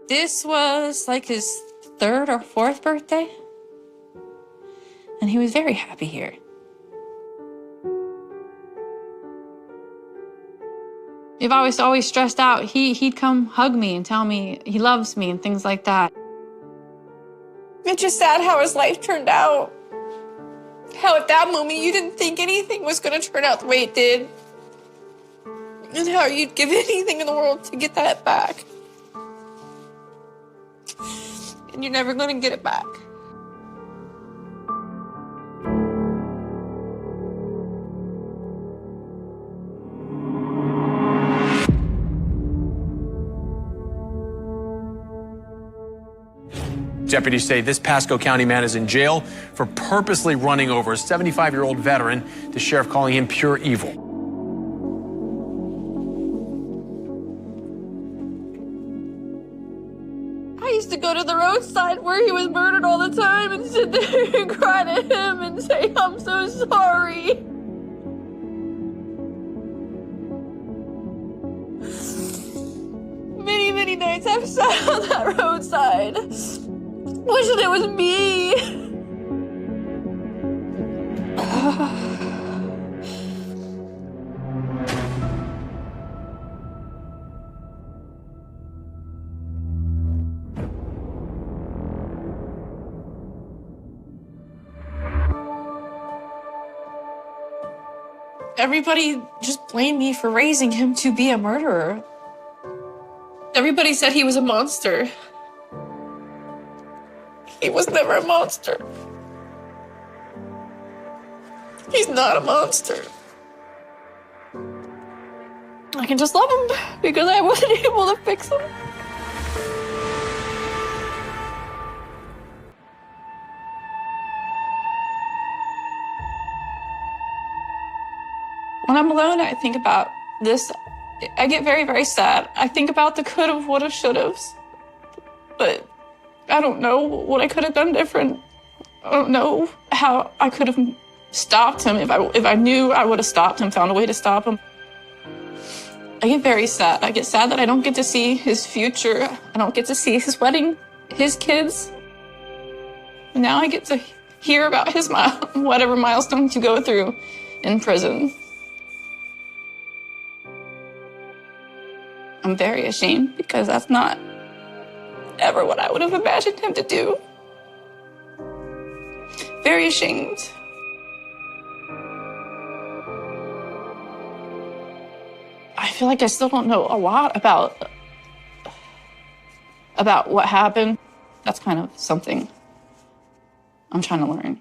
This was like his 3rd or 4th birthday, and he was very happy here. If I was always stressed out, he'd come hug me and tell me he loves me and things like that. It's just sad how his life turned out. How at that moment you didn't think anything was going to turn out the way it did. And how you'd give anything in the world to get that back. And you're never going to get it back. Deputies say this Pasco County man is in jail for purposely running over a 75-year-old veteran, the sheriff calling him pure evil. I used to go to the roadside where he was murdered all the time and sit there and cry to him and say, I'm so sorry. Many, many nights I've sat on that roadside, wishing it was me. Everybody just blamed me for raising him to be a murderer. Everybody said he was a monster. He was never a monster. He's not a monster. I can just love him because I wasn't able to fix him. When I'm alone, I think about this. I get very, very sad. I think about the could've, would've, should've's. But I don't know what I could have done different. I don't know how I could have stopped him. If I knew, I would have stopped him, found a way to stop him. I get very sad. I get sad that I don't get to see his future. I don't get to see his wedding, his kids. And now I get to hear about his whatever milestones you go through in prison. I'm very ashamed because that's not ever what I would have imagined him to do. Very ashamed. I feel like I still don't know a lot about what happened. That's kind of something I'm trying to learn.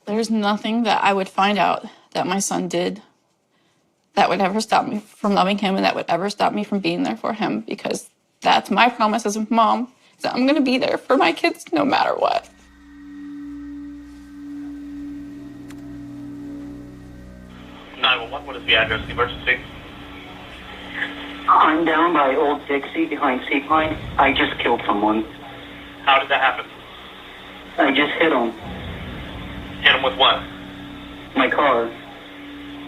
There's nothing that I would find out that my son did that would ever stop me from loving him and that would ever stop me from being there for him, because that's my promise as a mom, is that I'm going to be there for my kids no matter what. What is the address of the emergency? I'm down by Old Dixie behind Seapine. I just killed someone. How did that happen? I just hit him. Hit him with what? My car.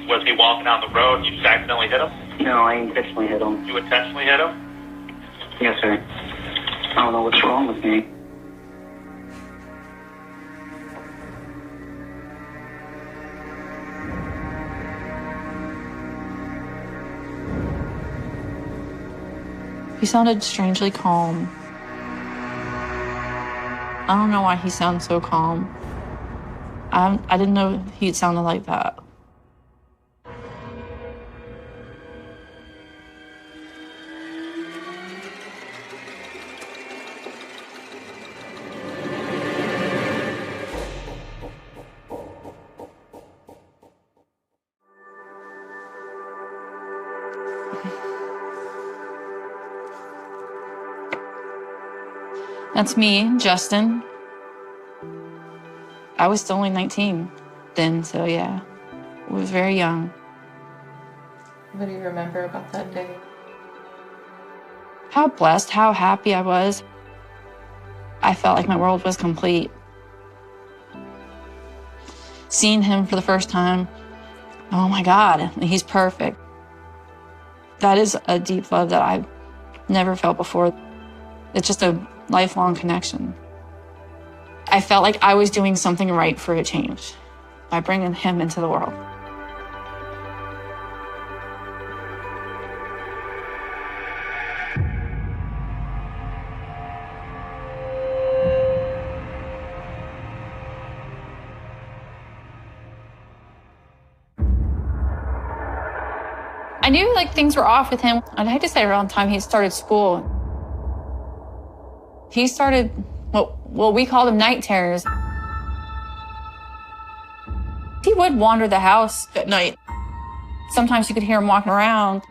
Was he walking down the road and you just accidentally hit him? No, I intentionally hit him. You intentionally hit him? Yes, sir. I don't know what's wrong with me. He sounded strangely calm. I don't know why he sounds so calm. I didn't know he'd sounded like that. That's me, Justin. I was still only 19 then, so yeah, I was very young. What do you remember about that day? How blessed, how happy I was. I felt like my world was complete. Seeing him for the first time, oh my God, he's perfect. That is a deep love that I've never felt before. It's just a lifelong connection. I felt like I was doing something right for a change by bringing him into the world. I knew like things were off with him. I'd hate to say around the time he started school. He started what we called him night terrors. He would wander the house at night. Sometimes you could hear him walking around.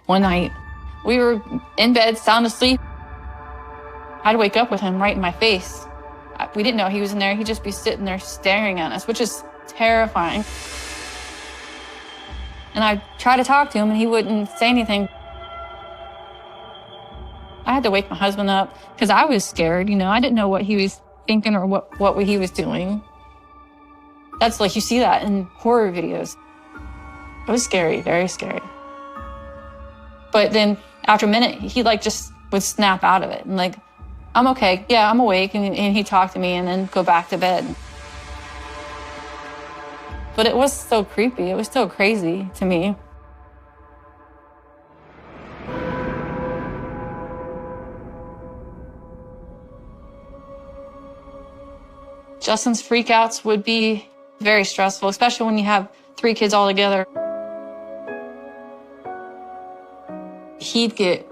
One night, we were in bed, sound asleep. I'd wake up with him right in my face. We didn't know he was in there. He'd just be sitting there staring at us, which is terrifying. And I'd try to talk to him, and he wouldn't say anything. I had to wake my husband up because I was scared. You know, I didn't know what he was thinking or what he was doing. That's like, you see that in horror videos. It was scary, very scary. But then after a minute, he like just would snap out of it and like, I'm okay, yeah, I'm awake. And he'd talk to me and then go back to bed. But it was so creepy. It was so crazy to me. Justin's freakouts would be very stressful, especially when you have 3 kids all together. He'd get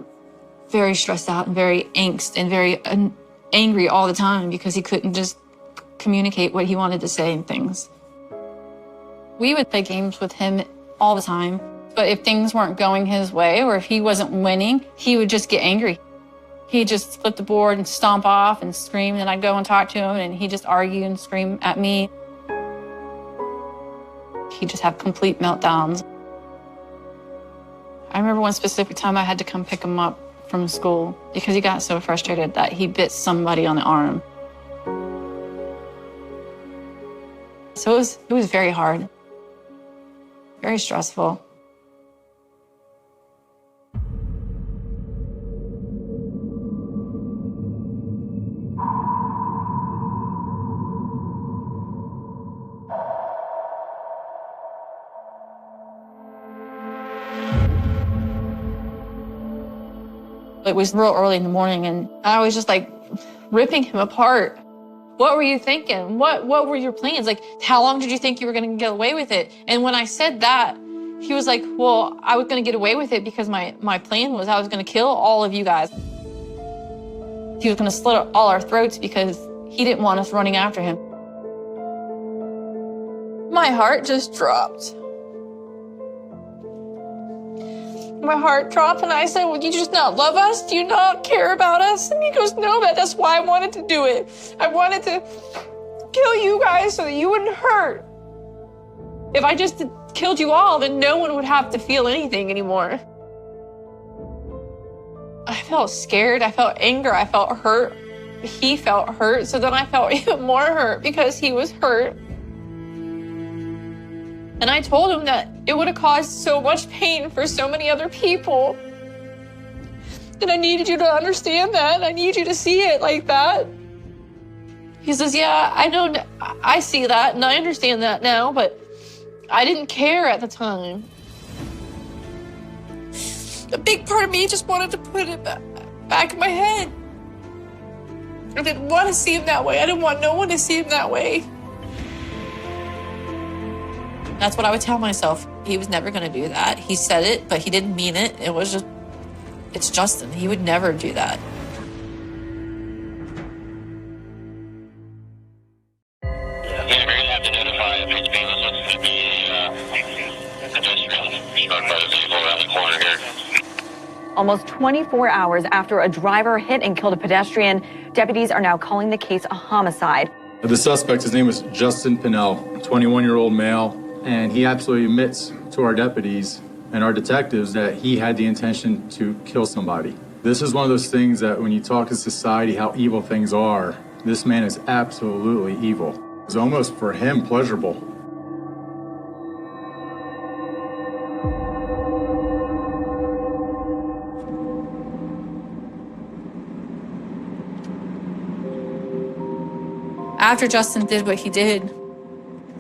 very stressed out and very angst and very angry all the time because he couldn't just communicate what he wanted to say and things. We would play games with him all the time, but if things weren't going his way or if he wasn't winning, he would just get angry. He'd just flip the board and stomp off and scream, and then I'd go and talk to him, and he'd just argue and scream at me. He'd just have complete meltdowns. I remember one specific time I had to come pick him up from school because he got so frustrated that he bit somebody on the arm. So it was very hard, very stressful. It was real early in the morning, and I was just like ripping him apart. What were you thinking? What were your plans? Like, how long did you think you were going to get away with it? And when I said that, he was like, well, I was going to get away with it because my plan was I was going to kill all of you guys. He was going to slit all our throats because he didn't want us running after him. My heart just dropped. My heart dropped, and I said, well, do you just not love us? Do you not care about us? And he goes, no, that's why I wanted to do it. I wanted to kill you guys so that you wouldn't hurt. If I just killed you all, then no one would have to feel anything anymore. I felt scared, I felt anger, I felt hurt. He felt hurt, so then I felt even more hurt because he was hurt. And I told him that it would have caused so much pain for so many other people. And I needed you to understand that. I need you to see it like that. He says, yeah, I know, I see that and I understand that now, but I didn't care at the time. A big part of me just wanted to put it back in my head. I didn't want to see him that way. I didn't want no one to see him that way. That's what I would tell myself. He was never going to do that. He said it, but he didn't mean it. It was just, it's Justin. He would never do that. Yeah, we're going to have to notify if it's being looks to be a pedestrian struck by the vehicle around the corner here. Almost 24 hours after a driver hit and killed a pedestrian, deputies are now calling the case a homicide. The suspect, his name is Justin Pinnell, 21-year-old male. And he absolutely admits to our deputies and our detectives that he had the intention to kill somebody. This is one of those things that when you talk to society how evil things are, this man is absolutely evil. It's almost for him pleasurable. After Justin did what he did,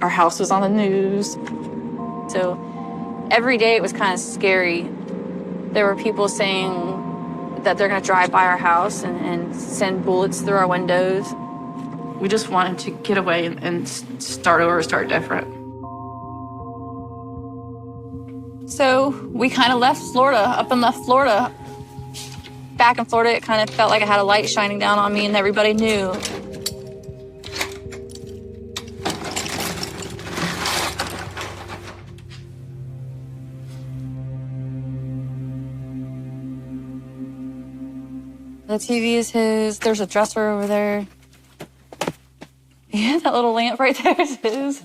Our house was on the news. so every day it was kind of scary. There were people saying that they're going to drive by our house and send bullets through our windows. We just wanted to get away and start over, start different. So we kind of left Florida, up and left Florida. Back in Florida, it kind of felt like I had a light shining down on me and everybody knew. The TV is his. There's a dresser over there. Yeah, that little lamp right there is his.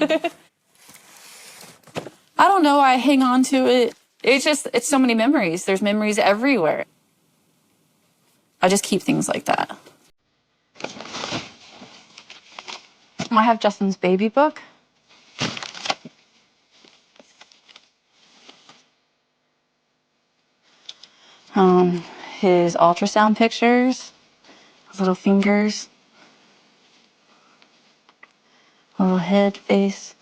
I don't know. I hang on to it. It's so many memories. There's memories everywhere. I just keep things like that. I have Justin's baby book. His ultrasound pictures, his little fingers, a little head, face,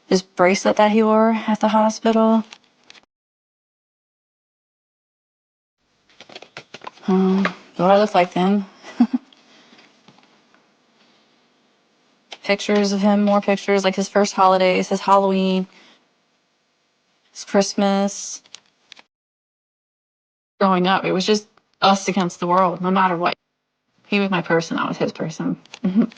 his bracelet that he wore at the hospital. What I looked like then. Pictures of him, more pictures, like his first holidays, his Halloween, his Christmas. Growing up, it was just us against the world, no matter what. He was my person, I was his person. And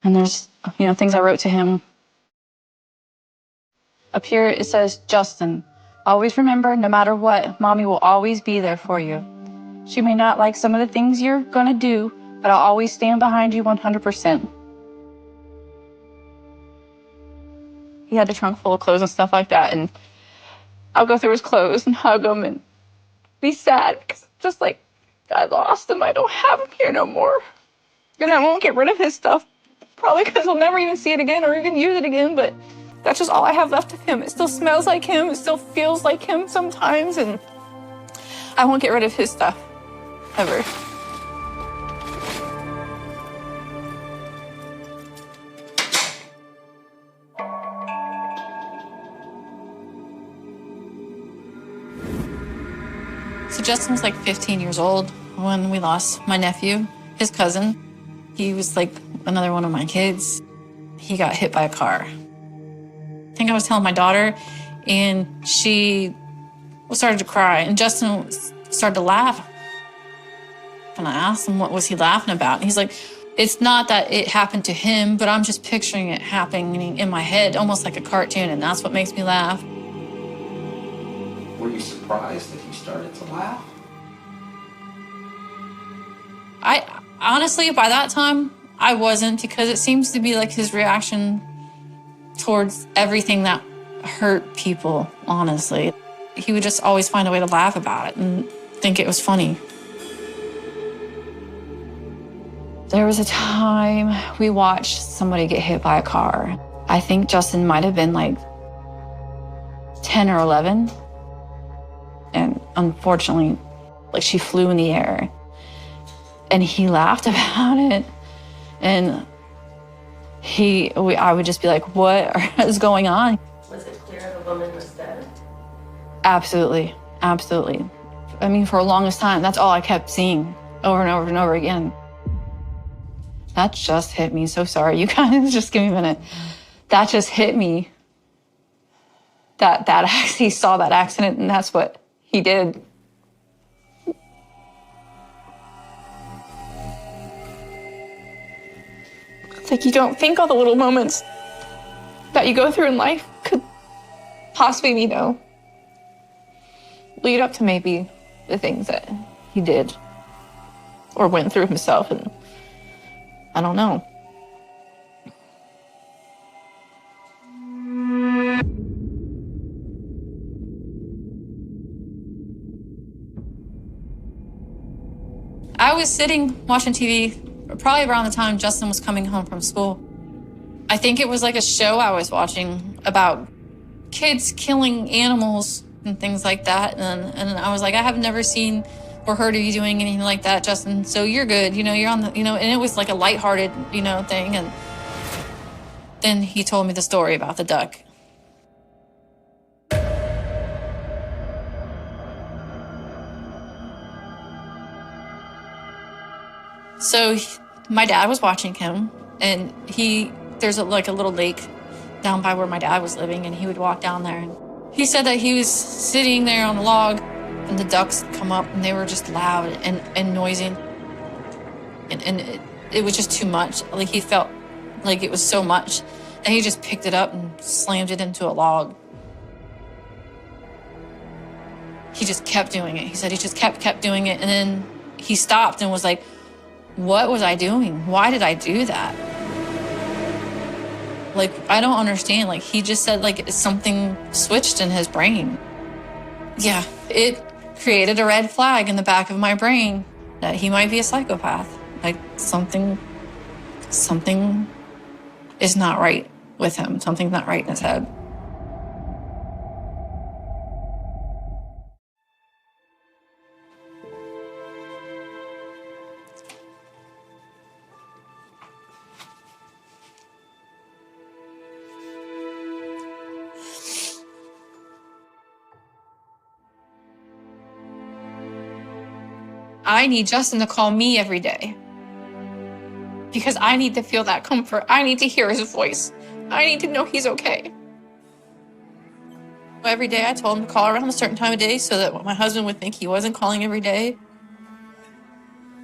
there's, things I wrote to him. Up here it says, Justin, always remember, no matter what, Mommy will always be there for you. She may not like some of the things you're gonna do, but I'll always stand behind you 100%. He had a trunk full of clothes and stuff like that, and I'll go through his clothes and hug him and be sad because just like I lost him. I don't have him here no more. And I won't get rid of his stuff, probably because I'll never even see it again or even use it again, but that's just all I have left of him. It still smells like him. It still feels like him sometimes, and I won't get rid of his stuff, ever. So Justin was like 15 years old when we lost my nephew, his cousin. He was like another one of my kids. He got hit by a car. I think I was telling my daughter, and she started to cry, and Justin started to laugh. And I asked him, what was he laughing about? And he's like, it's not that it happened to him, but I'm just picturing it happening in my head, almost like a cartoon, and that's what makes me laugh. Were you surprised that he started to laugh? I honestly, by that time, I wasn't, because it seems to be like his reaction towards everything that hurt people, honestly. He would just always find a way to laugh about it and think it was funny. There was a time we watched somebody get hit by a car. I think Justin might have been like 10 or 11. And unfortunately, like, she flew in the air. And he laughed about it. And I would just be like, what is going on? Was it clear the woman was dead? Absolutely, absolutely. I mean, for the longest time, that's all I kept seeing over and over and over again. That just hit me. So sorry, you guys, just give me a minute. That just hit me. He saw that accident, and that's what he did. It's like you don't think all the little moments that you go through in life could possibly, lead up to maybe the things that he did or went through himself, and I don't know. I was sitting watching TV probably around the time Justin was coming home from school. I think it was like a show I was watching about kids killing animals and things like that. And I was like, I have never seen or heard of you doing anything like that, Justin. So you're good. You know, you're on the, you know, and it was like a lighthearted, you know, thing. And then he told me the story about the duck. So my dad was watching him, and there's a little lake down by where my dad was living, and he would walk down there. And he said that he was sitting there on a log, and the ducks come up, and they were just loud and noisy. And it was just too much. Like, he felt like it was so much. And he just picked it up and slammed it into a log. He just kept doing it. He said he just kept doing it. And then he stopped and was like, what was I doing? Why did I do that? Like, I don't understand. Like, he just said, like, something switched in his brain. Yeah, it created a red flag in the back of my brain that he might be a psychopath. Like, something is not right with him. Something's not right in his head. I need Justin to call me every day because I need to feel that comfort. I need to hear his voice. I need to know he's okay. Every day I told him to call around a certain time of day so that my husband would think he wasn't calling every day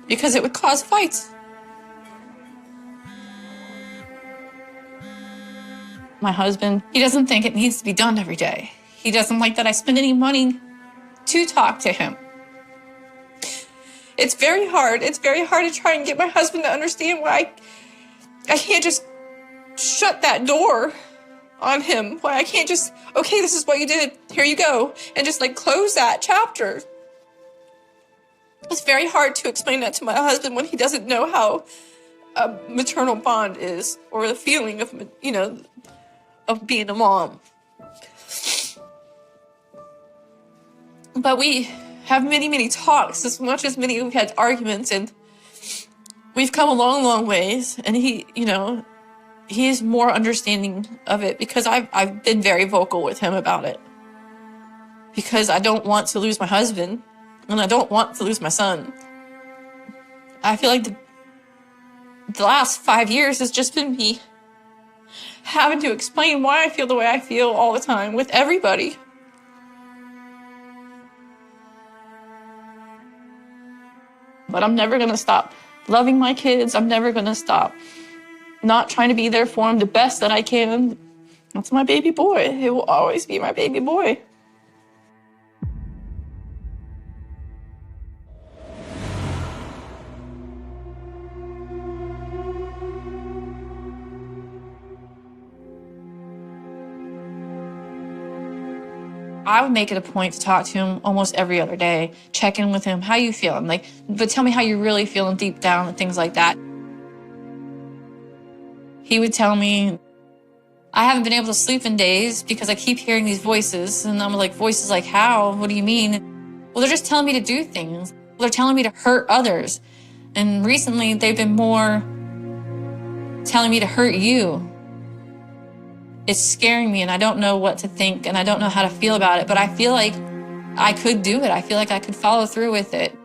because it would cause fights. My husband, he doesn't think it needs to be done every day. He doesn't like that I spend any money to talk to him. It's very hard. It's very hard to try and get my husband to understand why I can't just shut that door on him. Why I can't just, okay, this is what you did. Here you go. And just like close that chapter. It's very hard to explain that to my husband when he doesn't know how a maternal bond is or the feeling of, you know, of being a mom. But we have many, many talks, as much as many we've had arguments, and we've come a long, long ways. And he, you know, he is more understanding of it because I've been very vocal with him about it. Because I don't want to lose my husband, and I don't want to lose my son. I feel like the last 5 years has just been me having to explain why I feel the way I feel all the time with everybody. But I'm never going to stop loving my kids. I'm never going to stop not trying to be there for them the best that I can. That's my baby boy. It will always be my baby boy. I would make it a point to talk to him almost every other day, check in with him, how you feeling? Like, but tell me how you're really feeling deep down and things like that. He would tell me, I haven't been able to sleep in days because I keep hearing these voices. And I'm like, voices like how? What do you mean? Well, they're just telling me to do things. They're telling me to hurt others. And recently they've been more telling me to hurt you. It's scaring me and I don't know what to think and I don't know how to feel about it, but I feel like I could do it. I feel like I could follow through with it.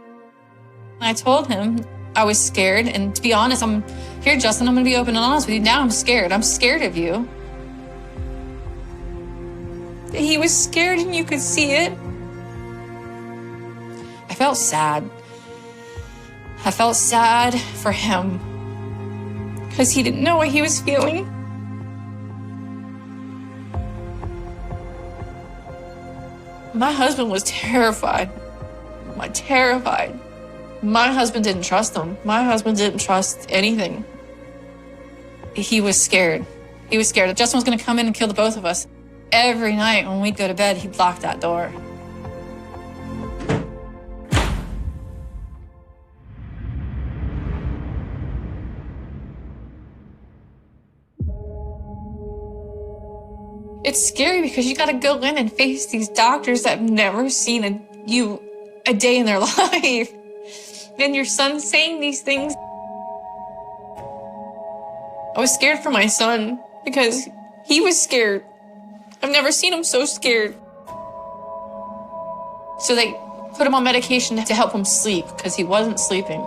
I told him I was scared, and to be honest, I'm here, Justin, I'm gonna be open and honest with you. Now I'm scared. I'm scared of you. He was scared and you could see it. I felt sad. I felt sad for him because he didn't know what he was feeling. My husband was terrified. Terrified. My husband didn't trust him. My husband didn't trust anything. He was scared. He was scared that Justin was going to come in and kill the both of us. Every night when we'd go to bed, he'd lock that door. It's scary because you got to go in and face these doctors that have never seen you a day in their life. And your son's saying these things. I was scared for my son because he was scared. I've never seen him so scared. So they put him on medication to help him sleep because he wasn't sleeping.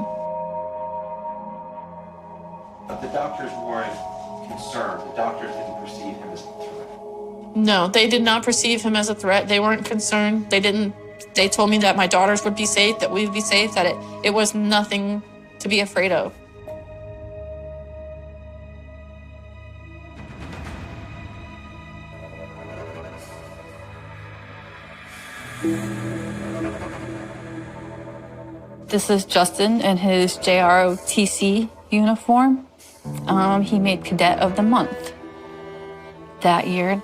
But the doctors weren't concerned. The doctors didn't perceive him as a threat. No, they did not perceive him as a threat. They weren't concerned. They told me that my daughters would be safe, that we'd be safe, that it was nothing to be afraid of. This is Justin in his JROTC uniform. He made Cadet of the Month that year.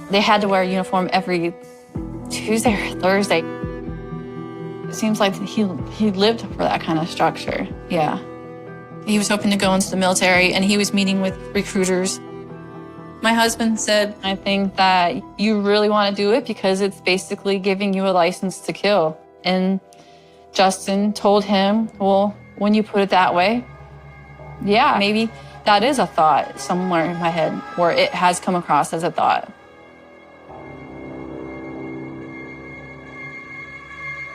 They had to wear a uniform every Tuesday or Thursday. It seems like he lived for that kind of structure, yeah. He was hoping to go into the military, and he was meeting with recruiters. My husband said, I think that you really want to do it because it's basically giving you a license to kill. And Justin told him, well, when you put it that way, yeah, maybe that is a thought somewhere in my head where it has come across as a thought.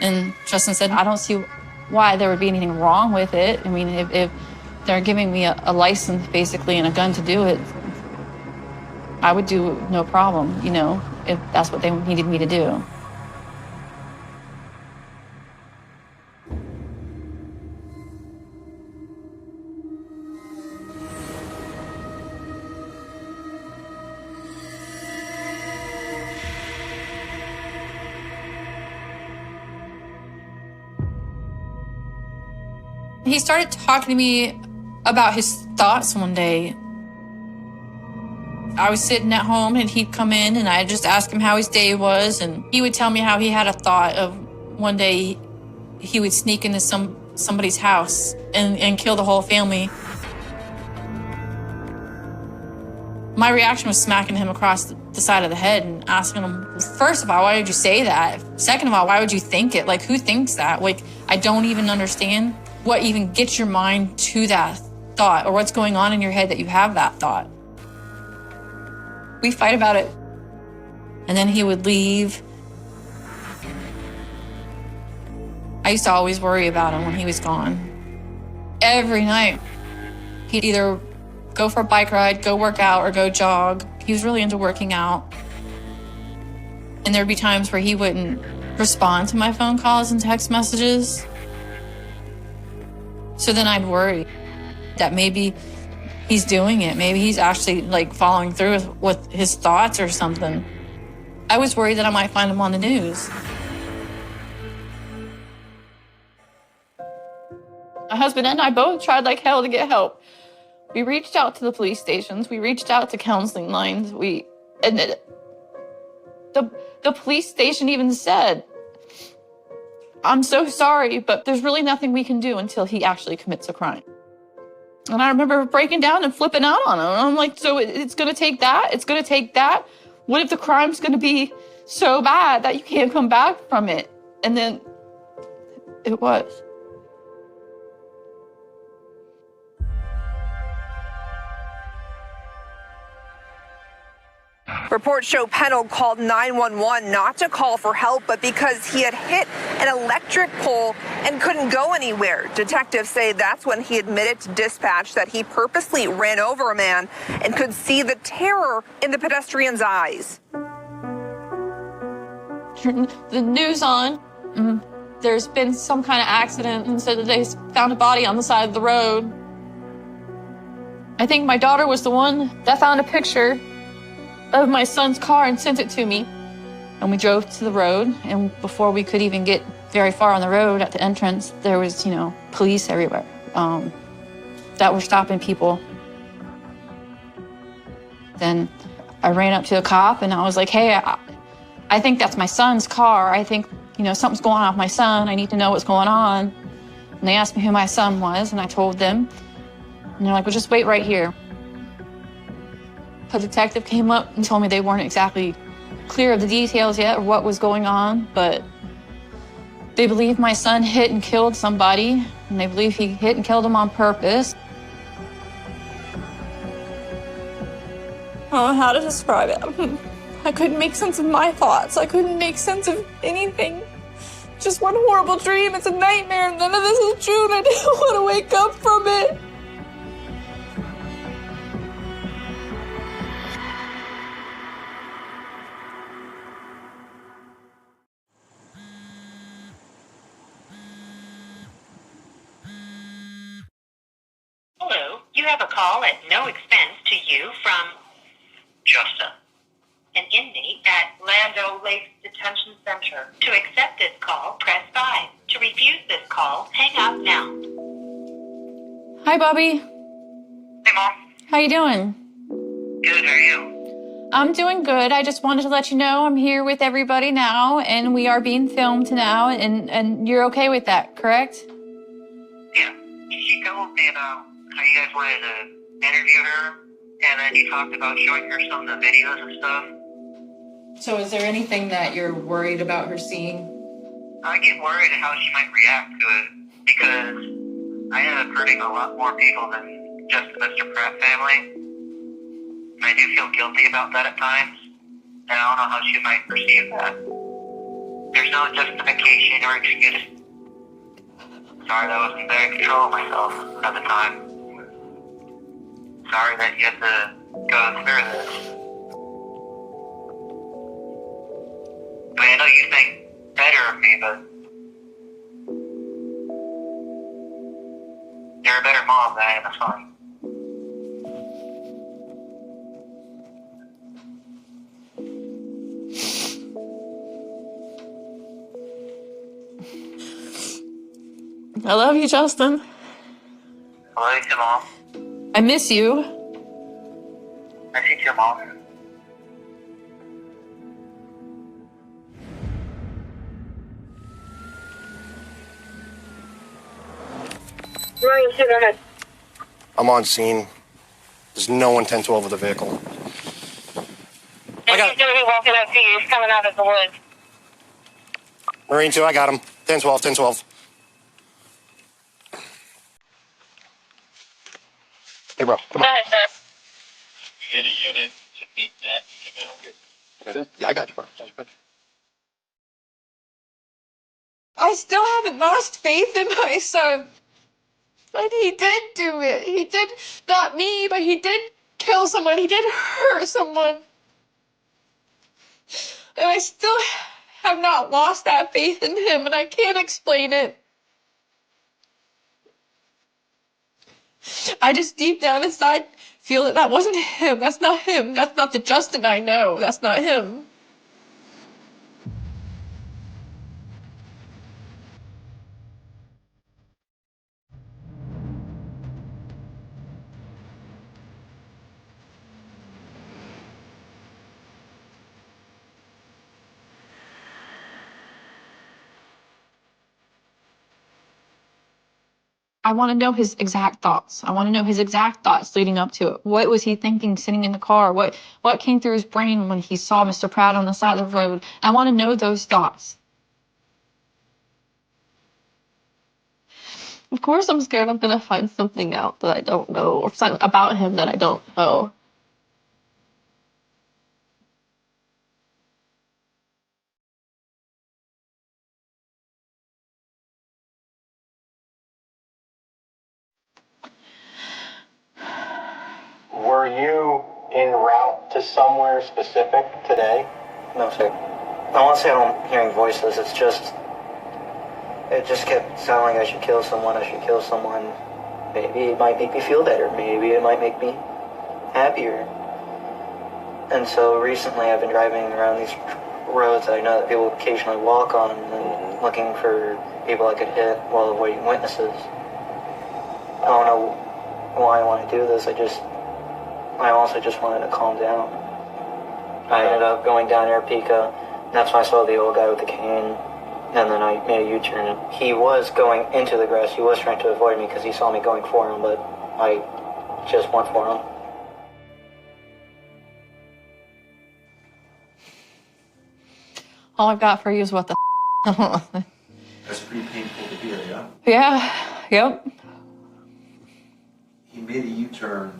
And Justin said, I don't see why there would be anything wrong with it. I mean, if they're giving me a license basically and a gun to do it, I would do no problem, you know, if that's what they needed me to do. He started talking to me about his thoughts one day. I was sitting at home and he'd come in and I'd just ask him how his day was, and he would tell me how he had a thought of one day he would sneak into somebody's house and kill the whole family. My reaction was smacking him across the side of the head and asking him, first of all, why did you say that? Second of all, why would you think it? Like, who thinks that? Like, I don't even understand what even gets your mind to that thought, or what's going on in your head that you have that thought. We fight about it. And then he would leave. I used to always worry about him when he was gone. Every night, he'd either go for a bike ride, go work out, or go jog. He was really into working out. And there'd be times where he wouldn't respond to my phone calls and text messages. So then I'd worry that maybe he's doing it. Maybe he's actually like following through with his thoughts or something. I was worried that I might find him on the news. My husband and I both tried like hell to get help. We reached out to the police stations. We reached out to counseling lines. The police station even said, I'm so sorry, but there's really nothing we can do until he actually commits a crime. And I remember breaking down and flipping out on him. I'm like, so it's going to take that? It's going to take that? What if the crime's going to be so bad that you can't come back from it? And then it was. Reports show Pennell called 911 not to call for help, but because he had hit an electric pole and couldn't go anywhere. Detectives say that's when he admitted to dispatch that he purposely ran over a man and could see the terror in the pedestrian's eyes. The news on, there's been some kind of accident, and said that they found a body on the side of the road. I think my daughter was the one that found a picture of my son's car and sent it to me. And we drove to the road, and before we could even get very far on the road at the entrance, there was, police everywhere that were stopping people. Then I ran up to the cop and I was like, hey, I think that's my son's car. I think, something's going on with my son. I need to know what's going on. And they asked me who my son was, and I told them. And they're like, well, just wait right here. A detective came up and told me they weren't exactly clear of the details yet or what was going on, but they believe my son hit and killed somebody, and they believe he hit and killed him on purpose. I don't know how to describe it. I couldn't make sense of my thoughts. I couldn't make sense of anything. Just one horrible dream. It's a nightmare. None of this is true, and I didn't want to wake up from it. Hello, you have a call at no expense to you from Justin, an inmate at Lando Lakes Detention Center. To accept this call, press 5. To refuse this call, hang up now. Hi, Bobby. Hey, Mom. How you doing? Good, how are you? I'm doing good. I just wanted to let you know I'm here with everybody now, and we are being filmed now, and you're okay with that, correct? Yeah. She told me about how you guys wanted to interview her, and then you talked about showing her some of the videos and stuff. So is there anything that you're worried about her seeing? I get worried how she might react to it, because I end up hurting a lot more people than just the Mr. Pratt family. And I do feel guilty about that at times, and I don't know how she might perceive that. There's no justification or excuse. Sorry that I wasn't very in control of myself at the time. Sorry that you had to go through this. But I know you think better of me, but you're a better mom than I am a son. I love you, Justin. I love you too, Mom. I miss you. I see you, Mom. Ryan, go ahead. I'm on scene. There's no one 1012 with the vehicle. I got. He's gonna be walking up to you. He's coming out of the woods. Marine 2, I got him. 1012, 1012. Hey, bro, come on. You get a unit to beat that. Yeah, I got you, bro. I still haven't lost faith in my son. But he did do it. He did, not me, but he did kill someone. He did hurt someone. And I still have not lost that faith in him, and I can't explain it. I just deep down inside feel that that wasn't him. That's not him. That's not the Justin I know. That's not him. I want to know his exact thoughts. I want to know his exact thoughts leading up to it. What was he thinking sitting in the car? What came through his brain when he saw Mr. Pratt on the side of the road? I want to know those thoughts. Of course I'm scared I'm going to find something out that I don't know, or something about him that I don't know. Were you en route to somewhere specific today? No, sir. I won't say I'm hearing voices. It just kept sounding like I should kill someone. I should kill someone. Maybe it might make me feel better. Maybe it might make me happier. And so recently I've been driving around these roads that I know that people occasionally walk on and looking for people I could hit while avoiding witnesses. I don't know why I want to do this. I also just wanted to calm down. I ended up going down Aripeka. That's when I saw the old guy with the cane. And then I made a U-turn. He was going into the grass. He was trying to avoid me because he saw me going for him, but I just went for him. All I've got for you is what the That's pretty painful to hear, yeah? Yeah, yep. He made a U-turn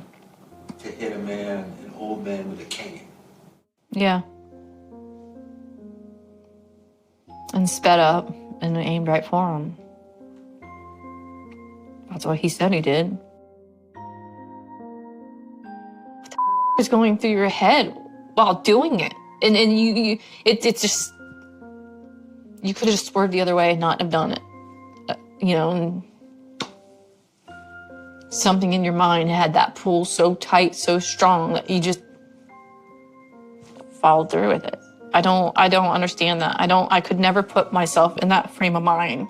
to hit a man, an old man with a cane. Yeah. And sped up and aimed right for him. That's what he said he did. What the is going through your head while doing it? And it's just, you could have just swerved the other way and not have done it. You know, and something in your mind had that pull so tight, so strong that you just followed through with it. I don't understand that. I could never put myself in that frame of mind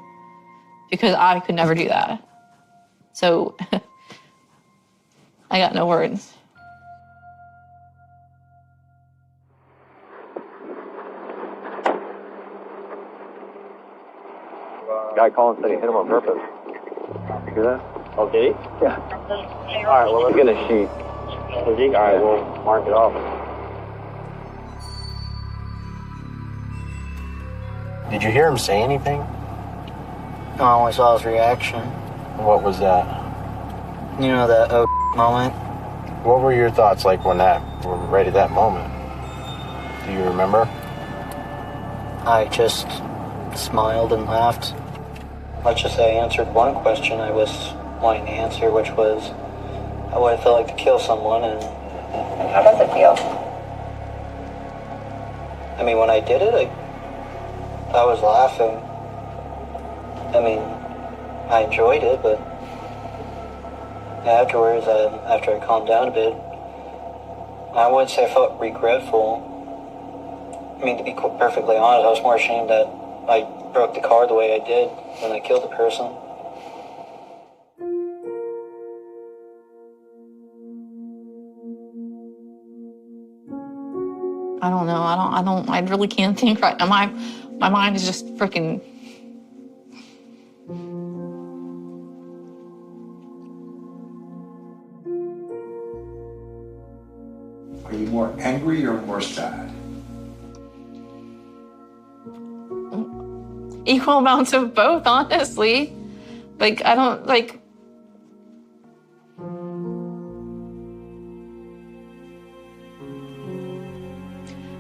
because I could never do that. So I got no words. Guy calling said he hit him on purpose. Hear that? Oh, did he? Yeah. All right, well, let's get a sheet. Did he? All right, we'll mark it off. Did you hear him say anything? No, I only saw his reaction. What was that? You know, that moment. What were your thoughts like when right at that moment? Do you remember? I just smiled and laughed. Let's just say I answered one question I was wanting to answer, which was how would it feel like to kill someone, and how does it feel? I mean, when I did it, I was laughing. I mean, I enjoyed it, but afterwards, after I calmed down a bit, I wouldn't say I felt regretful. I mean, to be perfectly honest, I was more ashamed that I broke the car the way I did when I killed the person. I don't know. I really can't think right now. My mind is just freaking. Are you more angry or more sad? Equal amounts of both, honestly. Like, I don't, like...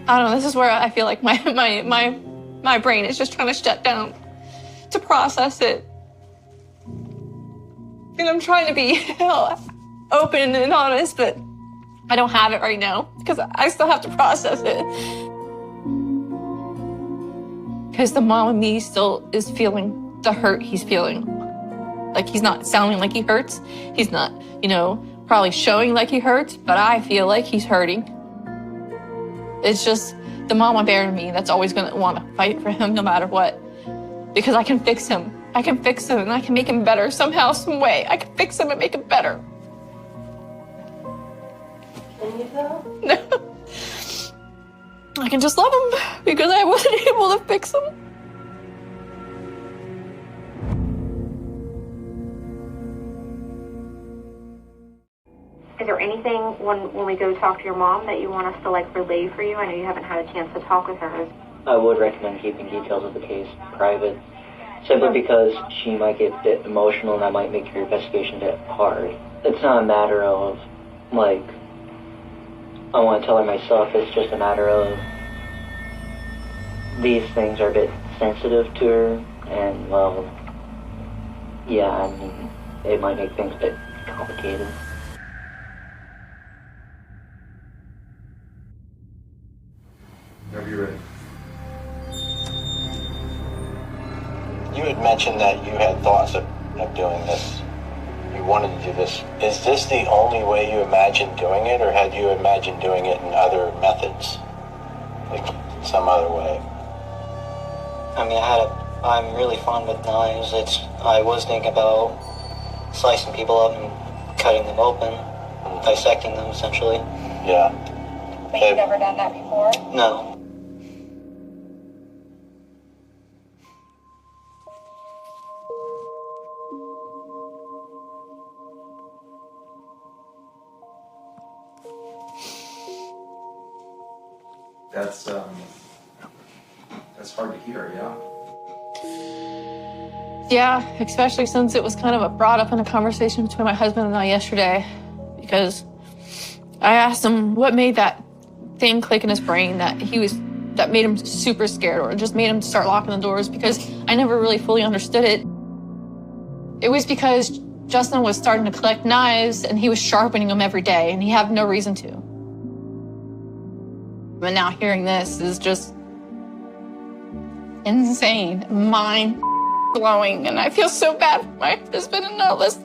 I don't know, this is where I feel like my brain is just trying to shut down to process it. And I'm trying to be open and honest, but I don't have it right now because I still have to process it. Because the mom in me still is feeling the hurt he's feeling. Like, he's not sounding like he hurts. He's not, you know, probably showing like he hurts, but I feel like he's hurting. It's just the mama bear in me that's always gonna want to fight for him no matter what. Because I can fix him. I can fix him and I can make him better somehow, some way. I can fix him and make him better. Can you though? No. I can just love him because I wasn't able to fix him. Is there anything when we go talk to your mom that you want us to like relay for you? I know you haven't had a chance to talk with her. I would recommend keeping details of the case private, simply because she might get a bit emotional and that might make your investigation a bit hard. It's not a matter of, like, I want to tell her myself. It's just a matter of these things are a bit sensitive to her, and, well, yeah, I mean, it might make things a bit complicated. Whenever you're ready. You had mentioned that you had thoughts of doing this. You wanted to do this. Is this the only way you imagined doing it, or had you imagined doing it in other methods? Like some other way? I mean, I'm really fond with knives. I was thinking about slicing people up and cutting them open, dissecting them essentially. Yeah. But you've never done that before? No. That's That's hard to hear, yeah? Yeah, especially since it was kind of brought up in a conversation between my husband and I yesterday, because I asked him what made that thing click in his brain that made him super scared, or just made him start locking the doors, because I never really fully understood it. It was because Justin was starting to collect knives and he was sharpening them every day, and he had no reason to. But now hearing this is just insane, mind-blowing, and I feel so bad for my husband and all this.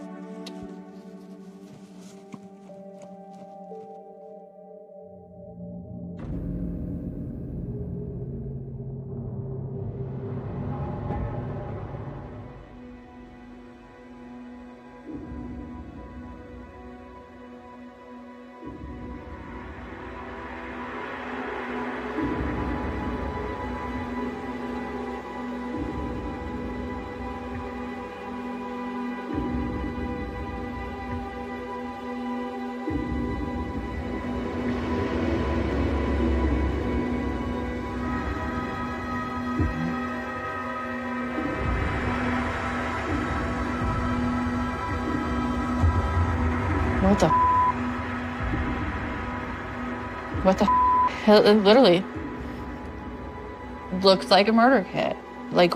What the hell? It literally looks like a murder kit. Like,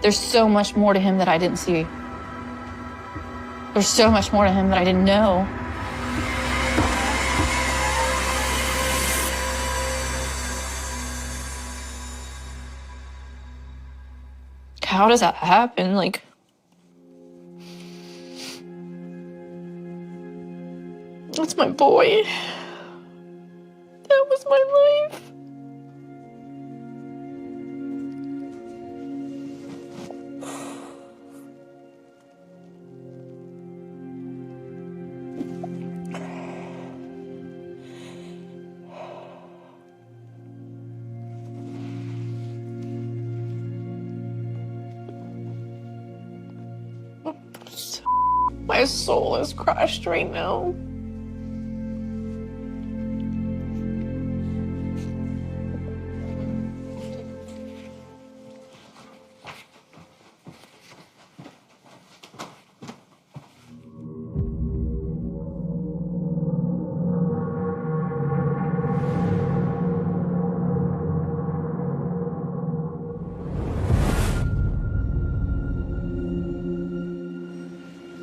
there's so much more to him that I didn't see. There's so much more to him that I didn't know. How does that happen? Like, that's my boy. That was my life. My soul is crushed right now.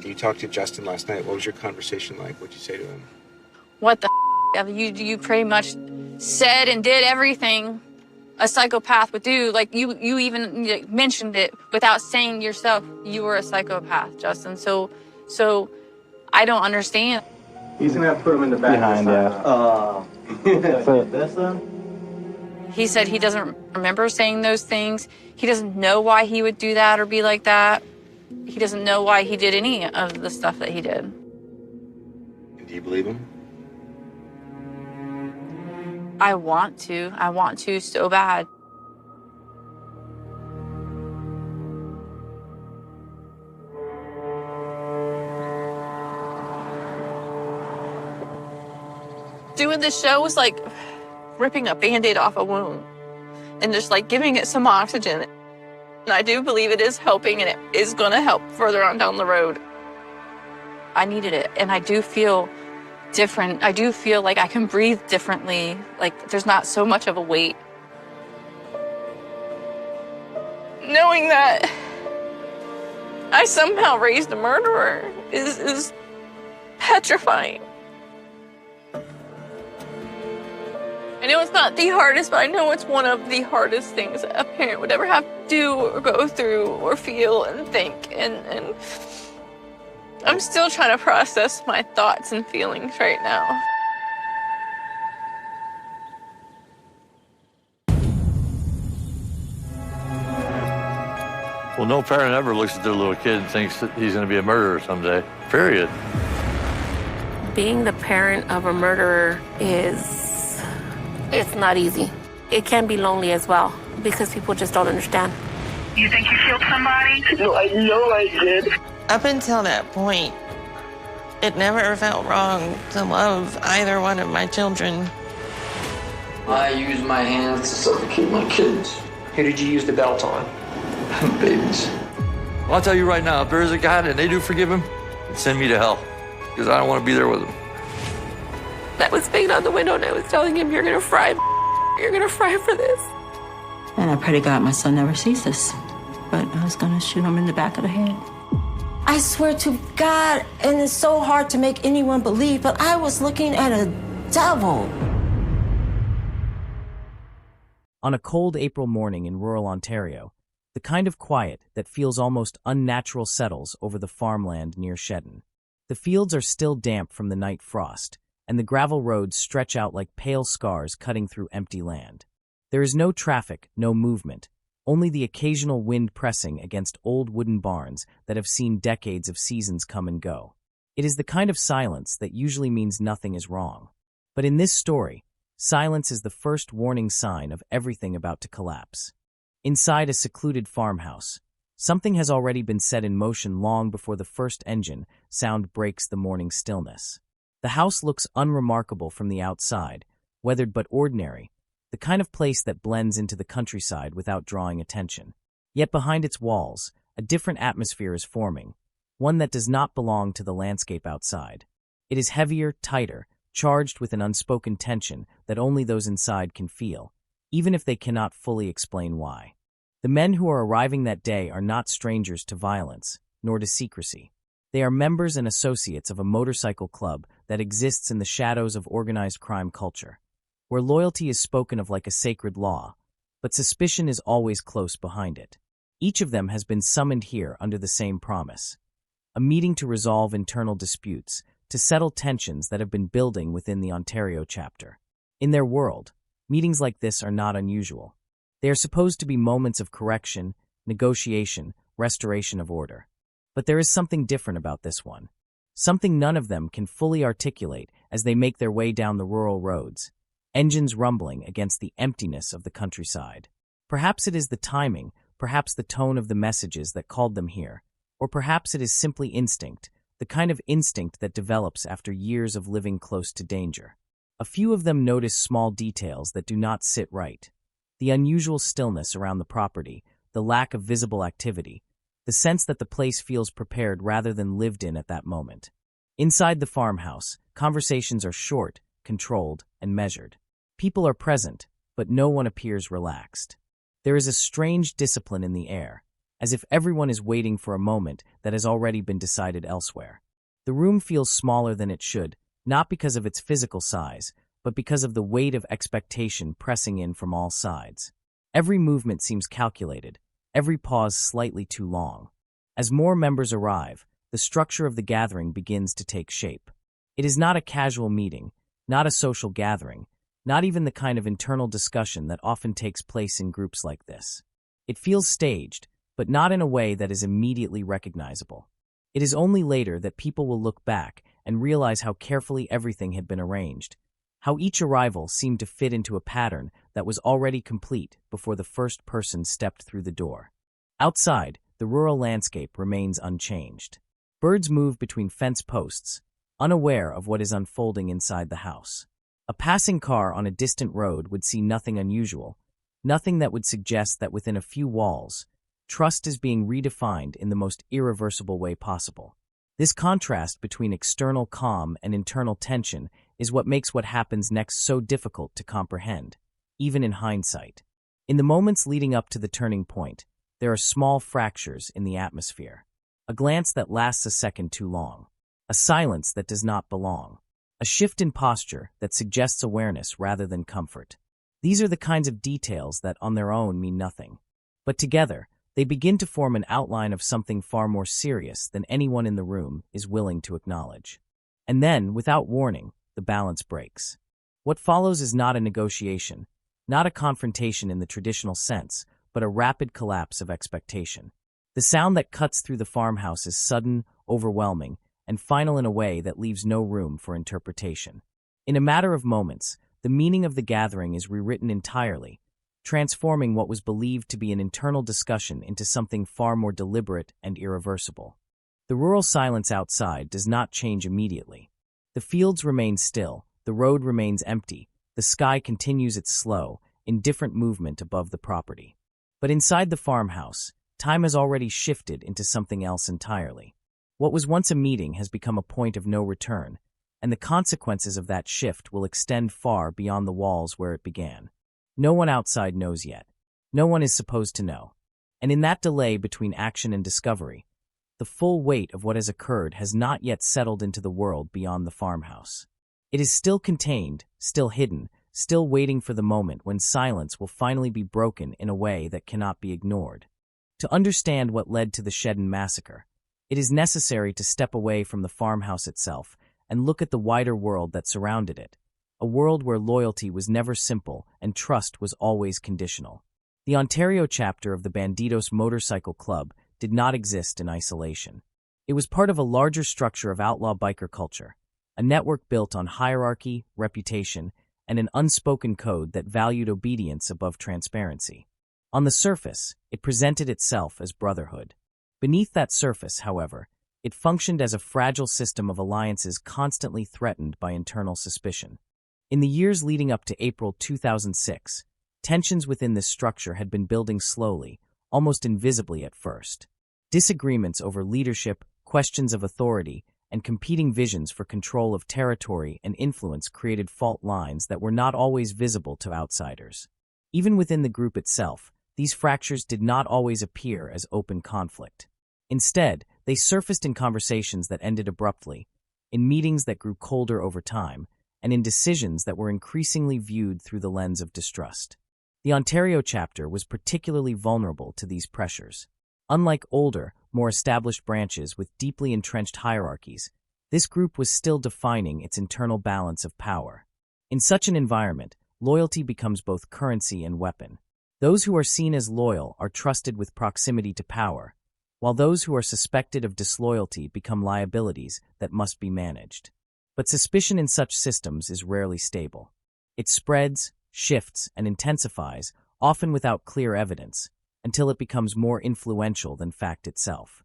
You talked to Justin last night. What was your conversation like? What'd you say to him? What the you pretty much said and did everything a psychopath would do. Like, you even mentioned it without saying yourself you were a psychopath, Justin. So I don't understand. He's gonna have to put him in the back behind, this then? He said he doesn't remember saying those things. He doesn't know why he would do that or be like that. He doesn't know why he did any of the stuff that he did. And do you believe him? I want to. I want to so bad. Doing this show was like ripping a Band-Aid off a wound and just like giving it some oxygen. And I do believe it is helping, and it is going to help further on down the road. I needed it, and I do feel different. I do feel like I can breathe differently. Like, there's not so much of a weight. Knowing that I somehow raised a murderer is petrifying. I know it's not the hardest, but I know it's one of the hardest things a parent would ever have to do or go through or feel and think. And I'm still trying to process my thoughts and feelings right now. Well, no parent ever looks at their little kid and thinks that he's going to be a murderer someday, period. Being the parent of a murderer it's not easy. It can be lonely as well because people just don't understand. You think you killed somebody? No, I know I did. Up until that point, it never felt wrong to love either one of my children. I use my hands to suffocate my kids. Who did you use the belt on? Babies. Well, I'll tell you right now, if there is a God and they do forgive him, send me to hell, because I don't want to be there with him. I was banging on the window and I was telling him, you're gonna fry, you're gonna fry for this. And I pray to God my son never sees this. But I was gonna shoot him in the back of the head. I swear to God, and it's so hard to make anyone believe, but I was looking at a devil. On a cold April morning in rural Ontario, the kind of quiet that feels almost unnatural settles over the farmland near Shedden. The fields are still damp from the night frost, and the gravel roads stretch out like pale scars cutting through empty land. There is no traffic, no movement, only the occasional wind pressing against old wooden barns that have seen decades of seasons come and go. It is the kind of silence that usually means nothing is wrong. But in this story, silence is the first warning sign of everything about to collapse. Inside a secluded farmhouse, something has already been set in motion long before the first engine sound breaks the morning stillness. The house looks unremarkable from the outside, weathered but ordinary, the kind of place that blends into the countryside without drawing attention. Yet behind its walls, a different atmosphere is forming, one that does not belong to the landscape outside. It is heavier, tighter, charged with an unspoken tension that only those inside can feel, even if they cannot fully explain why. The men who are arriving that day are not strangers to violence, nor to secrecy. They are members and associates of a motorcycle club that exists in the shadows of organized crime culture, where loyalty is spoken of like a sacred law, but suspicion is always close behind it. Each of them has been summoned here under the same promise: a meeting to resolve internal disputes, to settle tensions that have been building within the Ontario chapter. In their world, meetings like this are not unusual. They are supposed to be moments of correction, negotiation, restoration of order. But there is something different about this one, something none of them can fully articulate as they make their way down the rural roads, engines rumbling against the emptiness of the countryside. Perhaps it is the timing, perhaps the tone of the messages that called them here, or perhaps it is simply instinct, the kind of instinct that develops after years of living close to danger. A few of them notice small details that do not sit right: the unusual stillness around the property, the lack of visible activity, the sense that the place feels prepared rather than lived in at that moment. Inside the farmhouse, conversations are short, controlled, and measured. People are present, but no one appears relaxed. There is a strange discipline in the air, as if everyone is waiting for a moment that has already been decided elsewhere. The room feels smaller than it should, not because of its physical size, but because of the weight of expectation pressing in from all sides. Every movement seems calculated, every pause slightly too long. As more members arrive, the structure of the gathering begins to take shape. It is not a casual meeting, not a social gathering, not even the kind of internal discussion that often takes place in groups like this. It feels staged, but not in a way that is immediately recognizable. It is only later that people will look back and realize how carefully everything had been arranged, how each arrival seemed to fit into a pattern that was already complete before the first person stepped through the door. Outside, the rural landscape remains unchanged. Birds move between fence posts, unaware of what is unfolding inside the house. A passing car on a distant road would see nothing unusual, nothing that would suggest that within a few walls, trust is being redefined in the most irreversible way possible. This contrast between external calm and internal tension is what makes what happens next so difficult to comprehend, even in hindsight. In the moments leading up to the turning point, there are small fractures in the atmosphere. A glance that lasts a second too long. A silence that does not belong. A shift in posture that suggests awareness rather than comfort. These are the kinds of details that on their own mean nothing. But together, they begin to form an outline of something far more serious than anyone in the room is willing to acknowledge. And then, without warning, the balance breaks. What follows is not a negotiation, not a confrontation in the traditional sense, but a rapid collapse of expectation. The sound that cuts through the farmhouse is sudden, overwhelming, and final in a way that leaves no room for interpretation. In a matter of moments, the meaning of the gathering is rewritten entirely, transforming what was believed to be an internal discussion into something far more deliberate and irreversible. The rural silence outside does not change immediately. The fields remain still, the road remains empty, the sky continues its slow, indifferent movement above the property. But inside the farmhouse, time has already shifted into something else entirely. What was once a meeting has become a point of no return, and the consequences of that shift will extend far beyond the walls where it began. No one outside knows yet. No one is supposed to know. And in that delay between action and discovery, the full weight of what has occurred has not yet settled into the world beyond the farmhouse. It is still contained, still hidden, still waiting for the moment when silence will finally be broken in a way that cannot be ignored. To understand what led to the Shedden massacre, it is necessary to step away from the farmhouse itself and look at the wider world that surrounded it, a world where loyalty was never simple and trust was always conditional. The Ontario chapter of the Bandidos Motorcycle Club did not exist in isolation. It was part of a larger structure of outlaw biker culture, a network built on hierarchy, reputation, and an unspoken code that valued obedience above transparency. On the surface, it presented itself as brotherhood. Beneath that surface, however, it functioned as a fragile system of alliances constantly threatened by internal suspicion. In the years leading up to April 2006, tensions within this structure had been building slowly, almost invisibly at first. Disagreements over leadership, questions of authority, and competing visions for control of territory and influence created fault lines that were not always visible to outsiders. Even within the group itself, these fractures did not always appear as open conflict. Instead, they surfaced in conversations that ended abruptly, in meetings that grew colder over time, and in decisions that were increasingly viewed through the lens of distrust. The Ontario chapter was particularly vulnerable to these pressures. Unlike older, more established branches with deeply entrenched hierarchies, this group was still defining its internal balance of power. In such an environment, loyalty becomes both currency and weapon. Those who are seen as loyal are trusted with proximity to power, while those who are suspected of disloyalty become liabilities that must be managed. But suspicion in such systems is rarely stable. It spreads, shifts, and intensifies, often without clear evidence, until it becomes more influential than fact itself.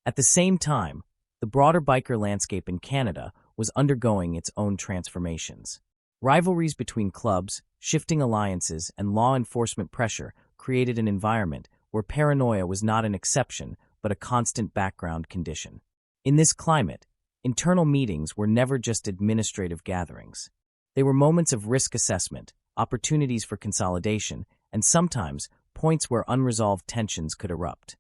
At the same time, the broader biker landscape in Canada was undergoing its own transformations. Rivalries between clubs, shifting alliances, and law enforcement pressure created an environment where paranoia was not an exception but a constant background condition. In this climate, internal meetings were never just administrative gatherings. They were moments of risk assessment, opportunities for consolidation, and sometimes points where unresolved tensions could erupt.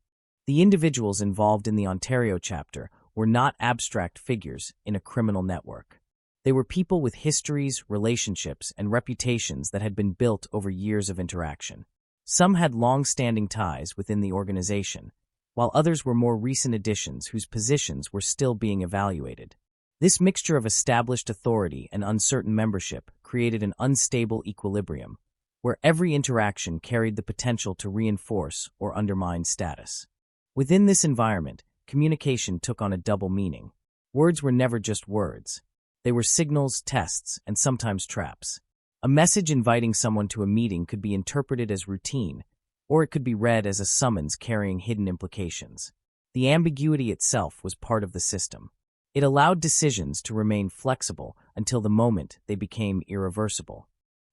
The individuals involved in the Ontario chapter were not abstract figures in a criminal network. They were people with histories, relationships, and reputations that had been built over years of interaction. Some had long-standing ties within the organization, while others were more recent additions whose positions were still being evaluated. This mixture of established authority and uncertain membership created an unstable equilibrium, where every interaction carried the potential to reinforce or undermine status. Within this environment, communication took on a double meaning. Words were never just words. They were signals, tests, and sometimes traps. A message inviting someone to a meeting could be interpreted as routine, or it could be read as a summons carrying hidden implications. The ambiguity itself was part of the system. It allowed decisions to remain flexible until the moment they became irreversible.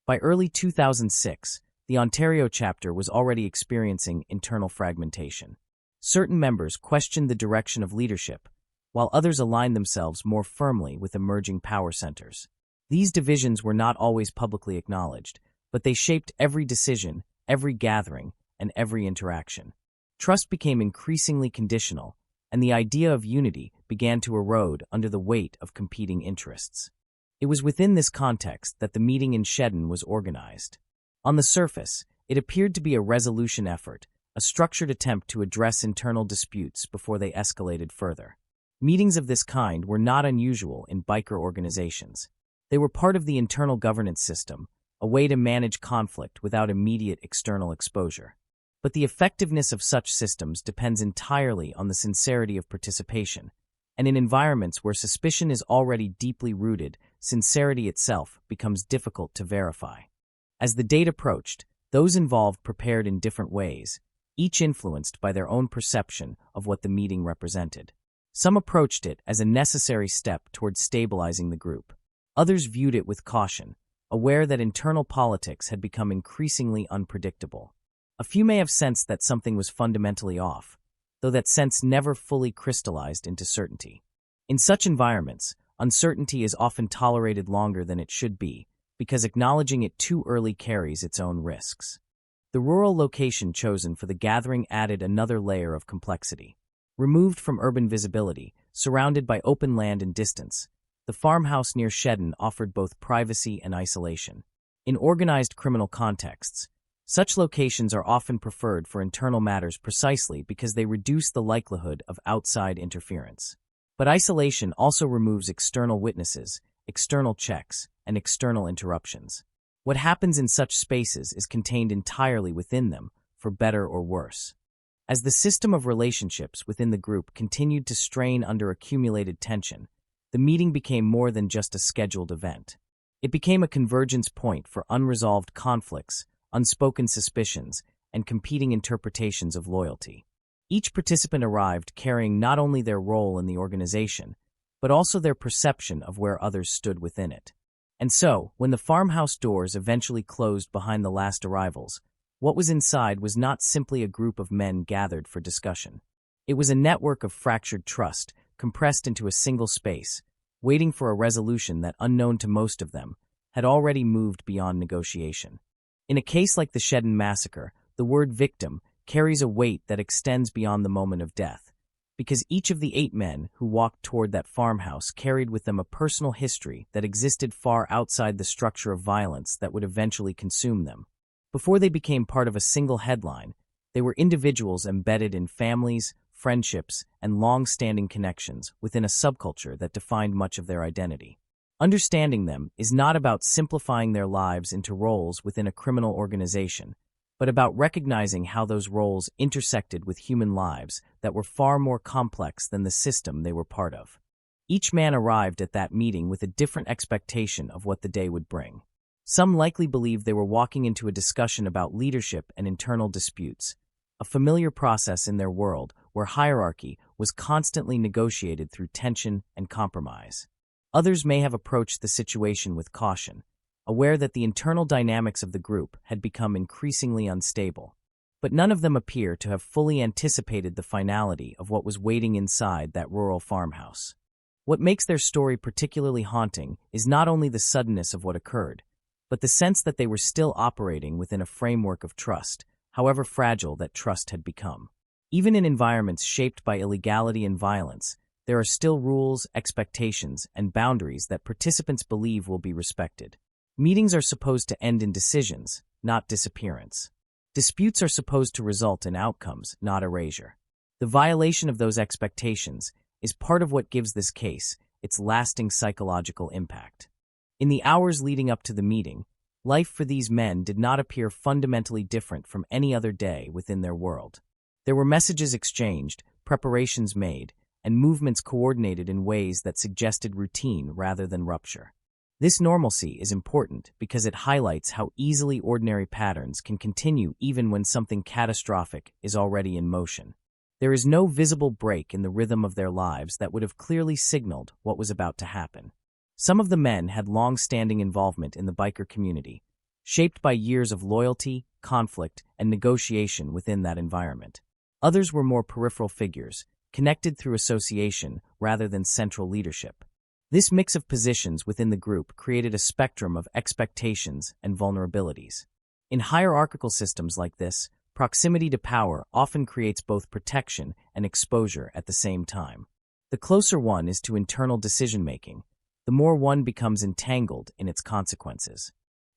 By early 2006, the Ontario chapter was already experiencing internal fragmentation. Certain members questioned the direction of leadership, while others aligned themselves more firmly with emerging power centers. These divisions were not always publicly acknowledged, but they shaped every decision, every gathering, and every interaction. Trust became increasingly conditional, and the idea of unity began to erode under the weight of competing interests. It was within this context that the meeting in Shedden was organized. On the surface, it appeared to be a resolution effort, a structured attempt to address internal disputes before they escalated further. Meetings of this kind were not unusual in biker organizations. They were part of the internal governance system, a way to manage conflict without immediate external exposure. But the effectiveness of such systems depends entirely on the sincerity of participation, and in environments where suspicion is already deeply rooted, sincerity itself becomes difficult to verify. As the date approached, those involved prepared in different ways, each influenced by their own perception of what the meeting represented. Some approached it as a necessary step towards stabilizing the group. Others viewed it with caution, aware that internal politics had become increasingly unpredictable. A few may have sensed that something was fundamentally off, though that sense never fully crystallized into certainty. In such environments, uncertainty is often tolerated longer than it should be, because acknowledging it too early carries its own risks. The rural location chosen for the gathering added another layer of complexity. Removed from urban visibility, surrounded by open land and distance, the farmhouse near Shedden offered both privacy and isolation. In organized criminal contexts, such locations are often preferred for internal matters precisely because they reduce the likelihood of outside interference. But isolation also removes external witnesses, external checks, and external interruptions. What happens in such spaces is contained entirely within them, for better or worse. As the system of relationships within the group continued to strain under accumulated tension, the meeting became more than just a scheduled event. It became a convergence point for unresolved conflicts, unspoken suspicions, and competing interpretations of loyalty. Each participant arrived carrying not only their role in the organization, but also their perception of where others stood within it. And so, when the farmhouse doors eventually closed behind the last arrivals, what was inside was not simply a group of men gathered for discussion. It was a network of fractured trust, compressed into a single space, waiting for a resolution that, unknown to most of them, had already moved beyond negotiation. In a case like the Shedden massacre, the word victim carries a weight that extends beyond the moment of death, because each of the 8 men who walked toward that farmhouse carried with them a personal history that existed far outside the structure of violence that would eventually consume them. Before they became part of a single headline, they were individuals embedded in families, friendships, and long-standing connections within a subculture that defined much of their identity. Understanding them is not about simplifying their lives into roles within a criminal organization, but about recognizing how those roles intersected with human lives that were far more complex than the system they were part of. Each man arrived at that meeting with a different expectation of what the day would bring. Some likely believed they were walking into a discussion about leadership and internal disputes, a familiar process in their world where hierarchy was constantly negotiated through tension and compromise. Others may have approached the situation with caution, aware that the internal dynamics of the group had become increasingly unstable. But none of them appear to have fully anticipated the finality of what was waiting inside that rural farmhouse. What makes their story particularly haunting is not only the suddenness of what occurred, but the sense that they were still operating within a framework of trust, however fragile that trust had become. Even in environments shaped by illegality and violence, there are still rules, expectations, and boundaries that participants believe will be respected. Meetings are supposed to end in decisions, not disappearance. Disputes are supposed to result in outcomes, not erasure. The violation of those expectations is part of what gives this case its lasting psychological impact. In the hours leading up to the meeting, life for these men did not appear fundamentally different from any other day within their world. There were messages exchanged, preparations made, and movements coordinated in ways that suggested routine rather than rupture. This normalcy is important because it highlights how easily ordinary patterns can continue even when something catastrophic is already in motion. There is no visible break in the rhythm of their lives that would have clearly signaled what was about to happen. Some of the men had long-standing involvement in the biker community, shaped by years of loyalty, conflict, and negotiation within that environment. Others were more peripheral figures, connected through association rather than central leadership. This mix of positions within the group created a spectrum of expectations and vulnerabilities. In hierarchical systems like this, proximity to power often creates both protection and exposure at the same time. The closer one is to internal decision-making, the more one becomes entangled in its consequences.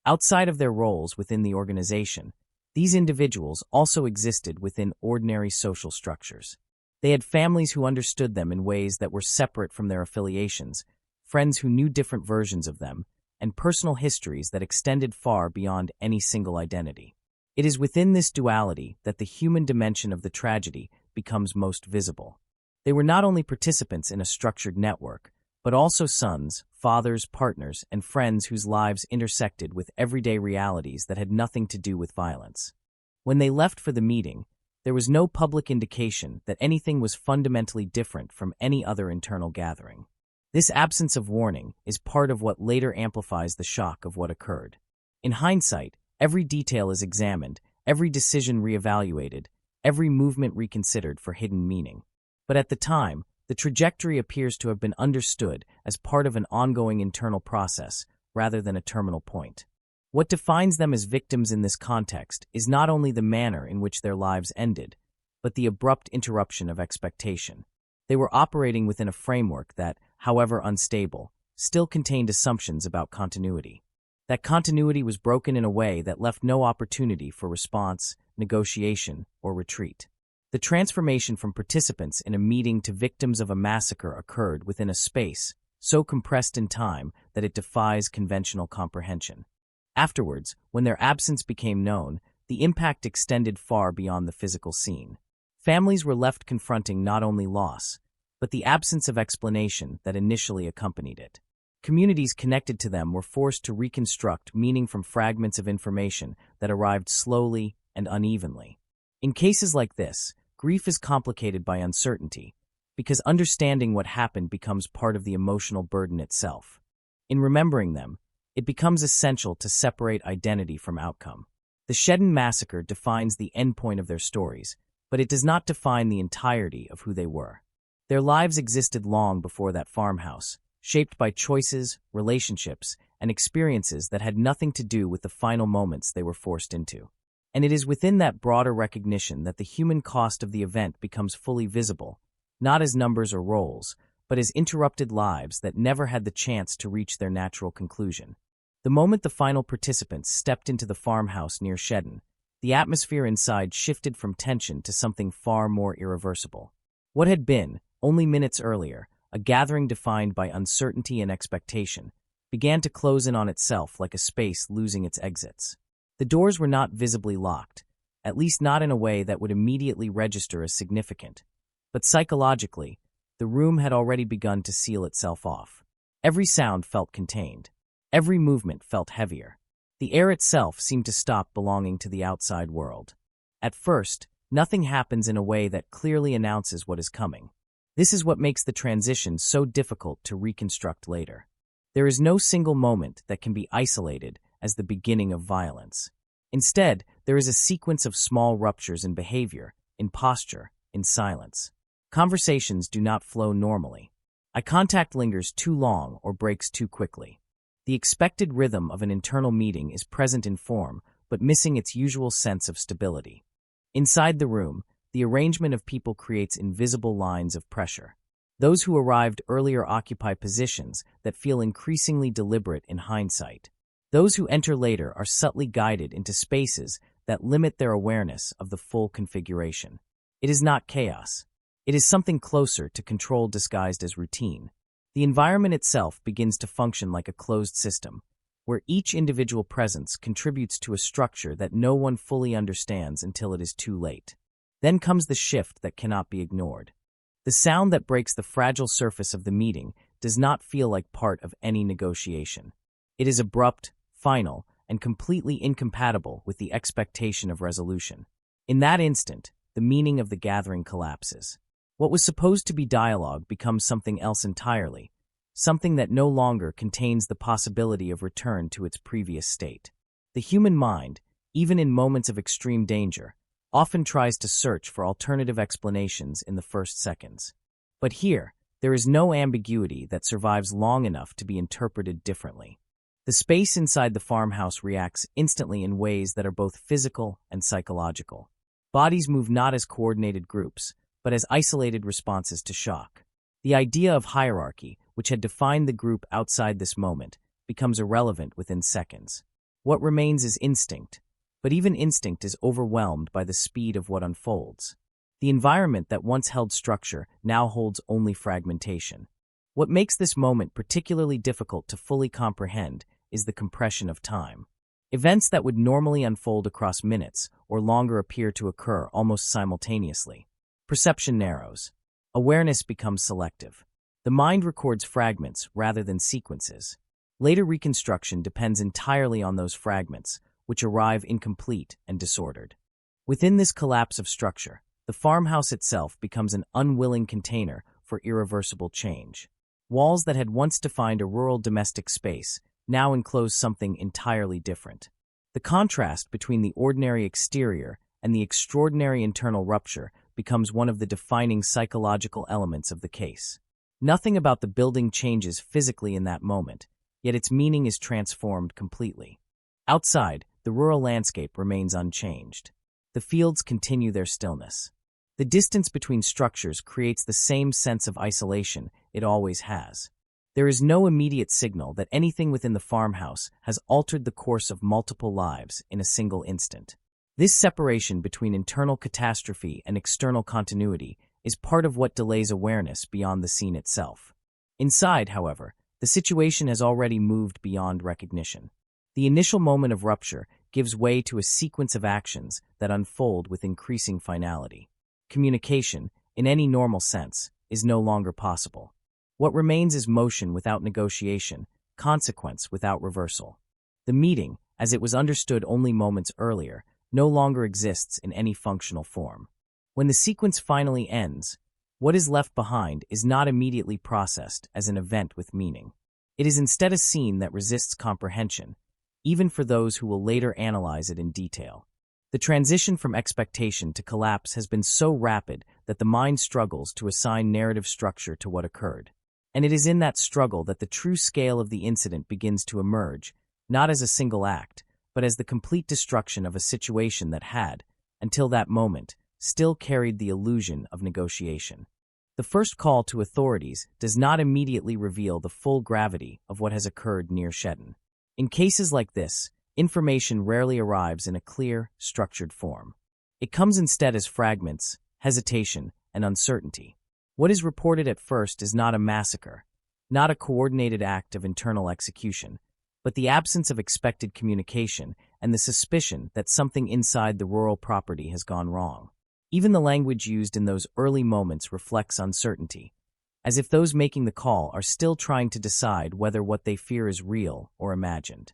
Outside of their roles within the organization, these individuals also existed within ordinary social structures. They had families who understood them in ways that were separate from their affiliations, friends who knew different versions of them, and personal histories that extended far beyond any single identity. It is within this duality that the human dimension of the tragedy becomes most visible. They were not only participants in a structured network, but also sons, fathers, partners, and friends whose lives intersected with everyday realities that had nothing to do with violence. When they left for the meeting, there was no public indication that anything was fundamentally different from any other internal gathering. This absence of warning is part of what later amplifies the shock of what occurred. In hindsight, every detail is examined, every decision reevaluated, every movement reconsidered for hidden meaning. But at the time, the trajectory appears to have been understood as part of an ongoing internal process rather than a terminal point. What defines them as victims in this context is not only the manner in which their lives ended, but the abrupt interruption of expectation. They were operating within a framework that, however unstable, still contained assumptions about continuity. That continuity was broken in a way that left no opportunity for response, negotiation, or retreat. The transformation from participants in a meeting to victims of a massacre occurred within a space so compressed in time that it defies conventional comprehension. Afterwards, when their absence became known, the impact extended far beyond the physical scene. Families were left confronting not only loss, but the absence of explanation that initially accompanied it. Communities connected to them were forced to reconstruct meaning from fragments of information that arrived slowly and unevenly. In cases like this, grief is complicated by uncertainty, because understanding what happened becomes part of the emotional burden itself. In remembering them, it becomes essential to separate identity from outcome. The Shedden massacre defines the endpoint of their stories, but it does not define the entirety of who they were. Their lives existed long before that farmhouse, shaped by choices, relationships, and experiences that had nothing to do with the final moments they were forced into. And it is within that broader recognition that the human cost of the event becomes fully visible, not as numbers or roles, but as interrupted lives that never had the chance to reach their natural conclusion. The moment the final participants stepped into the farmhouse near Shedden, the atmosphere inside shifted from tension to something far more irreversible. What had been, only minutes earlier, a gathering defined by uncertainty and expectation, began to close in on itself like a space losing its exits. The doors were not visibly locked, at least not in a way that would immediately register as significant. But psychologically, the room had already begun to seal itself off. Every sound felt contained. Every movement felt heavier. The air itself seemed to stop belonging to the outside world. At first, nothing happens in a way that clearly announces what is coming. This is what makes the transition so difficult to reconstruct later. There is no single moment that can be isolated as the beginning of violence. Instead, there is a sequence of small ruptures in behavior, in posture, in silence. Conversations do not flow normally. Eye contact lingers too long or breaks too quickly. The expected rhythm of an internal meeting is present in form, but missing its usual sense of stability. Inside the room, the arrangement of people creates invisible lines of pressure. Those who arrived earlier occupy positions that feel increasingly deliberate in hindsight. Those who enter later are subtly guided into spaces that limit their awareness of the full configuration. It is not chaos. It is something closer to control disguised as routine. The environment itself begins to function like a closed system, where each individual presence contributes to a structure that no one fully understands until it is too late. Then comes the shift that cannot be ignored. The sound that breaks the fragile surface of the meeting does not feel like part of any negotiation. It is abrupt, final, and completely incompatible with the expectation of resolution. In that instant, the meaning of the gathering collapses. What was supposed to be dialogue becomes something else entirely, something that no longer contains the possibility of return to its previous state. The human mind, even in moments of extreme danger, often tries to search for alternative explanations in the first seconds. But here, there is no ambiguity that survives long enough to be interpreted differently. The space inside the farmhouse reacts instantly in ways that are both physical and psychological. Bodies move not as coordinated groups, but as isolated responses to shock. The idea of hierarchy, which had defined the group outside this moment, becomes irrelevant within seconds. What remains is instinct, but even instinct is overwhelmed by the speed of what unfolds. The environment that once held structure now holds only fragmentation. What makes this moment particularly difficult to fully comprehend is the compression of time. Events that would normally unfold across minutes or longer appear to occur almost simultaneously. Perception narrows. Awareness becomes selective. The mind records fragments rather than sequences. Later reconstruction depends entirely on those fragments, which arrive incomplete and disordered. Within this collapse of structure, the farmhouse itself becomes an unwilling container for irreversible change. Walls that had once defined a rural domestic space now enclose something entirely different. The contrast between the ordinary exterior and the extraordinary internal rupture becomes one of the defining psychological elements of the case. Nothing about the building changes physically in that moment, yet its meaning is transformed completely. Outside, the rural landscape remains unchanged. The fields continue their stillness. The distance between structures creates the same sense of isolation it always has. There is no immediate signal that anything within the farmhouse has altered the course of multiple lives in a single instant. This separation between internal catastrophe and external continuity is part of what delays awareness beyond the scene itself. Inside, however, the situation has already moved beyond recognition. The initial moment of rupture gives way to a sequence of actions that unfold with increasing finality. Communication, in any normal sense, is no longer possible. What remains is motion without negotiation, consequence without reversal. The meeting, as it was understood only moments earlier, no longer exists in any functional form. When the sequence finally ends, what is left behind is not immediately processed as an event with meaning. It is instead a scene that resists comprehension, even for those who will later analyze it in detail. The transition from expectation to collapse has been so rapid that the mind struggles to assign narrative structure to what occurred. And it is in that struggle that the true scale of the incident begins to emerge, not as a single act, but as the complete destruction of a situation that had, until that moment, still carried the illusion of negotiation. The first call to authorities does not immediately reveal the full gravity of what has occurred near Shedden. In cases like this, information rarely arrives in a clear, structured form. It comes instead as fragments, hesitation, and uncertainty. What is reported at first is not a massacre, not a coordinated act of internal execution, but the absence of expected communication and the suspicion that something inside the rural property has gone wrong. Even the language used in those early moments reflects uncertainty, as if those making the call are still trying to decide whether what they fear is real or imagined.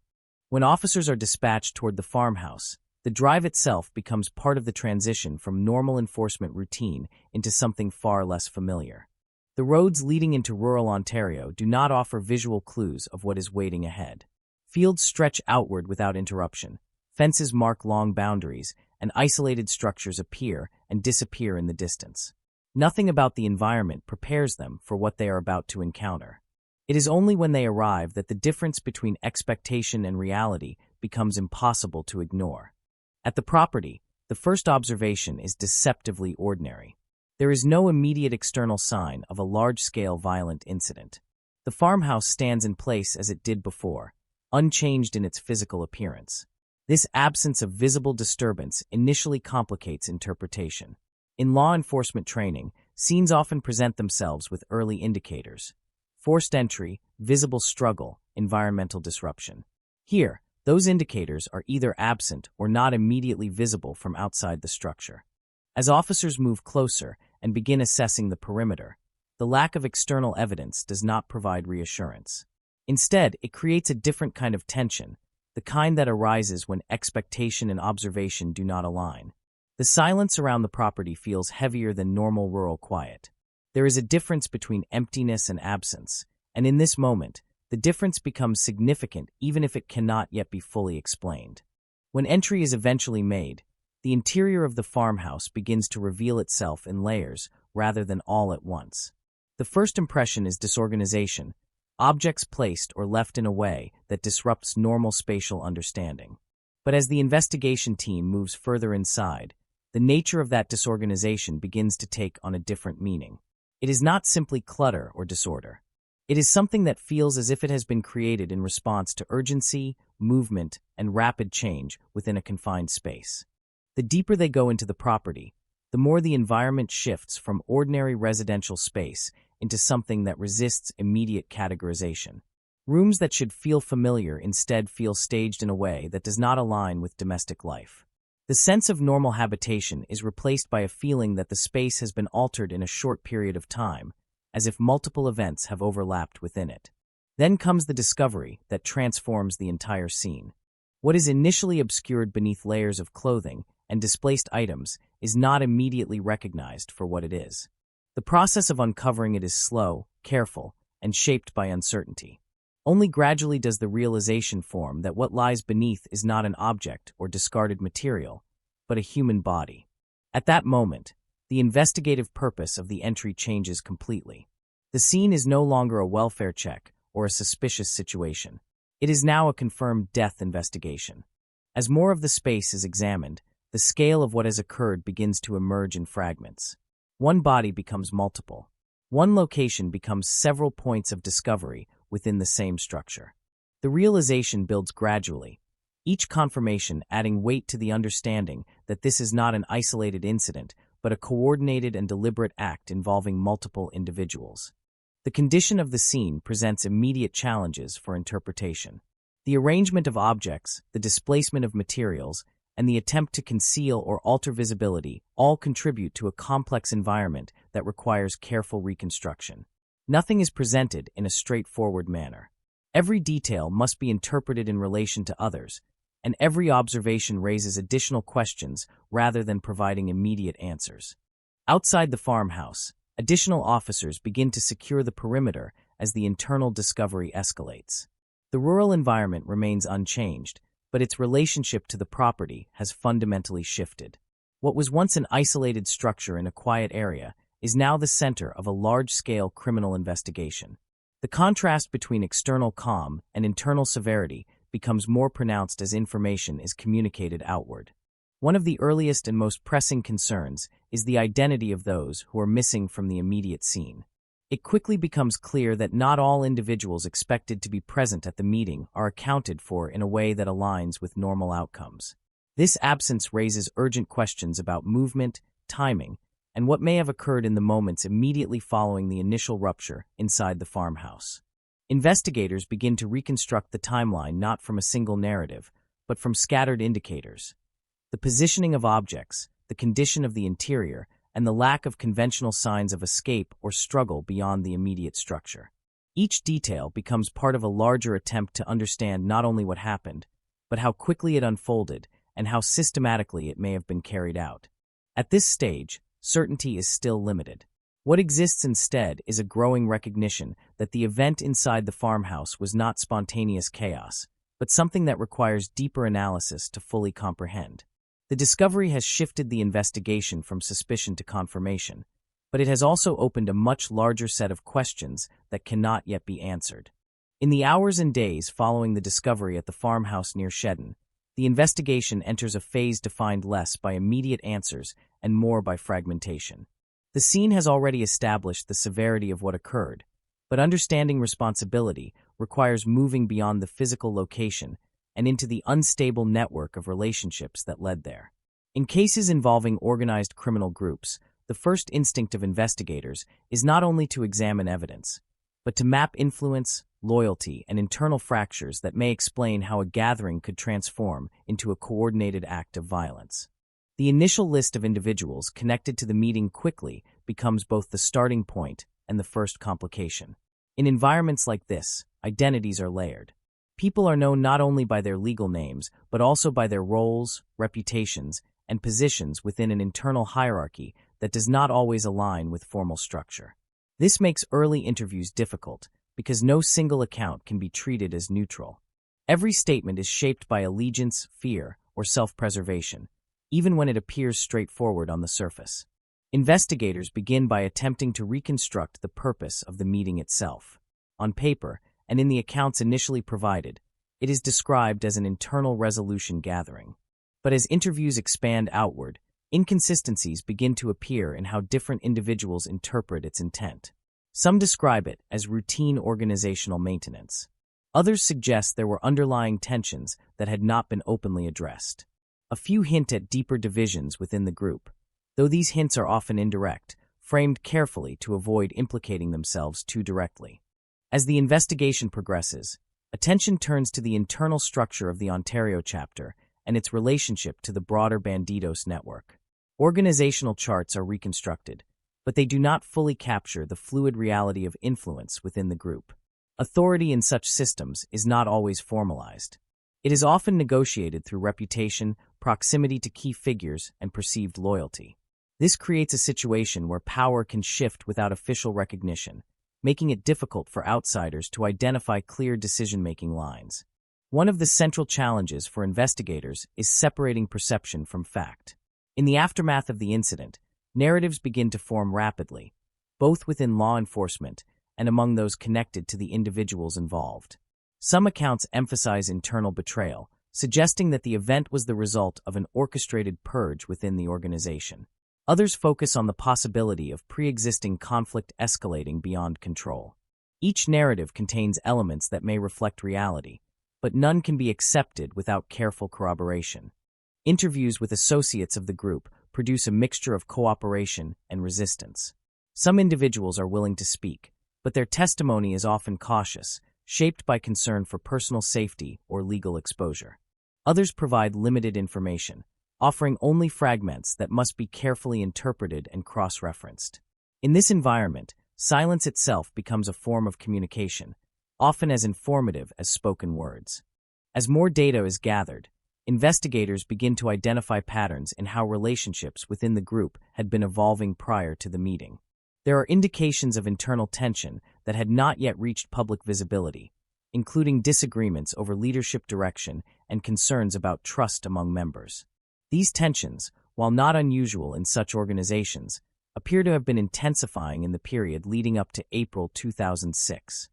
When officers are dispatched toward the farmhouse, the drive itself becomes part of the transition from normal enforcement routine into something far less familiar. The roads leading into rural Ontario do not offer visual clues of what is waiting ahead. Fields stretch outward without interruption, fences mark long boundaries, and isolated structures appear and disappear in the distance. Nothing about the environment prepares them for what they are about to encounter. It is only when they arrive that the difference between expectation and reality becomes impossible to ignore. At the property, the first observation is deceptively ordinary. There is no immediate external sign of a large-scale violent incident. The farmhouse stands in place as it did before, unchanged in its physical appearance. This absence of visible disturbance initially complicates interpretation. In law enforcement training, scenes often present themselves with early indicators: forced entry, visible struggle, environmental disruption. Here, those indicators are either absent or not immediately visible from outside the structure. As officers move closer and begin assessing the perimeter, the lack of external evidence does not provide reassurance. Instead, it creates a different kind of tension, the kind that arises when expectation and observation do not align. The silence around the property feels heavier than normal rural quiet. There is a difference between emptiness and absence, and in this moment, the difference becomes significant even if it cannot yet be fully explained. When entry is eventually made, the interior of the farmhouse begins to reveal itself in layers rather than all at once. The first impression is disorganization, objects placed or left in a way that disrupts normal spatial understanding. But as the investigation team moves further inside, the nature of that disorganization begins to take on a different meaning. It is not simply clutter or disorder. It is something that feels as if it has been created in response to urgency, movement, and rapid change within a confined space. The deeper they go into the property, the more the environment shifts from ordinary residential space into something that resists immediate categorization. Rooms that should feel familiar instead feel staged in a way that does not align with domestic life. The sense of normal habitation is replaced by a feeling that the space has been altered in a short period of time, as if multiple events have overlapped within it. Then comes the discovery that transforms the entire scene. What is initially obscured beneath layers of clothing and displaced items is not immediately recognized for what it is. The process of uncovering it is slow, careful, and shaped by uncertainty. Only gradually does the realization form that what lies beneath is not an object or discarded material, but a human body. At that moment, the investigative purpose of the entry changes completely. The scene is no longer a welfare check or a suspicious situation. It is now a confirmed death investigation. As more of the space is examined, the scale of what has occurred begins to emerge in fragments. One body becomes multiple. One location becomes several points of discovery within the same structure. The realization builds gradually, each confirmation adding weight to the understanding that this is not an isolated incident, but a coordinated and deliberate act involving multiple individuals. The condition of the scene presents immediate challenges for interpretation. The arrangement of objects, the displacement of materials, and the attempt to conceal or alter visibility all contribute to a complex environment that requires careful reconstruction. Nothing is presented in a straightforward manner. Every detail must be interpreted in relation to others, and every observation raises additional questions rather than providing immediate answers. Outside the farmhouse, additional officers begin to secure the perimeter as the internal discovery escalates. The rural environment remains unchanged, but its relationship to the property has fundamentally shifted. What was once an isolated structure in a quiet area is now the center of a large-scale criminal investigation. The contrast between external calm and internal severity becomes more pronounced as information is communicated outward. One of the earliest and most pressing concerns is the identity of those who are missing from the immediate scene. It quickly becomes clear that not all individuals expected to be present at the meeting are accounted for in a way that aligns with normal outcomes. This absence raises urgent questions about movement, timing, and what may have occurred in the moments immediately following the initial rupture inside the farmhouse. Investigators begin to reconstruct the timeline not from a single narrative, but from scattered indicators. The positioning of objects, the condition of the interior, and the lack of conventional signs of escape or struggle beyond the immediate structure. Each detail becomes part of a larger attempt to understand not only what happened, but how quickly it unfolded and how systematically it may have been carried out. At this stage, certainty is still limited. What exists instead is a growing recognition that the event inside the farmhouse was not spontaneous chaos, but something that requires deeper analysis to fully comprehend. The discovery has shifted the investigation from suspicion to confirmation, but it has also opened a much larger set of questions that cannot yet be answered. In the hours and days following the discovery at the farmhouse near Shedden, the investigation enters a phase defined less by immediate answers and more by fragmentation. The scene has already established the severity of what occurred, but understanding responsibility requires moving beyond the physical location and into the unstable network of relationships that led there. In cases involving organized criminal groups, the first instinct of investigators is not only to examine evidence, but to map influence, loyalty, and internal fractures that may explain how a gathering could transform into a coordinated act of violence. The initial list of individuals connected to the meeting quickly becomes both the starting point and the first complication. In environments like this, identities are layered. People are known not only by their legal names, but also by their roles, reputations, and positions within an internal hierarchy that does not always align with formal structure. This makes early interviews difficult because no single account can be treated as neutral. Every statement is shaped by allegiance, fear, or self-preservation, even when it appears straightforward on the surface. Investigators begin by attempting to reconstruct the purpose of the meeting itself. On paper, and in the accounts initially provided, it is described as an internal resolution gathering. But as interviews expand outward, inconsistencies begin to appear in how different individuals interpret its intent. Some describe it as routine organizational maintenance. Others suggest there were underlying tensions that had not been openly addressed. A few hint at deeper divisions within the group, though these hints are often indirect, framed carefully to avoid implicating themselves too directly. As the investigation progresses, attention turns to the internal structure of the Ontario chapter and its relationship to the broader Bandidos network. Organizational charts are reconstructed, but they do not fully capture the fluid reality of influence within the group. Authority in such systems is not always formalized. It is often negotiated through reputation, proximity to key figures, and perceived loyalty. This creates a situation where power can shift without official recognition, making it difficult for outsiders to identify clear decision-making lines. One of the central challenges for investigators is separating perception from fact. In the aftermath of the incident, narratives begin to form rapidly, both within law enforcement and among those connected to the individuals involved. Some accounts emphasize internal betrayal, suggesting that the event was the result of an orchestrated purge within the organization. Others focus on the possibility of pre-existing conflict escalating beyond control. Each narrative contains elements that may reflect reality, but none can be accepted without careful corroboration. Interviews with associates of the group produce a mixture of cooperation and resistance. Some individuals are willing to speak, but their testimony is often cautious, shaped by concern for personal safety or legal exposure. Others provide limited information, offering only fragments that must be carefully interpreted and cross-referenced. In this environment, silence itself becomes a form of communication, often as informative as spoken words. As more data is gathered, investigators begin to identify patterns in how relationships within the group had been evolving prior to the meeting. There are indications of internal tension that had not yet reached public visibility, including disagreements over leadership direction and concerns about trust among members. These tensions, while not unusual in such organizations, appear to have been intensifying in the period leading up to April 2006.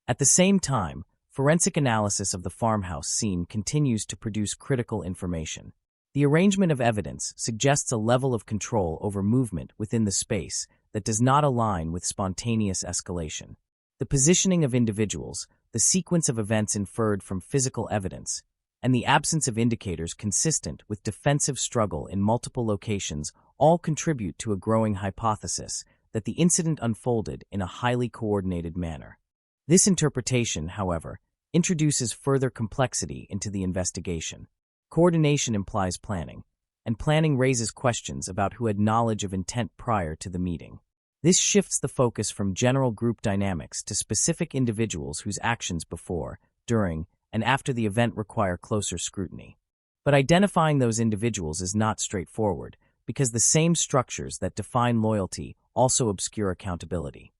At the same time, forensic analysis of the farmhouse scene continues to produce critical information. The arrangement of evidence suggests a level of control over movement within the space that does not align with spontaneous escalation. The positioning of individuals, the sequence of events inferred from physical evidence, and the absence of indicators consistent with defensive struggle in multiple locations all contribute to a growing hypothesis that the incident unfolded in a highly coordinated manner. This interpretation, however, introduces further complexity into the investigation. Coordination implies planning, and planning raises questions about who had knowledge of intent prior to the meeting. This shifts the focus from general group dynamics to specific individuals whose actions before, during, and after the event require closer scrutiny. But identifying those individuals is not straightforward, because the same structures that define loyalty also obscure accountability.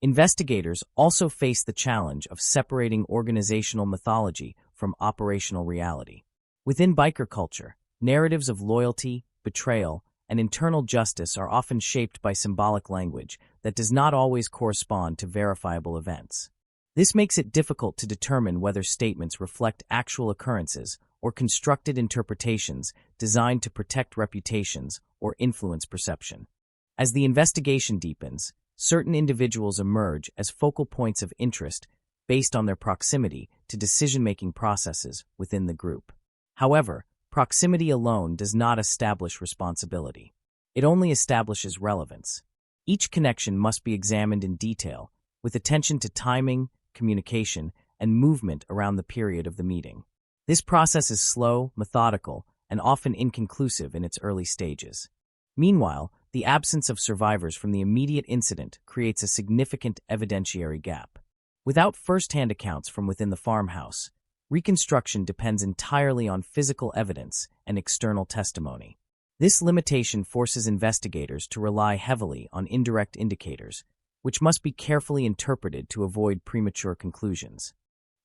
Investigators also face the challenge of separating organizational mythology from operational reality. Within biker culture, narratives of loyalty, betrayal, and internal justice are often shaped by symbolic language that does not always correspond to verifiable events. This makes it difficult to determine whether statements reflect actual occurrences or constructed interpretations designed to protect reputations or influence perception. As the investigation deepens, certain individuals emerge as focal points of interest based on their proximity to decision-making processes within the group. However, proximity alone does not establish responsibility. It only establishes relevance. Each connection must be examined in detail, with attention to timing, communication, and movement around the period of the meeting. This process is slow, methodical, and often inconclusive in its early stages. Meanwhile, the absence of survivors from the immediate incident creates a significant evidentiary gap. Without first-hand accounts from within the farmhouse, reconstruction depends entirely on physical evidence and external testimony. This limitation forces investigators to rely heavily on indirect indicators, which must be carefully interpreted to avoid premature conclusions.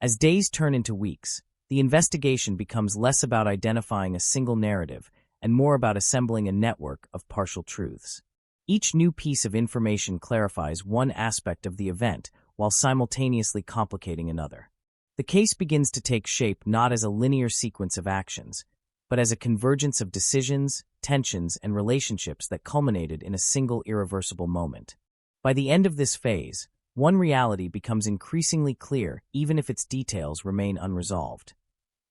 As days turn into weeks, the investigation becomes less about identifying a single narrative and more about assembling a network of partial truths. Each new piece of information clarifies one aspect of the event while simultaneously complicating another. The case begins to take shape not as a linear sequence of actions, but as a convergence of decisions, tensions, and relationships that culminated in a single irreversible moment. By the end of this phase, one reality becomes increasingly clear even if its details remain unresolved.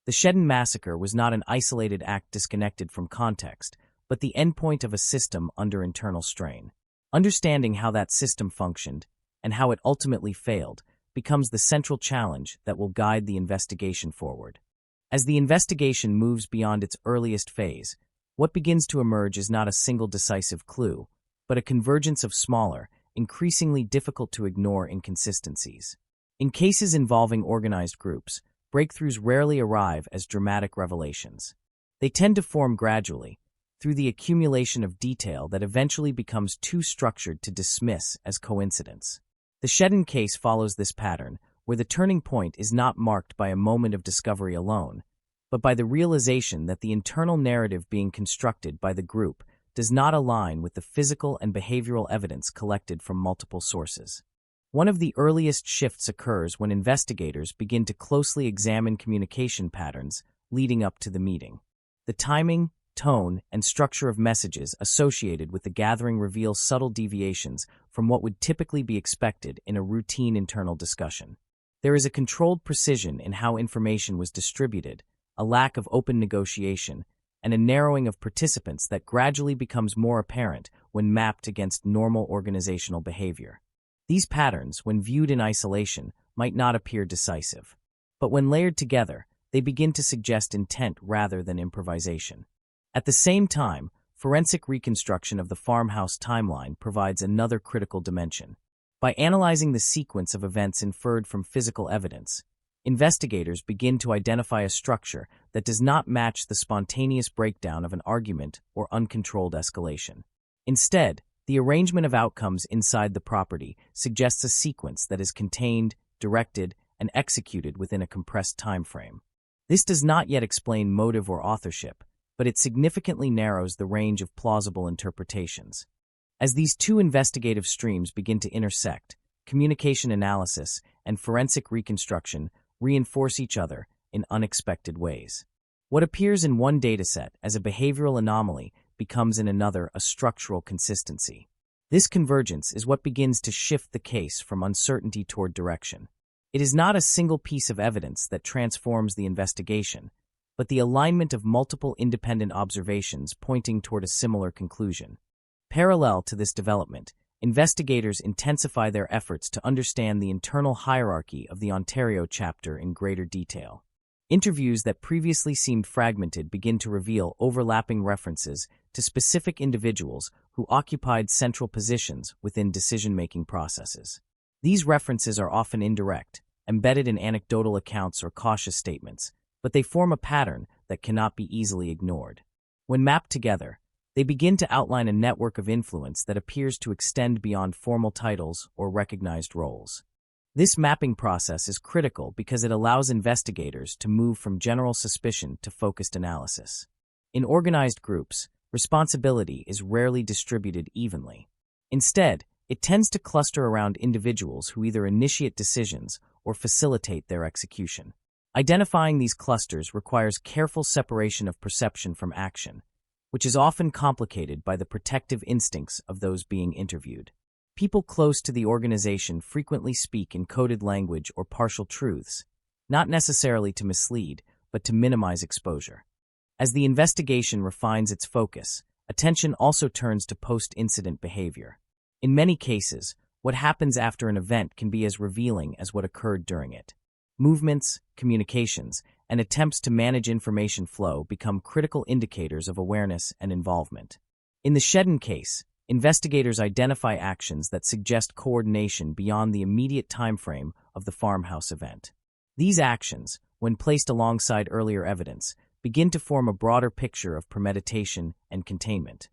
The Shedden massacre was not an isolated act disconnected from context, but the endpoint of a system under internal strain. Understanding how that system functioned, and how it ultimately failed, becomes the central challenge that will guide the investigation forward. As the investigation moves beyond its earliest phase, what begins to emerge is not a single decisive clue, but a convergence of smaller, increasingly difficult to ignore inconsistencies. In cases involving organized groups, breakthroughs rarely arrive as dramatic revelations. They tend to form gradually, through the accumulation of detail that eventually becomes too structured to dismiss as coincidence. The Shedden case follows this pattern, where the turning point is not marked by a moment of discovery alone, but by the realization that the internal narrative being constructed by the group does not align with the physical and behavioral evidence collected from multiple sources. One of the earliest shifts occurs when investigators begin to closely examine communication patterns leading up to the meeting. The timing, tone, and structure of messages associated with the gathering reveal subtle deviations from what would typically be expected in a routine internal discussion. There is a controlled precision in how information was distributed, a lack of open negotiation, and a narrowing of participants that gradually becomes more apparent when mapped against normal organizational behavior. These patterns, when viewed in isolation, might not appear decisive. But when layered together, they begin to suggest intent rather than improvisation. At the same time, forensic reconstruction of the farmhouse timeline provides another critical dimension. By analyzing the sequence of events inferred from physical evidence, investigators begin to identify a structure that does not match the spontaneous breakdown of an argument or uncontrolled escalation. Instead, the arrangement of outcomes inside the property suggests a sequence that is contained, directed, and executed within a compressed time frame. This does not yet explain motive or authorship, but it significantly narrows the range of plausible interpretations. As these two investigative streams begin to intersect, communication analysis and forensic reconstruction reinforce each other in unexpected ways. What appears in one dataset as a behavioral anomaly becomes in another a structural consistency. This convergence is what begins to shift the case from uncertainty toward direction. It is not a single piece of evidence that transforms the investigation, but the alignment of multiple independent observations pointing toward a similar conclusion. Parallel to this development, investigators intensify their efforts to understand the internal hierarchy of the Ontario chapter in greater detail. Interviews that previously seemed fragmented begin to reveal overlapping references to specific individuals who occupied central positions within decision-making processes. These references are often indirect, embedded in anecdotal accounts or cautious statements, but they form a pattern that cannot be easily ignored. When mapped together, they begin to outline a network of influence that appears to extend beyond formal titles or recognized roles. This mapping process is critical because it allows investigators to move from general suspicion to focused analysis. In organized groups, responsibility is rarely distributed evenly. Instead, it tends to cluster around individuals who either initiate decisions or facilitate their execution. Identifying these clusters requires careful separation of perception from action, which is often complicated by the protective instincts of those being interviewed. People close to the organization frequently speak in coded language or partial truths, not necessarily to mislead, but to minimize exposure. As the investigation refines its focus, attention also turns to post-incident behavior. In many cases, what happens after an event can be as revealing as what occurred during it. Movements, communications, and attempts to manage information flow become critical indicators of awareness and involvement. In the Shedden case, investigators identify actions that suggest coordination beyond the immediate time frame of the farmhouse event. These actions, when placed alongside earlier evidence, begin to form a broader picture of premeditation and containment.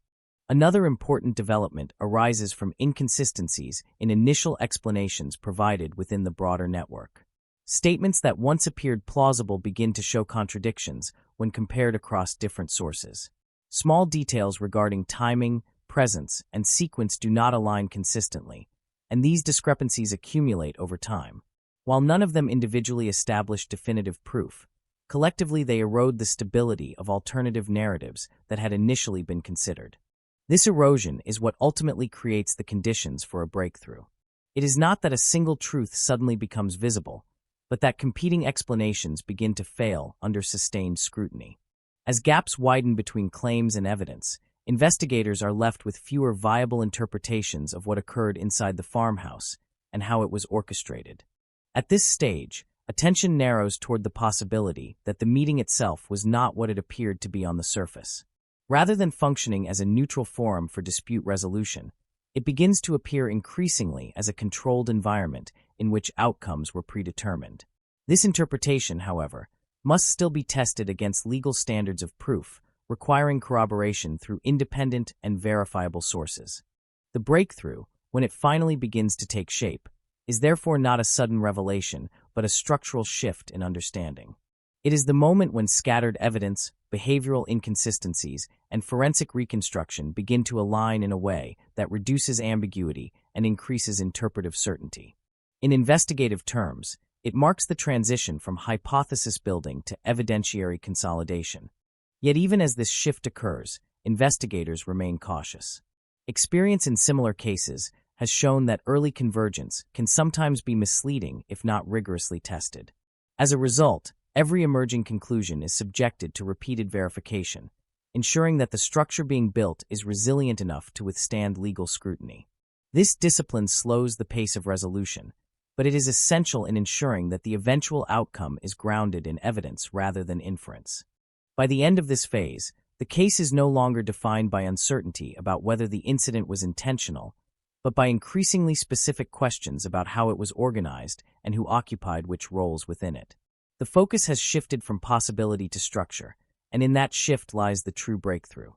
Another important development arises from inconsistencies in initial explanations provided within the broader network. Statements that once appeared plausible begin to show contradictions when compared across different sources. Small details regarding timing, presence, and sequence do not align consistently, and these discrepancies accumulate over time. While none of them individually establish definitive proof, collectively they erode the stability of alternative narratives that had initially been considered. This erosion is what ultimately creates the conditions for a breakthrough. It is not that a single truth suddenly becomes visible, but that competing explanations begin to fail under sustained scrutiny. As gaps widen between claims and evidence, investigators are left with fewer viable interpretations of what occurred inside the farmhouse and how it was orchestrated. At this stage, attention narrows toward the possibility that the meeting itself was not what it appeared to be on the surface. Rather than functioning as a neutral forum for dispute resolution, it begins to appear increasingly as a controlled environment in which outcomes were predetermined. This interpretation, however, must still be tested against legal standards of proof, requiring corroboration through independent and verifiable sources. The breakthrough, when it finally begins to take shape, is therefore not a sudden revelation, but a structural shift in understanding. It is the moment when scattered evidence, behavioral inconsistencies, and forensic reconstruction begin to align in a way that reduces ambiguity and increases interpretive certainty. In investigative terms, it marks the transition from hypothesis building to evidentiary consolidation. Yet even as this shift occurs, investigators remain cautious. Experience in similar cases has shown that early convergence can sometimes be misleading if not rigorously tested. As a result, every emerging conclusion is subjected to repeated verification, ensuring that the structure being built is resilient enough to withstand legal scrutiny. This discipline slows the pace of resolution, but it is essential in ensuring that the eventual outcome is grounded in evidence rather than inference. By the end of this phase, the case is no longer defined by uncertainty about whether the incident was intentional, but by increasingly specific questions about how it was organized and who occupied which roles within it. The focus has shifted from possibility to structure, and in that shift lies the true breakthrough: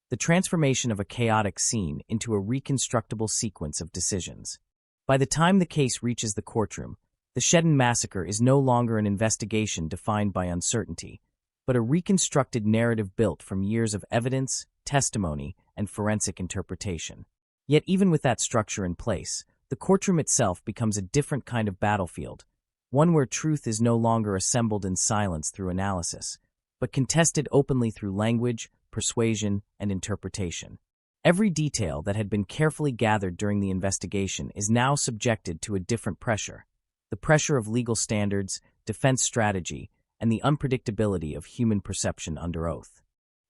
the transformation of a chaotic scene into a reconstructible sequence of decisions. By the time the case reaches the courtroom, the Shedden massacre is no longer an investigation defined by uncertainty, but a reconstructed narrative built from years of evidence, testimony, and forensic interpretation. Yet even with that structure in place, the courtroom itself becomes a different kind of battlefield, one where truth is no longer assembled in silence through analysis, but contested openly through language, persuasion, and interpretation. Every detail that had been carefully gathered during the investigation is now subjected to a different pressure: the pressure of legal standards, defense strategy, and the unpredictability of human perception under oath.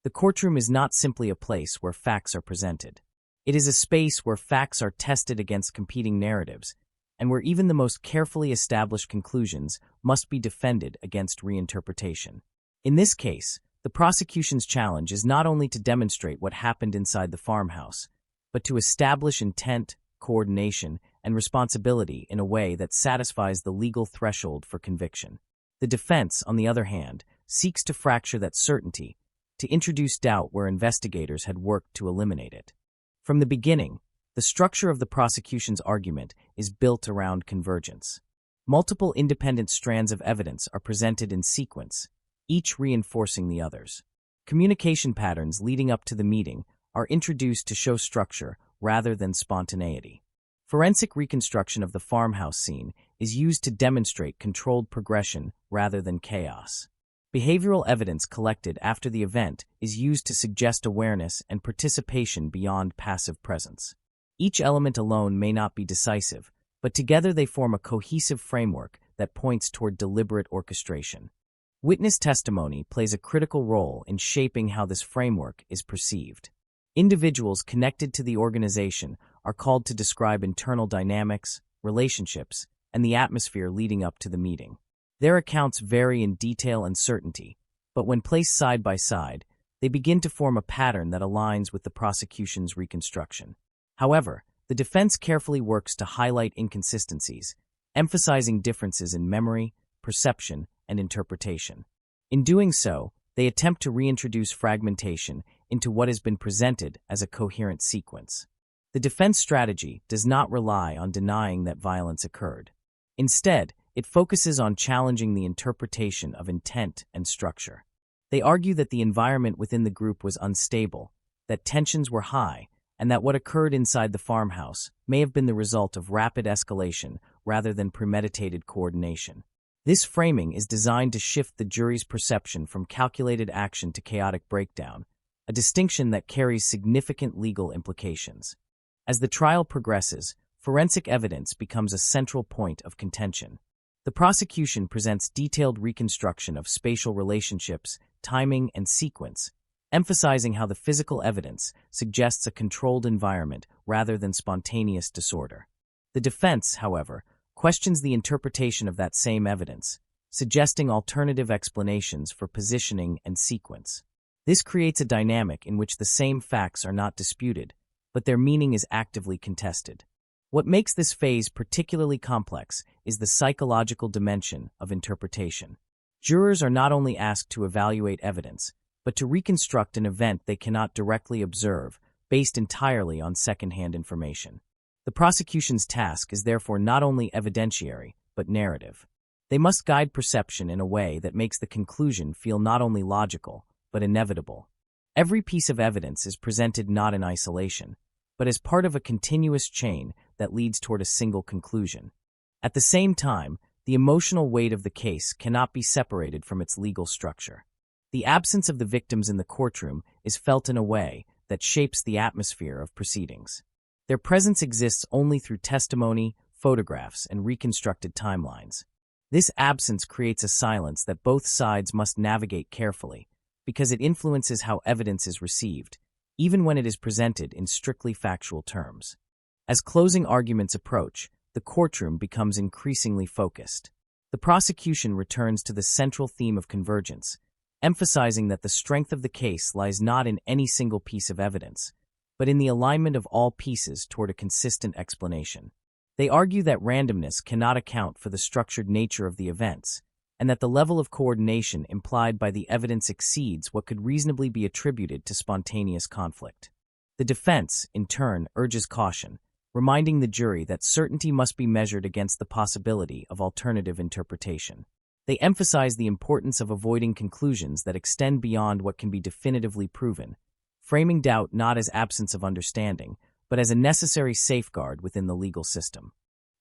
The courtroom is not simply a place where facts are presented. It is a space where facts are tested against competing narratives, and where even the most carefully established conclusions must be defended against reinterpretation. In this case, the prosecution's challenge is not only to demonstrate what happened inside the farmhouse, but to establish intent, coordination, and responsibility in a way that satisfies the legal threshold for conviction. The defense, on the other hand, seeks to fracture that certainty, to introduce doubt where investigators had worked to eliminate it. From the beginning, the structure of the prosecution's argument is built around convergence. Multiple independent strands of evidence are presented in sequence, each reinforcing the others. Communication patterns leading up to the meeting are introduced to show structure rather than spontaneity. Forensic reconstruction of the farmhouse scene is used to demonstrate controlled progression rather than chaos. Behavioral evidence collected after the event is used to suggest awareness and participation beyond passive presence. Each element alone may not be decisive, but together they form a cohesive framework that points toward deliberate orchestration. Witness testimony plays a critical role in shaping how this framework is perceived. Individuals connected to the organization are called to describe internal dynamics, relationships, and the atmosphere leading up to the meeting. Their accounts vary in detail and certainty, but when placed side by side, they begin to form a pattern that aligns with the prosecution's reconstruction. However, the defense carefully works to highlight inconsistencies, emphasizing differences in memory, perception, and interpretation. In doing so, they attempt to reintroduce fragmentation into what has been presented as a coherent sequence. The defense strategy does not rely on denying that violence occurred. Instead, it focuses on challenging the interpretation of intent and structure. They argue that the environment within the group was unstable, that tensions were high, and that what occurred inside the farmhouse may have been the result of rapid escalation rather than premeditated coordination. This framing is designed to shift the jury's perception from calculated action to chaotic breakdown, a distinction that carries significant legal implications. As the trial progresses, forensic evidence becomes a central point of contention. The prosecution presents detailed reconstruction of spatial relationships, timing, and sequence, emphasizing how the physical evidence suggests a controlled environment rather than spontaneous disorder. The defense, however, questions the interpretation of that same evidence, suggesting alternative explanations for positioning and sequence. This creates a dynamic in which the same facts are not disputed, but their meaning is actively contested. What makes this phase particularly complex is the psychological dimension of interpretation. Jurors are not only asked to evaluate evidence, but to reconstruct an event they cannot directly observe, based entirely on secondhand information. The prosecution's task is therefore not only evidentiary, but narrative. They must guide perception in a way that makes the conclusion feel not only logical, but inevitable. Every piece of evidence is presented not in isolation, but as part of a continuous chain that leads toward a single conclusion. At the same time, the emotional weight of the case cannot be separated from its legal structure. The absence of the victims in the courtroom is felt in a way that shapes the atmosphere of proceedings. Their presence exists only through testimony, photographs, and reconstructed timelines. This absence creates a silence that both sides must navigate carefully, because it influences how evidence is received, even when it is presented in strictly factual terms. As closing arguments approach, the courtroom becomes increasingly focused. The prosecution returns to the central theme of convergence, emphasizing that the strength of the case lies not in any single piece of evidence, but in the alignment of all pieces toward a consistent explanation. They argue that randomness cannot account for the structured nature of the events, and that the level of coordination implied by the evidence exceeds what could reasonably be attributed to spontaneous conflict. The defense, in turn, urges caution, reminding the jury that certainty must be measured against the possibility of alternative interpretation. They emphasize the importance of avoiding conclusions that extend beyond what can be definitively proven, framing doubt not as absence of understanding, but as a necessary safeguard within the legal system.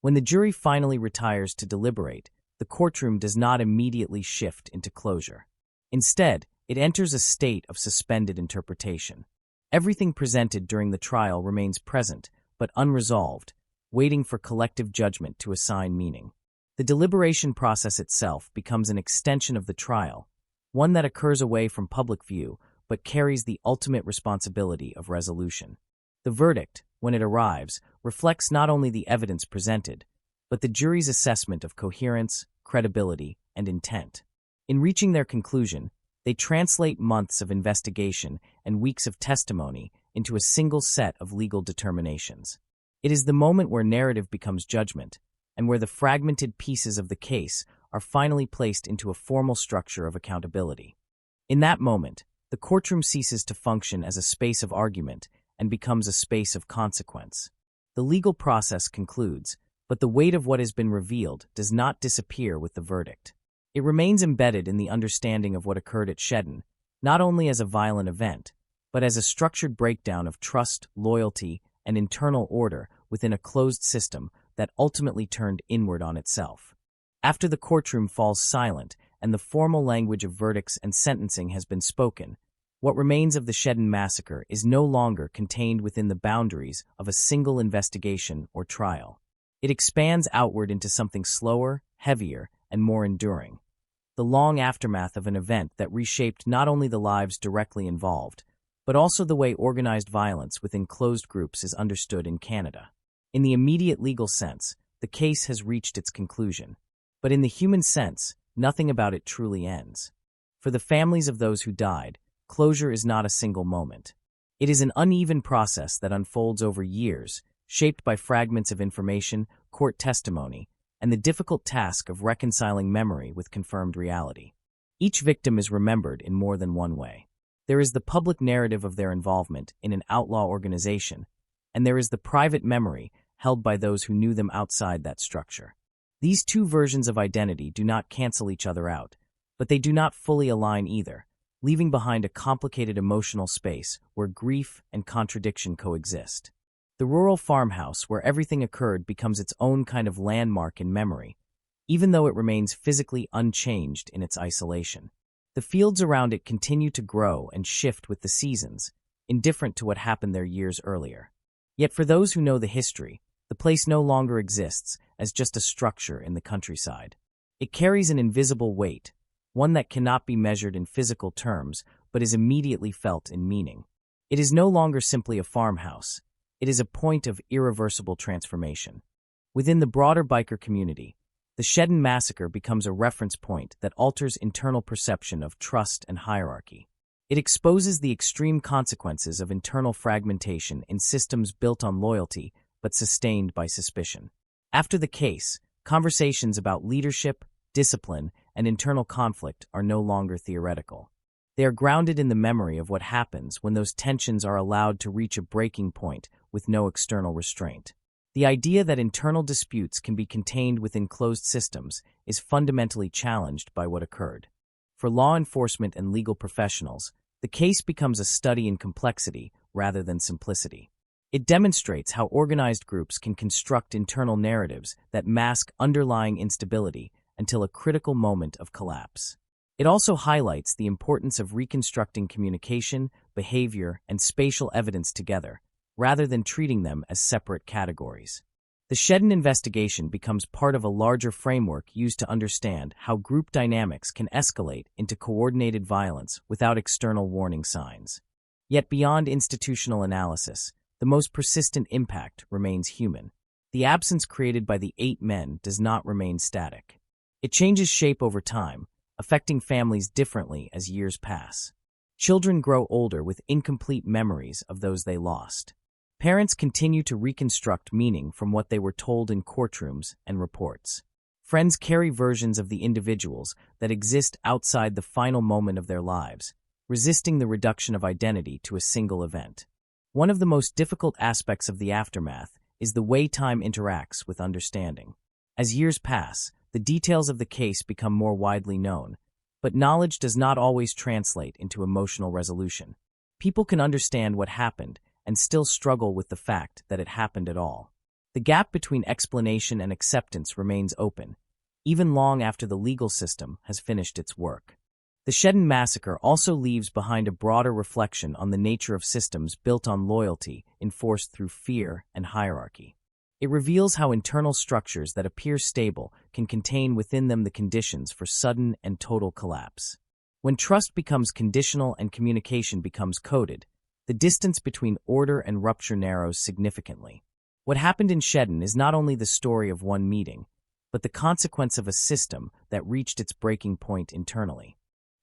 When the jury finally retires to deliberate, the courtroom does not immediately shift into closure. Instead, it enters a state of suspended interpretation. Everything presented during the trial remains present, but unresolved, waiting for collective judgment to assign meaning. The deliberation process itself becomes an extension of the trial, one that occurs away from public view, but carries the ultimate responsibility of resolution. The verdict, when it arrives, reflects not only the evidence presented, but the jury's assessment of coherence, credibility, and intent. In reaching their conclusion, they translate months of investigation and weeks of testimony into a single set of legal determinations. It is the moment where narrative becomes judgment, and where the fragmented pieces of the case are finally placed into a formal structure of accountability. In that moment, the courtroom ceases to function as a space of argument and becomes a space of consequence. The legal process concludes, but the weight of what has been revealed does not disappear with the verdict. It remains embedded in the understanding of what occurred at Shedden, not only as a violent event, but as a structured breakdown of trust, loyalty, and internal order within a closed system that ultimately turned inward on itself. After the courtroom falls silent and the formal language of verdicts and sentencing has been spoken, what remains of the Shedden massacre is no longer contained within the boundaries of a single investigation or trial. It expands outward into something slower, heavier, and more enduring. The long aftermath of an event that reshaped not only the lives directly involved, but also the way organized violence within closed groups is understood in Canada. In the immediate legal sense, the case has reached its conclusion. But in the human sense, nothing about it truly ends. For the families of those who died, closure is not a single moment. It is an uneven process that unfolds over years, shaped by fragments of information, court testimony, and the difficult task of reconciling memory with confirmed reality. Each victim is remembered in more than one way. There is the public narrative of their involvement in an outlaw organization, and there is the private memory held by those who knew them outside that structure. These two versions of identity do not cancel each other out, but they do not fully align either, leaving behind a complicated emotional space where grief and contradiction coexist. The rural farmhouse where everything occurred becomes its own kind of landmark in memory, even though it remains physically unchanged in its isolation. The fields around it continue to grow and shift with the seasons, indifferent to what happened there years earlier. Yet for those who know the history, the place no longer exists as just a structure in the countryside. It carries an invisible weight, one that cannot be measured in physical terms, but is immediately felt in meaning. It is no longer simply a farmhouse. It is a point of irreversible transformation. Within the broader biker community, the Shedden massacre becomes a reference point that alters internal perception of trust and hierarchy. It exposes the extreme consequences of internal fragmentation in systems built on loyalty but sustained by suspicion. After the case, conversations about leadership, discipline, and internal conflict are no longer theoretical. They are grounded in the memory of what happens when those tensions are allowed to reach a breaking point with no external restraint. The idea that internal disputes can be contained within closed systems is fundamentally challenged by what occurred. For law enforcement and legal professionals, the case becomes a study in complexity rather than simplicity. It demonstrates how organized groups can construct internal narratives that mask underlying instability until a critical moment of collapse. It also highlights the importance of reconstructing communication, behavior, and spatial evidence together, rather than treating them as separate categories. The Shedden investigation becomes part of a larger framework used to understand how group dynamics can escalate into coordinated violence without external warning signs. Yet beyond institutional analysis, the most persistent impact remains human. The absence created by the 8 men does not remain static. It changes shape over time, affecting families differently as years pass. Children grow older with incomplete memories of those they lost. Parents continue to reconstruct meaning from what they were told in courtrooms and reports. Friends carry versions of the individuals that exist outside the final moment of their lives, resisting the reduction of identity to a single event. One of the most difficult aspects of the aftermath is the way time interacts with understanding. As years pass, the details of the case become more widely known, but knowledge does not always translate into emotional resolution. People can understand what happened and still struggle with the fact that it happened at all. The gap between explanation and acceptance remains open, even long after the legal system has finished its work. The Shedden massacre also leaves behind a broader reflection on the nature of systems built on loyalty enforced through fear and hierarchy. It reveals how internal structures that appear stable can contain within them the conditions for sudden and total collapse. When trust becomes conditional and communication becomes coded, the distance between order and rupture narrows significantly. What happened in Shedden is not only the story of one meeting, but the consequence of a system that reached its breaking point internally.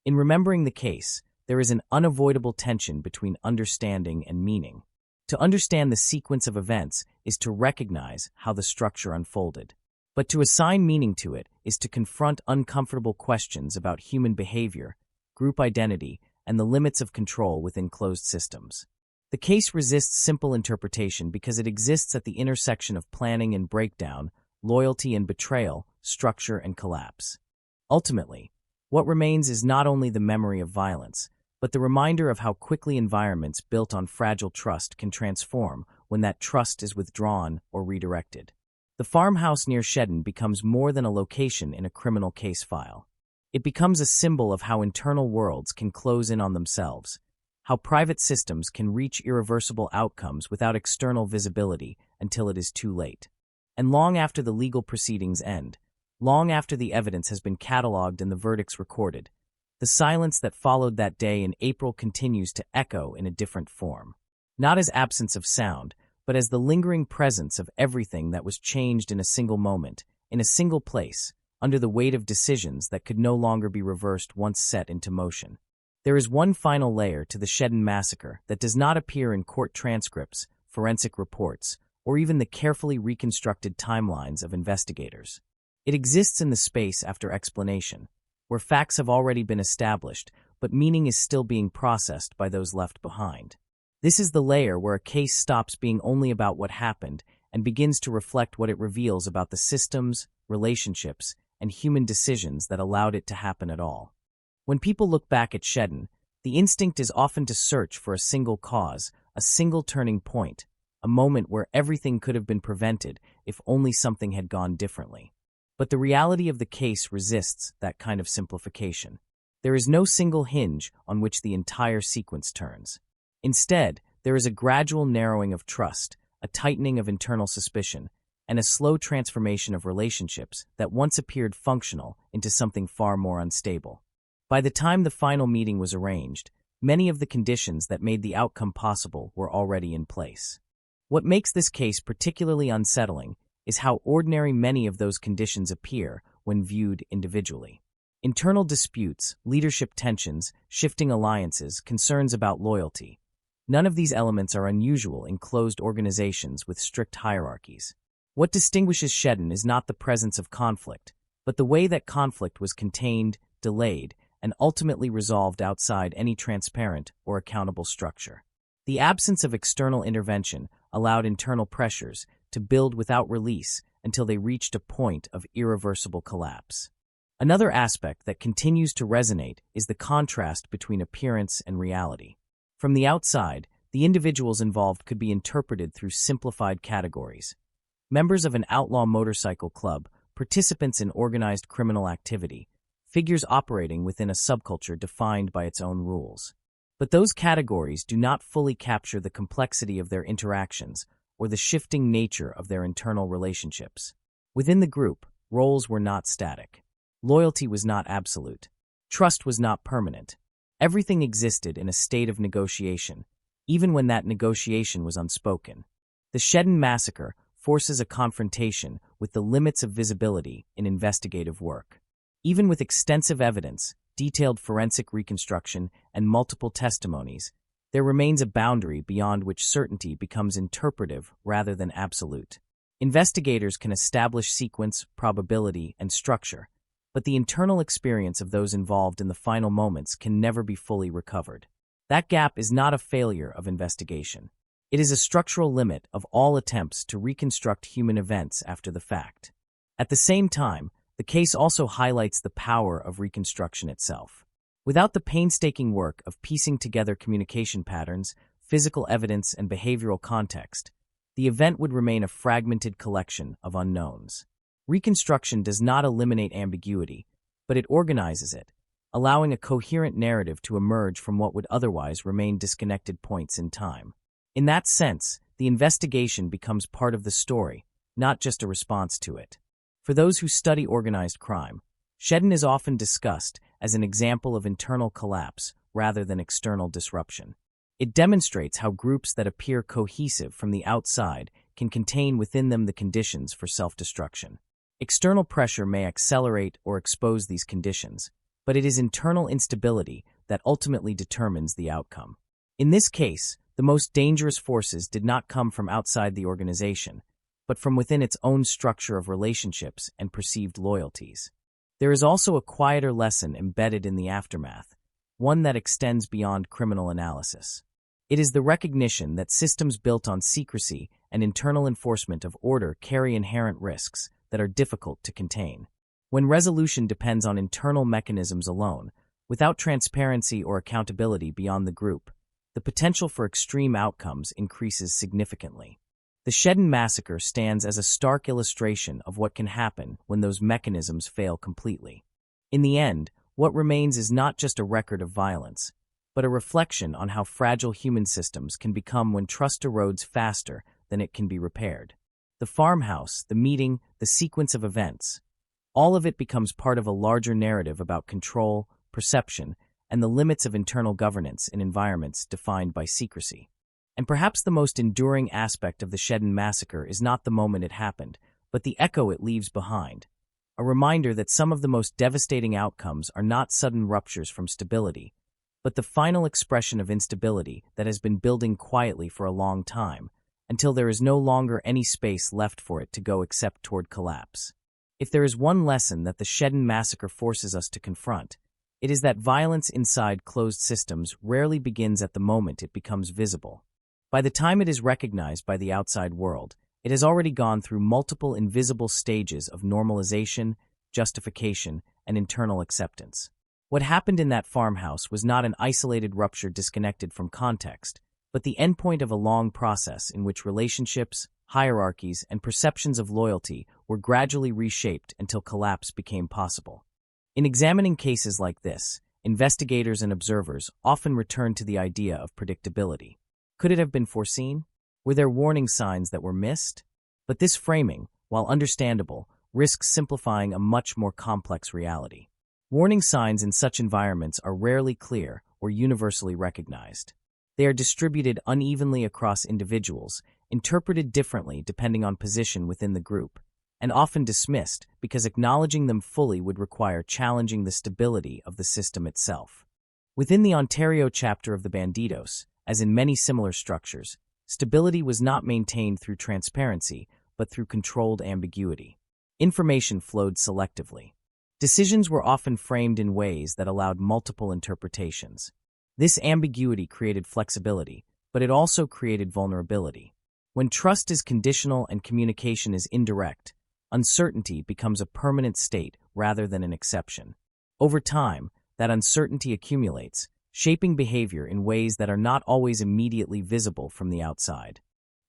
In remembering the case, there is an unavoidable tension between understanding and meaning. To understand the sequence of events is to recognize how the structure unfolded. But to assign meaning to it is to confront uncomfortable questions about human behavior, group identity, and the limits of control within closed systems. The case resists simple interpretation because it exists at the intersection of planning and breakdown, loyalty and betrayal, structure and collapse. Ultimately, what remains is not only the memory of violence, but the reminder of how quickly environments built on fragile trust can transform when that trust is withdrawn or redirected. The farmhouse near Shedden becomes more than a location in a criminal case file. It becomes a symbol of how internal worlds can close in on themselves, how private systems can reach irreversible outcomes without external visibility until it is too late. And long after the legal proceedings end, long after the evidence has been cataloged and the verdicts recorded, the silence that followed that day in April continues to echo in a different form. Not as absence of sound, but as the lingering presence of everything that was changed in a single moment, in a single place, under the weight of decisions that could no longer be reversed once set into motion. There is one final layer to the Shedden massacre that does not appear in court transcripts, forensic reports, or even the carefully reconstructed timelines of investigators. It exists in the space after explanation, where facts have already been established, but meaning is still being processed by those left behind. This is the layer where a case stops being only about what happened and begins to reflect what it reveals about the systems, relationships, and human decisions that allowed it to happen at all. When people look back at Shedden, the instinct is often to search for a single cause, a single turning point, a moment where everything could have been prevented if only something had gone differently. But the reality of the case resists that kind of simplification. There is no single hinge on which the entire sequence turns. Instead, there is a gradual narrowing of trust, a tightening of internal suspicion, and a slow transformation of relationships that once appeared functional into something far more unstable. By the time the final meeting was arranged, many of the conditions that made the outcome possible were already in place. What makes this case particularly unsettling is how ordinary many of those conditions appear when viewed individually. Internal disputes, leadership tensions, shifting alliances, concerns about loyalty. None of these elements are unusual in closed organizations with strict hierarchies. What distinguishes Shedden is not the presence of conflict, but the way that conflict was contained, delayed, and ultimately resolved outside any transparent or accountable structure. The absence of external intervention allowed internal pressures to build without release until they reached a point of irreversible collapse. Another aspect that continues to resonate is the contrast between appearance and reality. From the outside, the individuals involved could be interpreted through simplified categories. Members of an outlaw motorcycle club, participants in organized criminal activity, figures operating within a subculture defined by its own rules. But those categories do not fully capture the complexity of their interactions or the shifting nature of their internal relationships. Within the group, roles were not static. Loyalty was not absolute. Trust was not permanent. Everything existed in a state of negotiation, even when that negotiation was unspoken. The Shedden Massacre forces a confrontation with the limits of visibility in investigative work. Even with extensive evidence, detailed forensic reconstruction, and multiple testimonies, there remains a boundary beyond which certainty becomes interpretive rather than absolute. Investigators can establish sequence, probability, and structure, but the internal experience of those involved in the final moments can never be fully recovered. That gap is not a failure of investigation. It is a structural limit of all attempts to reconstruct human events after the fact. At the same time, the case also highlights the power of reconstruction itself. Without the painstaking work of piecing together communication patterns, physical evidence, and behavioral context, the event would remain a fragmented collection of unknowns. Reconstruction does not eliminate ambiguity, but it organizes it, allowing a coherent narrative to emerge from what would otherwise remain disconnected points in time. In that sense, the investigation becomes part of the story, not just a response to it. For those who study organized crime, Shedden is often discussed as an example of internal collapse rather than external disruption. It demonstrates how groups that appear cohesive from the outside can contain within them the conditions for self-destruction. External pressure may accelerate or expose these conditions, but it is internal instability that ultimately determines the outcome. In this case, the most dangerous forces did not come from outside the organization, but from within its own structure of relationships and perceived loyalties. There is also a quieter lesson embedded in the aftermath, one that extends beyond criminal analysis. It is the recognition that systems built on secrecy and internal enforcement of order carry inherent risks that are difficult to contain. When resolution depends on internal mechanisms alone, without transparency or accountability beyond the group, the potential for extreme outcomes increases significantly. The Shedden Massacre stands as a stark illustration of what can happen when those mechanisms fail completely. In the end, what remains is not just a record of violence, but a reflection on how fragile human systems can become when trust erodes faster than it can be repaired. The farmhouse, the meeting, the sequence of events, all of it becomes part of a larger narrative about control, perception, and the limits of internal governance in environments defined by secrecy. And perhaps the most enduring aspect of the Shedden Massacre is not the moment it happened, but the echo it leaves behind. A reminder that some of the most devastating outcomes are not sudden ruptures from stability, but the final expression of instability that has been building quietly for a long time, until there is no longer any space left for it to go except toward collapse. If there is one lesson that the Shedden Massacre forces us to confront, it is that violence inside closed systems rarely begins at the moment it becomes visible. By the time it is recognized by the outside world, it has already gone through multiple invisible stages of normalization, justification, and internal acceptance. What happened in that farmhouse was not an isolated rupture disconnected from context, but the endpoint of a long process in which relationships, hierarchies, and perceptions of loyalty were gradually reshaped until collapse became possible. In examining cases like this, investigators and observers often return to the idea of predictability. Could it have been foreseen? Were there warning signs that were missed? But this framing, while understandable, risks simplifying a much more complex reality. Warning signs in such environments are rarely clear or universally recognized. They are distributed unevenly across individuals, interpreted differently depending on position within the group, and often dismissed because acknowledging them fully would require challenging the stability of the system itself. Within the Ontario chapter of the Bandidos, as in many similar structures, stability was not maintained through transparency, but through controlled ambiguity. Information flowed selectively. Decisions were often framed in ways that allowed multiple interpretations. This ambiguity created flexibility, but it also created vulnerability. When trust is conditional and communication is indirect, uncertainty becomes a permanent state rather than an exception. Over time, that uncertainty accumulates, shaping behavior in ways that are not always immediately visible from the outside.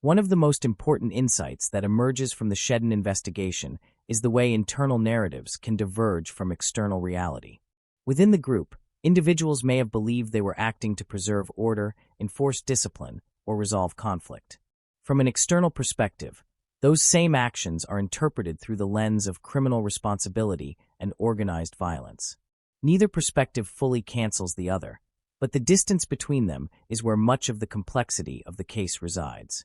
One of the most important insights that emerges from the Shedden investigation is the way internal narratives can diverge from external reality. Within the group, individuals may have believed they were acting to preserve order, enforce discipline, or resolve conflict. From an external perspective, those same actions are interpreted through the lens of criminal responsibility and organized violence. Neither perspective fully cancels the other, but the distance between them is where much of the complexity of the case resides.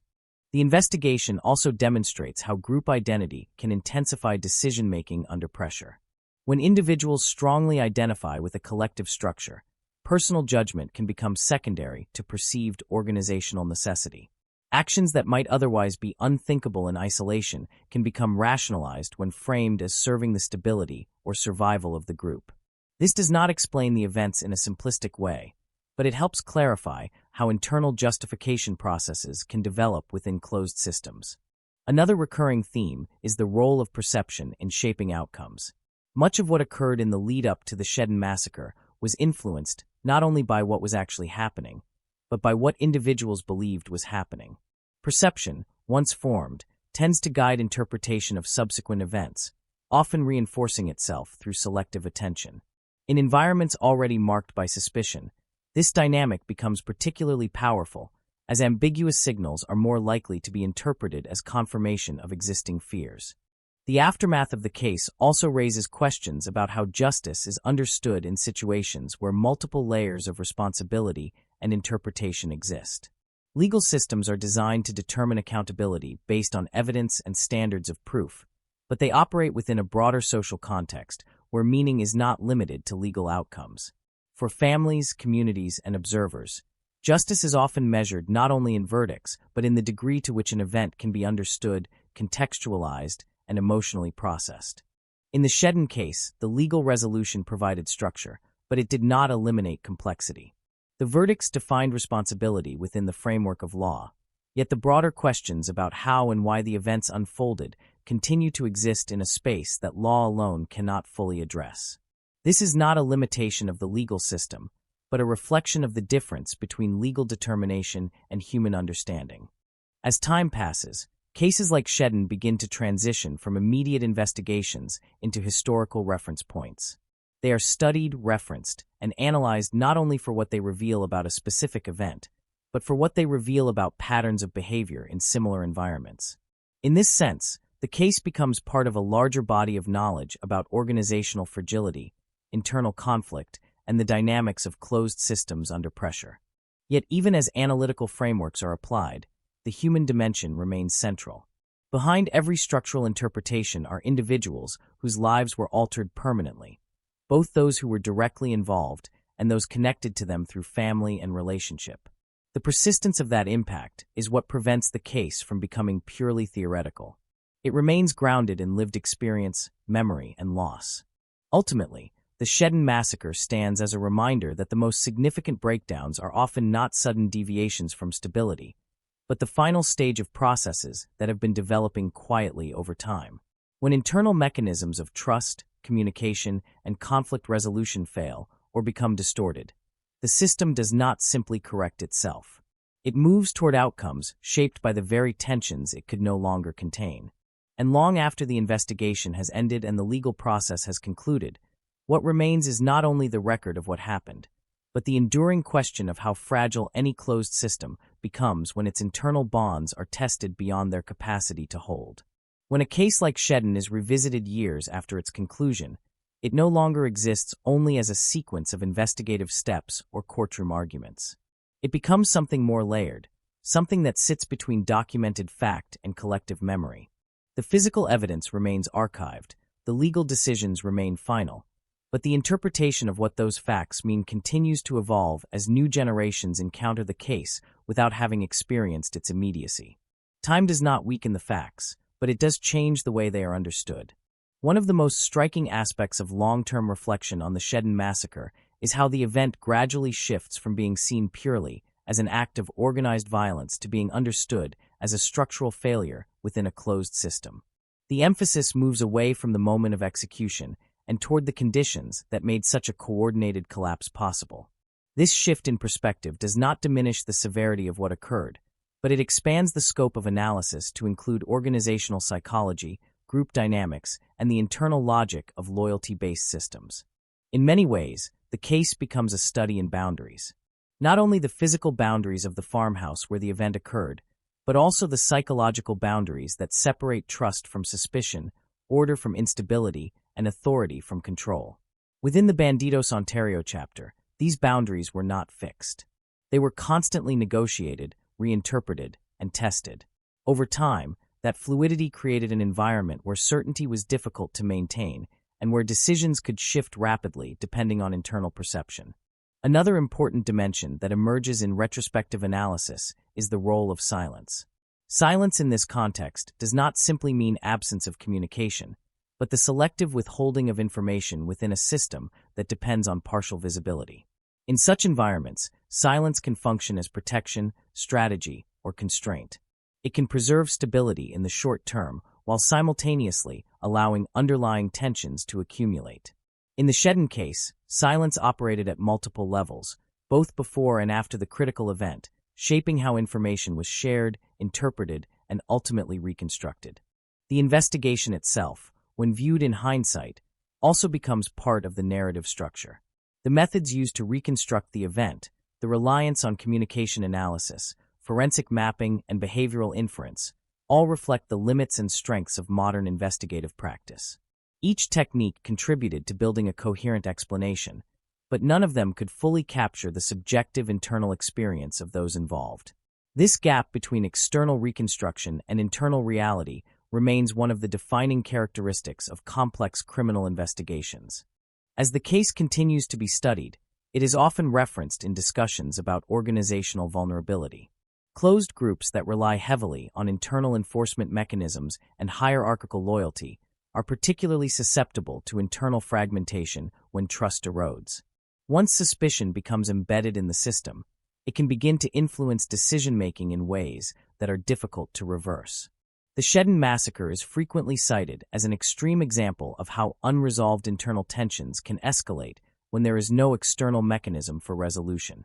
The investigation also demonstrates how group identity can intensify decision-making under pressure. When individuals strongly identify with a collective structure, personal judgment can become secondary to perceived organizational necessity. Actions that might otherwise be unthinkable in isolation can become rationalized when framed as serving the stability or survival of the group. This does not explain the events in a simplistic way, but it helps clarify how internal justification processes can develop within closed systems. Another recurring theme is the role of perception in shaping outcomes. Much of what occurred in the lead-up to the Shedden massacre was influenced not only by what was actually happening, but by what individuals believed was happening. Perception, once formed, tends to guide interpretation of subsequent events, often reinforcing itself through selective attention. In environments already marked by suspicion, this dynamic becomes particularly powerful, as ambiguous signals are more likely to be interpreted as confirmation of existing fears. The aftermath of the case also raises questions about how justice is understood in situations where multiple layers of responsibility and interpretation exist. Legal systems are designed to determine accountability based on evidence and standards of proof, but they operate within a broader social context where meaning is not limited to legal outcomes. For families, communities, and observers, justice is often measured not only in verdicts, but in the degree to which an event can be understood, contextualized, and emotionally processed. In the Shedden case, the legal resolution provided structure, but it did not eliminate complexity. The verdicts defined responsibility within the framework of law, yet the broader questions about how and why the events unfolded continue to exist in a space that law alone cannot fully address. This is not a limitation of the legal system, but a reflection of the difference between legal determination and human understanding. As time passes, cases like Shedden begin to transition from immediate investigations into historical reference points. They are studied, referenced, and analyzed not only for what they reveal about a specific event, but for what they reveal about patterns of behavior in similar environments. In this sense, the case becomes part of a larger body of knowledge about organizational fragility, internal conflict, and the dynamics of closed systems under pressure. Yet even as analytical frameworks are applied, the human dimension remains central. Behind every structural interpretation are individuals whose lives were altered permanently, both those who were directly involved and those connected to them through family and relationship. The persistence of that impact is what prevents the case from becoming purely theoretical. It remains grounded in lived experience, memory, and loss. Ultimately, the Shedden massacre stands as a reminder that the most significant breakdowns are often not sudden deviations from stability, but the final stage of processes that have been developing quietly over time. When internal mechanisms of trust, communication, and conflict resolution fail or become distorted, the system does not simply correct itself. It moves toward outcomes shaped by the very tensions it could no longer contain. And long after the investigation has ended and the legal process has concluded, what remains is not only the record of what happened, but the enduring question of how fragile any closed system becomes when its internal bonds are tested beyond their capacity to hold. When a case like Shedden is revisited years after its conclusion, it no longer exists only as a sequence of investigative steps or courtroom arguments. It becomes something more layered, something that sits between documented fact and collective memory. The physical evidence remains archived, the legal decisions remain final, but the interpretation of what those facts mean continues to evolve as new generations encounter the case without having experienced its immediacy. Time does not weaken the facts, but it does change the way they are understood. One of the most striking aspects of long-term reflection on the Shedden massacre is how the event gradually shifts from being seen purely as an act of organized violence to being understood as a structural failure within a closed system. The emphasis moves away from the moment of execution and toward the conditions that made such a coordinated collapse possible. This shift in perspective does not diminish the severity of what occurred, but it expands the scope of analysis to include organizational psychology, group dynamics, and the internal logic of loyalty-based systems. In many ways, the case becomes a study in boundaries. Not only the physical boundaries of the farmhouse where the event occurred, but also the psychological boundaries that separate trust from suspicion, order from instability, and authority from control. Within the Bandidos Ontario chapter, these boundaries were not fixed. They were constantly negotiated, reinterpreted, and tested. Over time, that fluidity created an environment where certainty was difficult to maintain and where decisions could shift rapidly depending on internal perception. Another important dimension that emerges in retrospective analysis is the role of silence. Silence in this context does not simply mean absence of communication, but the selective withholding of information within a system that depends on partial visibility. In such environments, silence can function as protection, strategy, or constraint. It can preserve stability in the short term while simultaneously allowing underlying tensions to accumulate. In the Shedden case, silence operated at multiple levels, both before and after the critical event, shaping how information was shared, interpreted, and ultimately reconstructed. The investigation itself, when viewed in hindsight, also becomes part of the narrative structure. The methods used to reconstruct the event, the reliance on communication analysis, forensic mapping, and behavioral inference, all reflect the limits and strengths of modern investigative practice. Each technique contributed to building a coherent explanation, but none of them could fully capture the subjective internal experience of those involved. This gap between external reconstruction and internal reality remains one of the defining characteristics of complex criminal investigations. As the case continues to be studied, it is often referenced in discussions about organizational vulnerability. Closed groups that rely heavily on internal enforcement mechanisms and hierarchical loyalty are particularly susceptible to internal fragmentation when trust erodes. Once suspicion becomes embedded in the system, it can begin to influence decision-making in ways that are difficult to reverse. The Shedden massacre is frequently cited as an extreme example of how unresolved internal tensions can escalate when there is no external mechanism for resolution.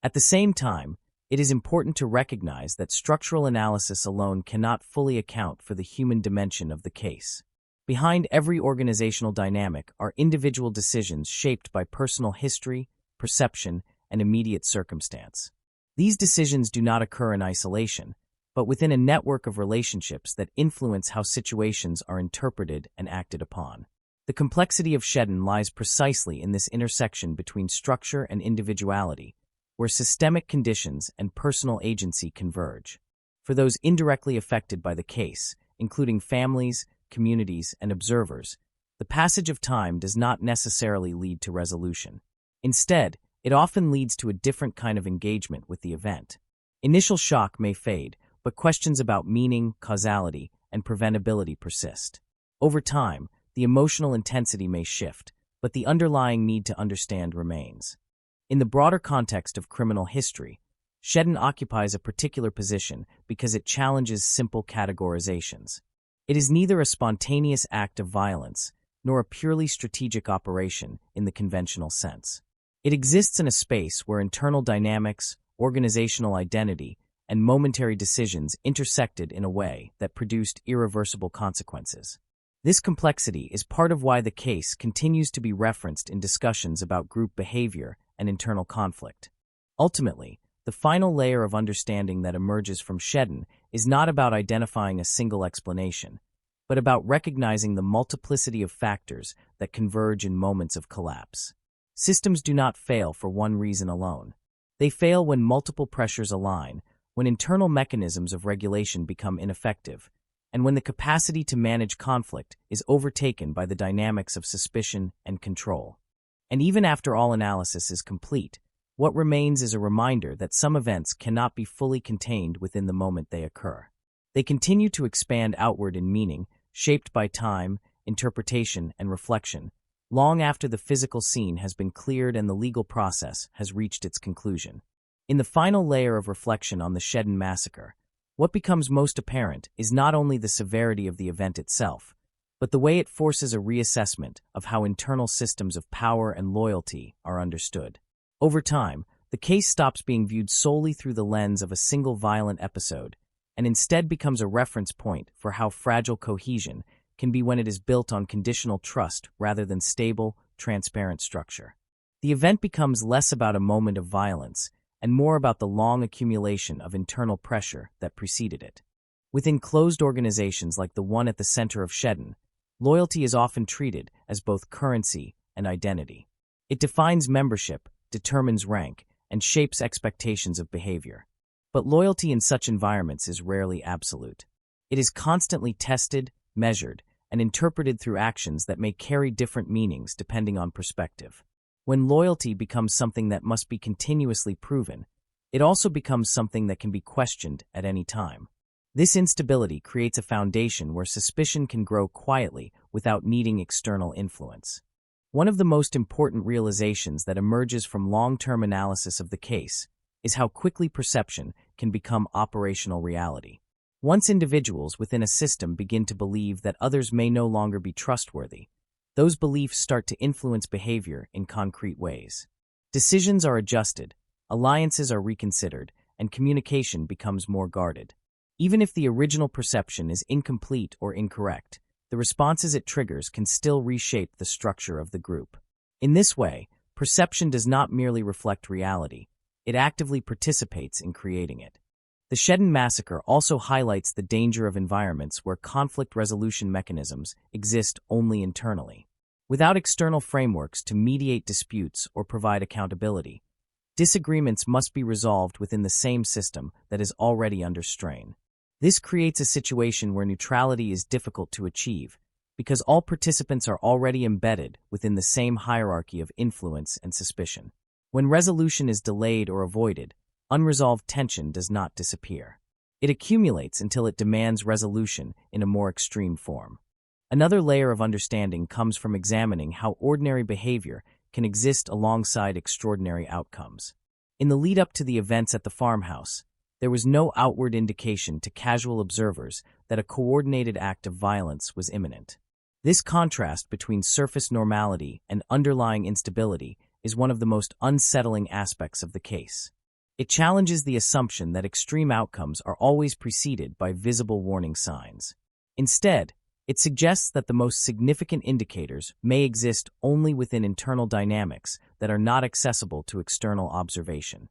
At the same time, it is important to recognize that structural analysis alone cannot fully account for the human dimension of the case. Behind every organizational dynamic are individual decisions shaped by personal history, perception, and immediate circumstance. These decisions do not occur in isolation, but within a network of relationships that influence how situations are interpreted and acted upon. The complexity of Shedden lies precisely in this intersection between structure and individuality, where systemic conditions and personal agency converge. For those indirectly affected by the case, including families, communities, and observers, the passage of time does not necessarily lead to resolution. Instead, it often leads to a different kind of engagement with the event. Initial shock may fade, but questions about meaning, causality, and preventability persist. Over time, the emotional intensity may shift, but the underlying need to understand remains. In the broader context of criminal history, Shedden occupies a particular position because it challenges simple categorizations. It is neither a spontaneous act of violence nor a purely strategic operation in the conventional sense. It exists in a space where internal dynamics, organizational identity, and momentary decisions intersected in a way that produced irreversible consequences. This complexity is part of why the case continues to be referenced in discussions about group behavior and internal conflict. Ultimately, the final layer of understanding that emerges from Shedden is not about identifying a single explanation, but about recognizing the multiplicity of factors that converge in moments of collapse. Systems do not fail for one reason alone. They fail when multiple pressures align, when internal mechanisms of regulation become ineffective, and when the capacity to manage conflict is overtaken by the dynamics of suspicion and control. And even after all analysis is complete, what remains is a reminder that some events cannot be fully contained within the moment they occur. They continue to expand outward in meaning, shaped by time, interpretation, and reflection, long after the physical scene has been cleared and the legal process has reached its conclusion. In the final layer of reflection on the Shedden massacre, What becomes most apparent is not only the severity of the event itself, but the way it forces a reassessment of how internal systems of power and loyalty are understood. Over time, the case stops being viewed solely through the lens of a single violent episode and instead becomes a reference point for how fragile cohesion can be when it is built on conditional trust rather than stable, transparent structure. The event becomes less about a moment of violence and more about the long accumulation of internal pressure that preceded it. Within closed organizations like the one at the center of Shedden, loyalty is often treated as both currency and identity. It defines membership, determines rank, and shapes expectations of behavior. But loyalty in such environments is rarely absolute. It is constantly tested, measured, and interpreted through actions that may carry different meanings depending on perspective. When loyalty becomes something that must be continuously proven, it also becomes something that can be questioned at any time. This instability creates a foundation where suspicion can grow quietly without needing external influence. One of the most important realizations that emerges from long-term analysis of the case is how quickly perception can become operational reality. Once individuals within a system begin to believe that others may no longer be trustworthy, those beliefs start to influence behavior in concrete ways. Decisions are adjusted, alliances are reconsidered, and communication becomes more guarded. Even if the original perception is incomplete or incorrect, the responses it triggers can still reshape the structure of the group. In this way, perception does not merely reflect reality, it actively participates in creating it. The Shedden massacre also highlights the danger of environments where conflict resolution mechanisms exist only internally. Without external frameworks to mediate disputes or provide accountability, disagreements must be resolved within the same system that is already under strain. This creates a situation where neutrality is difficult to achieve, because all participants are already embedded within the same hierarchy of influence and suspicion. When resolution is delayed or avoided, unresolved tension does not disappear. It accumulates until it demands resolution in a more extreme form. Another layer of understanding comes from examining how ordinary behavior can exist alongside extraordinary outcomes. In the lead-up to the events at the farmhouse, there was no outward indication to casual observers that a coordinated act of violence was imminent. This contrast between surface normality and underlying instability is one of the most unsettling aspects of the case. It challenges the assumption that extreme outcomes are always preceded by visible warning signs. Instead, it suggests that the most significant indicators may exist only within internal dynamics that are not accessible to external observation.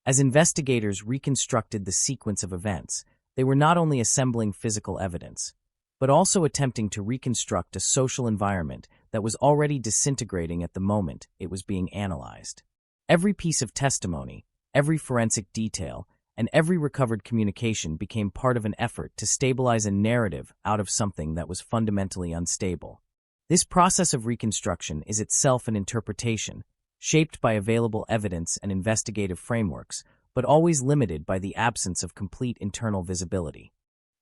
As investigators reconstructed the sequence of events, they were not only assembling physical evidence, but also attempting to reconstruct a social environment that was already disintegrating at the moment it was being analyzed. Every piece of testimony, every forensic detail, and every recovered communication became part of an effort to stabilize a narrative out of something that was fundamentally unstable. This process of reconstruction is itself an interpretation, shaped by available evidence and investigative frameworks, but always limited by the absence of complete internal visibility.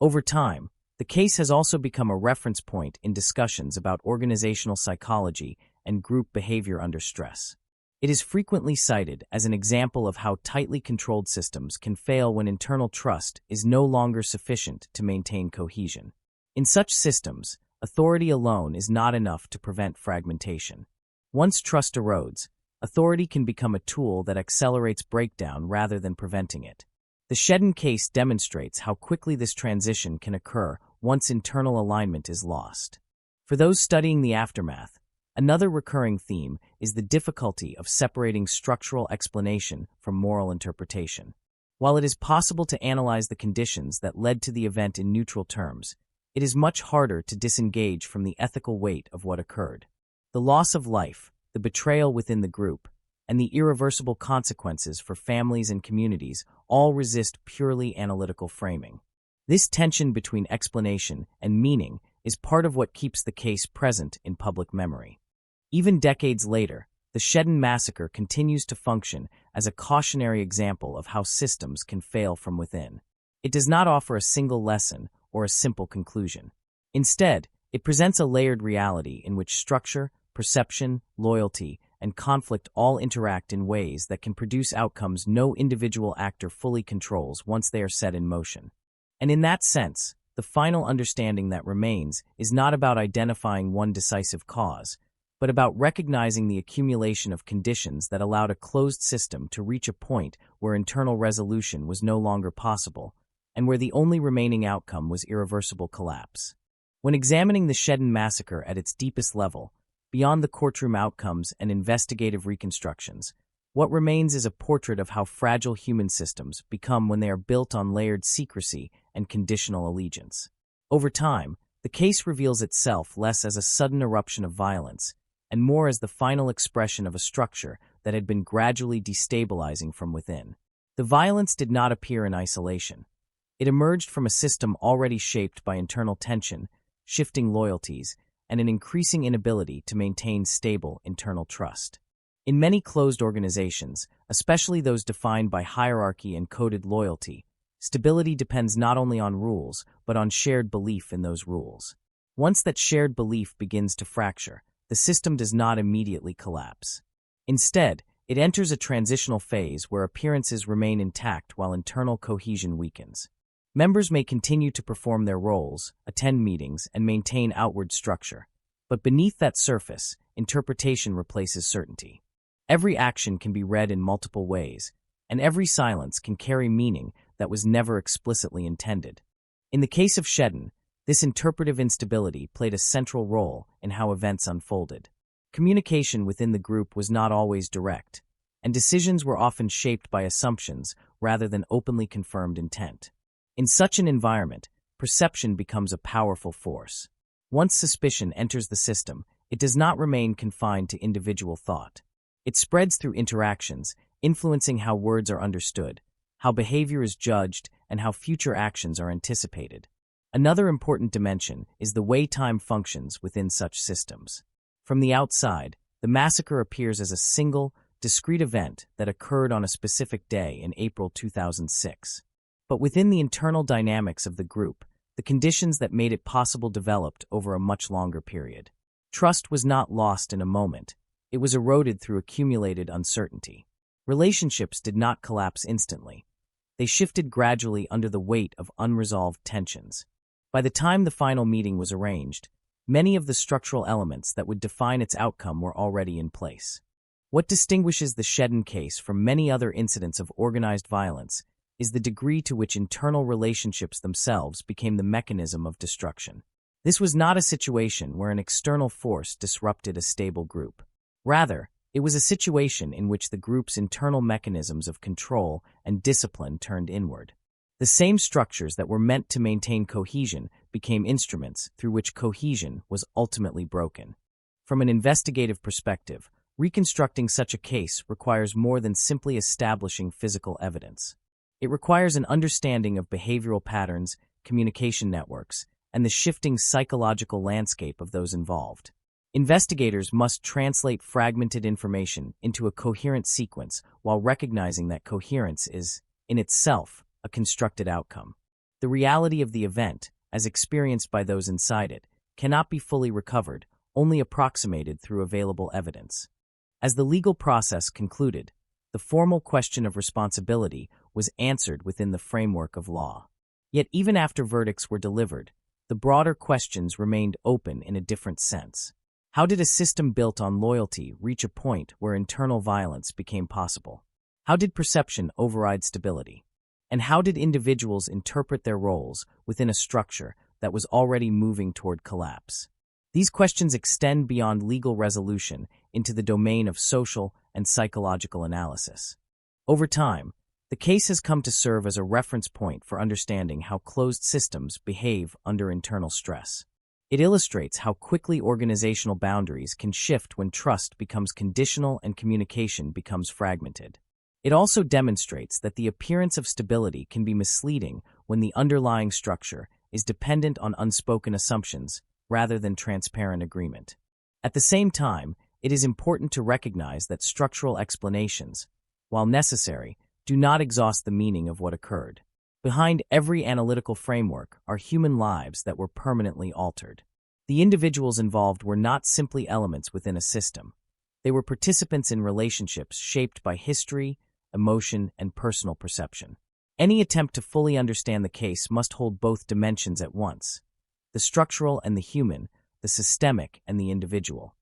Over time, the case has also become a reference point in discussions about organizational psychology and group behavior under stress. It is frequently cited as an example of how tightly controlled systems can fail when internal trust is no longer sufficient to maintain cohesion. In such systems, authority alone is not enough to prevent fragmentation. Once trust erodes, authority can become a tool that accelerates breakdown rather than preventing it. The Shedden case demonstrates how quickly this transition can occur once internal alignment is lost. For those studying the aftermath, another recurring theme is the difficulty of separating structural explanation from moral interpretation. While it is possible to analyze the conditions that led to the event in neutral terms, it is much harder to disengage from the ethical weight of what occurred. The loss of life, the betrayal within the group, and the irreversible consequences for families and communities all resist purely analytical framing. This tension between explanation and meaning is part of what keeps the case present in public memory. Even decades later, the Shedden massacre continues to function as a cautionary example of how systems can fail from within. It does not offer a single lesson or a simple conclusion. Instead, it presents a layered reality in which structure, perception, loyalty, and conflict all interact in ways that can produce outcomes no individual actor fully controls once they are set in motion. And in that sense, the final understanding that remains is not about identifying one decisive cause, but about recognizing the accumulation of conditions that allowed a closed system to reach a point where internal resolution was no longer possible, and where the only remaining outcome was irreversible collapse. When examining the Shedden massacre at its deepest level, beyond the courtroom outcomes and investigative reconstructions, what remains is a portrait of how fragile human systems become when they are built on layered secrecy and conditional allegiance. Over time, the case reveals itself less as a sudden eruption of violence and more as the final expression of a structure that had been gradually destabilizing from within. The violence did not appear in isolation. It emerged from a system already shaped by internal tension, shifting loyalties, and an increasing inability to maintain stable internal trust. In many closed organizations, especially those defined by hierarchy and coded loyalty, stability depends not only on rules, but on shared belief in those rules. Once that shared belief begins to fracture, the system does not immediately collapse. Instead, it enters a transitional phase where appearances remain intact while internal cohesion weakens. Members may continue to perform their roles, attend meetings, and maintain outward structure, but beneath that surface, interpretation replaces certainty. Every action can be read in multiple ways, and every silence can carry meaning that was never explicitly intended. In the case of Shedden, this interpretive instability played a central role in how events unfolded. Communication within the group was not always direct, and decisions were often shaped by assumptions rather than openly confirmed intent. In such an environment, perception becomes a powerful force. Once suspicion enters the system, it does not remain confined to individual thought. It spreads through interactions, influencing how words are understood, how behavior is judged, and how future actions are anticipated. Another important dimension is the way time functions within such systems. From the outside, the massacre appears as a single, discrete event that occurred on a specific day in April 2006. But within the internal dynamics of the group, the conditions that made it possible developed over a much longer period. Trust was not lost in a moment. It was eroded through accumulated uncertainty. Relationships did not collapse instantly. They shifted gradually under the weight of unresolved tensions. By the time the final meeting was arranged, many of the structural elements that would define its outcome were already in place. What distinguishes the Shedden case from many other incidents of organized violence is the degree to which internal relationships themselves became the mechanism of destruction. This was not a situation where an external force disrupted a stable group. Rather, it was a situation in which the group's internal mechanisms of control and discipline turned inward. The same structures that were meant to maintain cohesion became instruments through which cohesion was ultimately broken. From an investigative perspective, reconstructing such a case requires more than simply establishing physical evidence. It requires an understanding of behavioral patterns, communication networks, and the shifting psychological landscape of those involved. Investigators must translate fragmented information into a coherent sequence while recognizing that coherence is, in itself, a constructed outcome. The reality of the event, as experienced by those inside it, cannot be fully recovered, only approximated through available evidence. As the legal process concluded, the formal question of responsibility was answered within the framework of law. Yet even after verdicts were delivered, the broader questions remained open in a different sense. How did a system built on loyalty reach a point where internal violence became possible? How did perception override stability? And how did individuals interpret their roles within a structure that was already moving toward collapse? These questions extend beyond legal resolution into the domain of social and psychological analysis. Over time, the case has come to serve as a reference point for understanding how closed systems behave under internal stress. It illustrates how quickly organizational boundaries can shift when trust becomes conditional and communication becomes fragmented. It also demonstrates that the appearance of stability can be misleading when the underlying structure is dependent on unspoken assumptions rather than transparent agreement. At the same time, it is important to recognize that structural explanations, while necessary, do not exhaust the meaning of what occurred. Behind every analytical framework are human lives that were permanently altered. The individuals involved were not simply elements within a system. They were participants in relationships shaped by history, emotion, and personal perception. Any attempt to fully understand the case must hold both dimensions at once: the structural and the human, the systemic and the individual.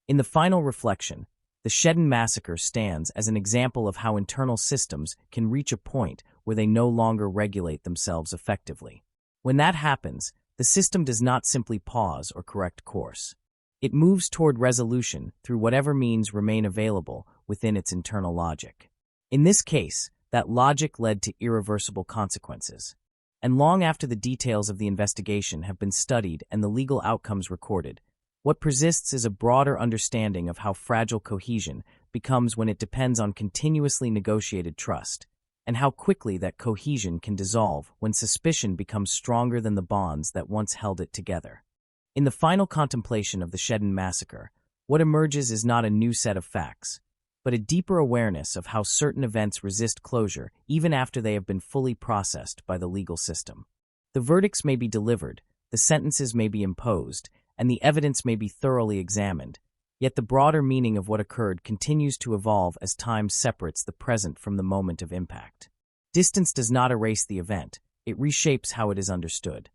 In the final reflection, the Shedden massacre stands as an example of how internal systems can reach a point where they no longer regulate themselves effectively. When that happens, the system does not simply pause or correct course. It moves toward resolution through whatever means remain available within its internal logic. In this case, that logic led to irreversible consequences. And long after the details of the investigation have been studied and the legal outcomes recorded, what persists is a broader understanding of how fragile cohesion becomes when it depends on continuously negotiated trust, and how quickly that cohesion can dissolve when suspicion becomes stronger than the bonds that once held it together. In the final contemplation of the Shedden massacre, what emerges is not a new set of facts, but a deeper awareness of how certain events resist closure even after they have been fully processed by the legal system. The verdicts may be delivered, the sentences may be imposed, and the evidence may be thoroughly examined, yet the broader meaning of what occurred continues to evolve as time separates the present from the moment of impact. Distance does not erase the event, it reshapes how it is understood.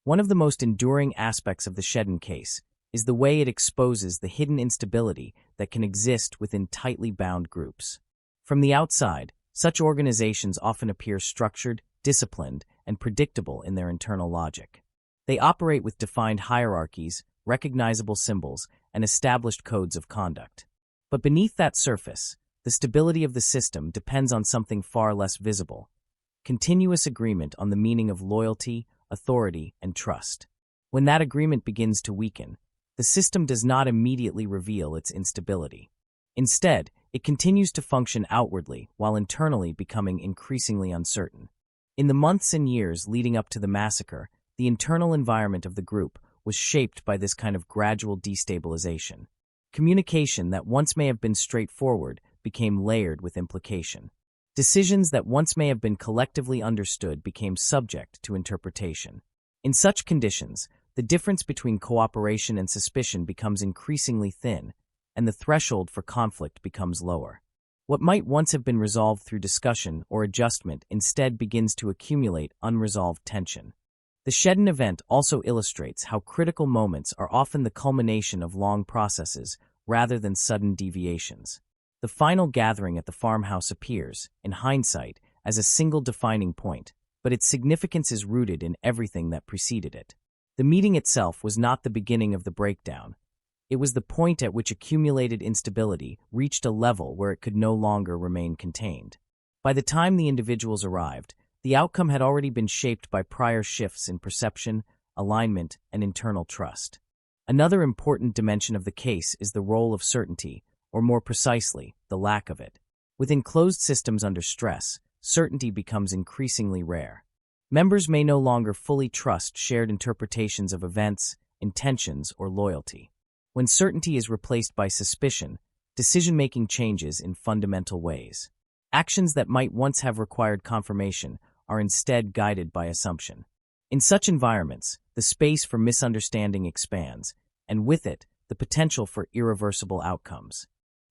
One of the most enduring aspects of the Shedden case is the way it exposes the hidden instability that can exist within tightly bound groups. From the outside, such organizations often appear structured, disciplined, and predictable in their internal logic. They operate with defined hierarchies, recognizable symbols, and established codes of conduct. But beneath that surface, the stability of the system depends on something far less visible: continuous agreement on the meaning of loyalty, authority, and trust. When that agreement begins to weaken, the system does not immediately reveal its instability. Instead, it continues to function outwardly while internally becoming increasingly uncertain. In the months and years leading up to the massacre, the internal environment of the group was shaped by this kind of gradual destabilization. Communication that once may have been straightforward became layered with implication. Decisions that once may have been collectively understood became subject to interpretation. In such conditions, the difference between cooperation and suspicion becomes increasingly thin, and the threshold for conflict becomes lower. What might once have been resolved through discussion or adjustment instead begins to accumulate unresolved tension. The Shedden event also illustrates how critical moments are often the culmination of long processes rather than sudden deviations. The final gathering at the farmhouse appears, in hindsight, as a single defining point, but its significance is rooted in everything that preceded it. The meeting itself was not the beginning of the breakdown. It was the point at which accumulated instability reached a level where it could no longer remain contained. By the time the individuals arrived, the outcome had already been shaped by prior shifts in perception, alignment, and internal trust. Another important dimension of the case is the role of certainty, or more precisely, the lack of it. Within closed systems under stress, certainty becomes increasingly rare. Members may no longer fully trust shared interpretations of events, intentions, or loyalty. When certainty is replaced by suspicion, decision-making changes in fundamental ways. Actions that might once have required confirmation are instead guided by assumption. In such environments, the space for misunderstanding expands, and with it, the potential for irreversible outcomes.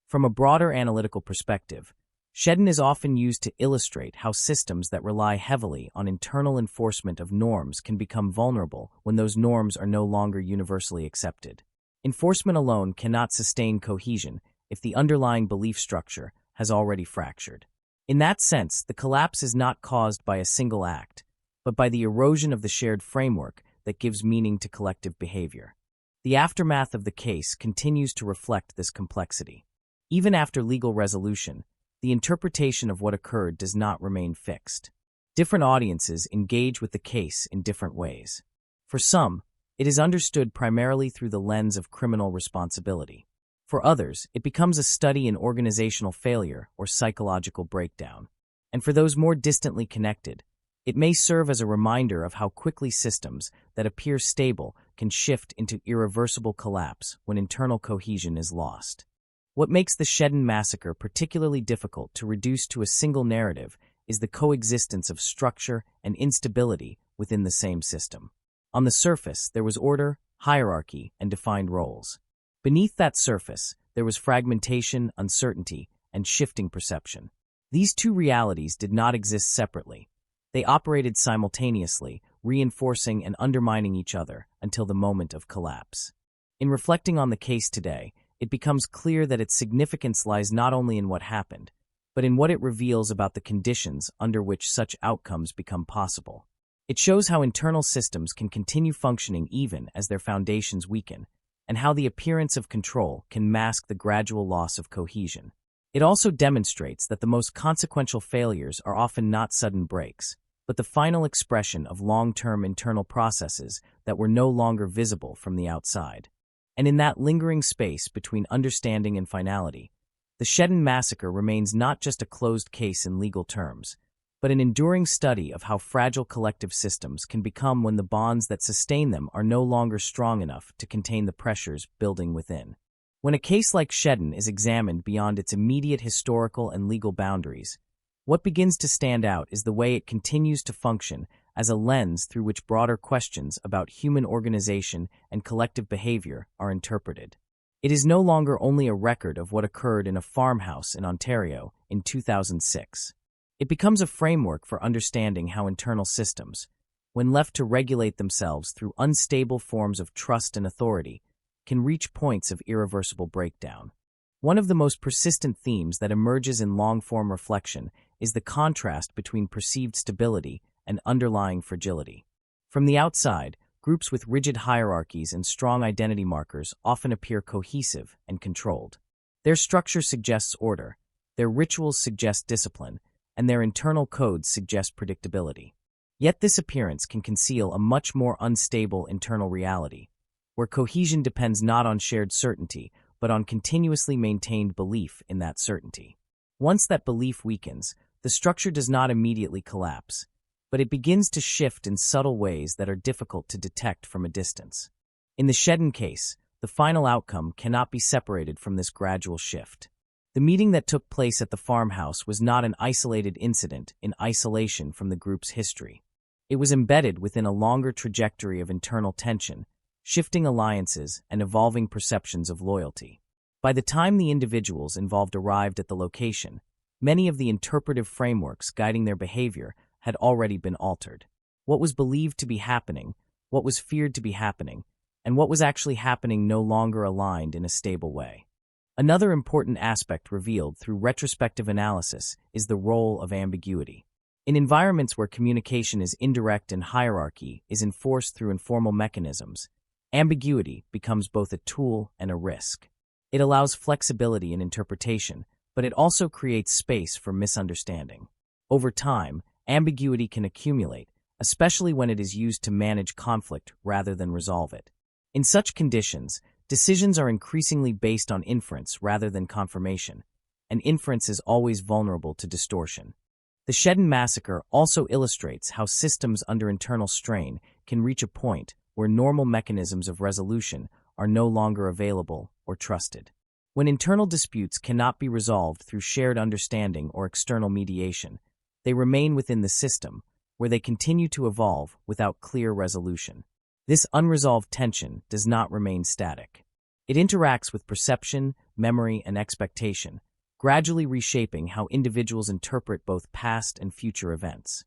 From a broader analytical perspective, Shedden is often used to illustrate how systems that rely heavily on internal enforcement of norms can become vulnerable when those norms are no longer universally accepted. Enforcement alone cannot sustain cohesion if the underlying belief structure has already fractured. In that sense, the collapse is not caused by a single act, but by the erosion of the shared framework that gives meaning to collective behavior. The aftermath of the case continues to reflect this complexity. Even after legal resolution, the interpretation of what occurred does not remain fixed. Different audiences engage with the case in different ways. For some, it is understood primarily through the lens of criminal responsibility. For others, it becomes a study in organizational failure or psychological breakdown. And for those more distantly connected, it may serve as a reminder of how quickly systems that appear stable can shift into irreversible collapse when internal cohesion is lost. What makes the Shedden massacre particularly difficult to reduce to a single narrative is the coexistence of structure and instability within the same system. On the surface, there was order, hierarchy, and defined roles. Beneath that surface, there was fragmentation, uncertainty, and shifting perception. These two realities did not exist separately. They operated simultaneously, reinforcing and undermining each other until the moment of collapse. In reflecting on the case today, it becomes clear that its significance lies not only in what happened, but in what it reveals about the conditions under which such outcomes become possible. It shows how internal systems can continue functioning even as their foundations weaken, and how the appearance of control can mask the gradual loss of cohesion. It also demonstrates that the most consequential failures are often not sudden breaks, but the final expression of long-term internal processes that were no longer visible from the outside. And in that lingering space between understanding and finality, the Shedden massacre remains not just a closed case in legal terms, but an enduring study of how fragile collective systems can become when the bonds that sustain them are no longer strong enough to contain the pressures building within. When a case like Shedden is examined beyond its immediate historical and legal boundaries, what begins to stand out is the way it continues to function as a lens through which broader questions about human organization and collective behavior are interpreted. It is no longer only a record of what occurred in a farmhouse in Ontario in 2006. It becomes a framework for understanding how internal systems, when left to regulate themselves through unstable forms of trust and authority, can reach points of irreversible breakdown. One of the most persistent themes that emerges in long-form reflection is the contrast between perceived stability and underlying fragility. From the outside, groups with rigid hierarchies and strong identity markers often appear cohesive and controlled. Their structure suggests order, their rituals suggest discipline, and their internal codes suggest predictability. Yet this appearance can conceal a much more unstable internal reality, where cohesion depends not on shared certainty, but on continuously maintained belief in that certainty. Once that belief weakens, the structure does not immediately collapse, but it begins to shift in subtle ways that are difficult to detect from a distance. In the Shedden case, the final outcome cannot be separated from this gradual shift. The meeting that took place at the farmhouse was not an isolated incident in isolation from the group's history. It was embedded within a longer trajectory of internal tension, shifting alliances and evolving perceptions of loyalty. By the time the individuals involved arrived at the location, many of the interpretive frameworks guiding their behavior had already been altered. What was believed to be happening, what was feared to be happening, and what was actually happening no longer aligned in a stable way. Another important aspect revealed through retrospective analysis is the role of ambiguity. In environments where communication is indirect and hierarchy is enforced through informal mechanisms, ambiguity becomes both a tool and a risk. It allows flexibility in interpretation, but it also creates space for misunderstanding. Over time, ambiguity can accumulate, especially when it is used to manage conflict rather than resolve it. In such conditions, decisions are increasingly based on inference rather than confirmation, and inference is always vulnerable to distortion. The Shedden massacre also illustrates how systems under internal strain can reach a point where normal mechanisms of resolution are no longer available or trusted. When internal disputes cannot be resolved through shared understanding or external mediation, they remain within the system, where they continue to evolve without clear resolution. This unresolved tension does not remain static. It interacts with perception, memory, and expectation, gradually reshaping how individuals interpret both past and future events.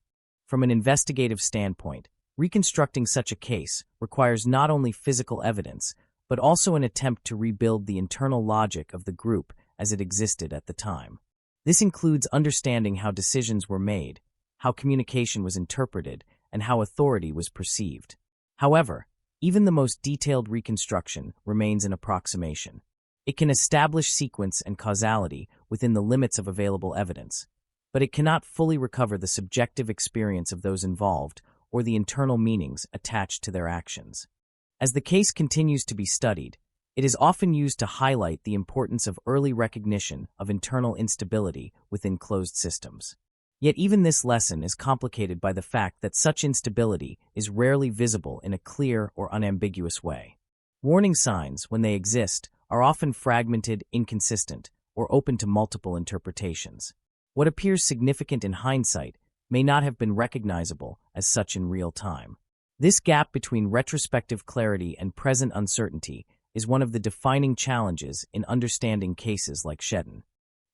From an investigative standpoint, reconstructing such a case requires not only physical evidence, but also an attempt to rebuild the internal logic of the group as it existed at the time. This includes understanding how decisions were made, how communication was interpreted, and how authority was perceived. However, even the most detailed reconstruction remains an approximation. It can establish sequence and causality within the limits of available evidence, but it cannot fully recover the subjective experience of those involved or the internal meanings attached to their actions. As the case continues to be studied, it is often used to highlight the importance of early recognition of internal instability within closed systems. Yet even this lesson is complicated by the fact that such instability is rarely visible in a clear or unambiguous way. Warning signs, when they exist, are often fragmented, inconsistent, or open to multiple interpretations. What appears significant in hindsight may not have been recognizable as such in real time. This gap between retrospective clarity and present uncertainty is one of the defining challenges in understanding cases like Shedden.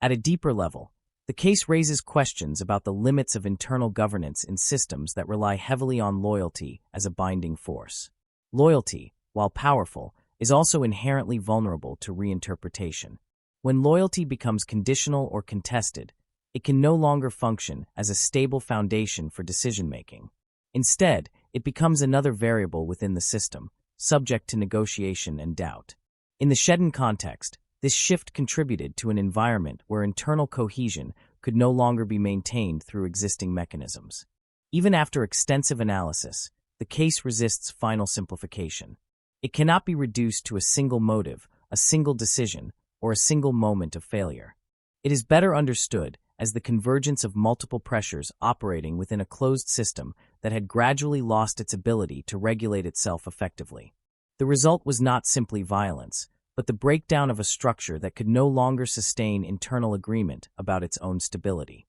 At a deeper level, The case raises questions about the limits of internal governance in systems that rely heavily on loyalty as a binding force. Loyalty, while powerful, is also inherently vulnerable to reinterpretation. When loyalty becomes conditional or contested, it can no longer function as a stable foundation for decision-making. Instead, it becomes another variable within the system, subject to negotiation and doubt. In the Shedden context, this shift contributed to an environment where internal cohesion could no longer be maintained through existing mechanisms. Even after extensive analysis, the case resists final simplification. It cannot be reduced to a single motive, a single decision, or a single moment of failure. It is better understood as the convergence of multiple pressures operating within a closed system that had gradually lost its ability to regulate itself effectively. The result was not simply violence, but the breakdown of a structure that could no longer sustain internal agreement about its own stability.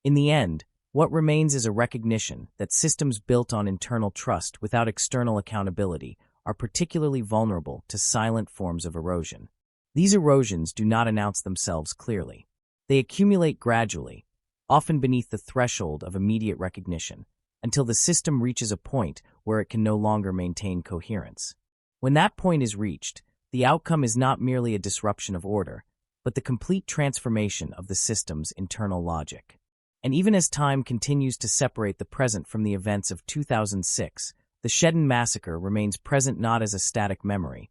In the end, what remains is a recognition that systems built on internal trust without external accountability are particularly vulnerable to silent forms of erosion. These erosions do not announce themselves clearly. They accumulate gradually, often beneath the threshold of immediate recognition, until the system reaches a point where it can no longer maintain coherence. When that point is reached, the outcome is not merely a disruption of order, but the complete transformation of the system's internal logic. And even as time continues to separate the present from the events of 2006, the Shedden massacre remains present not as a static memory,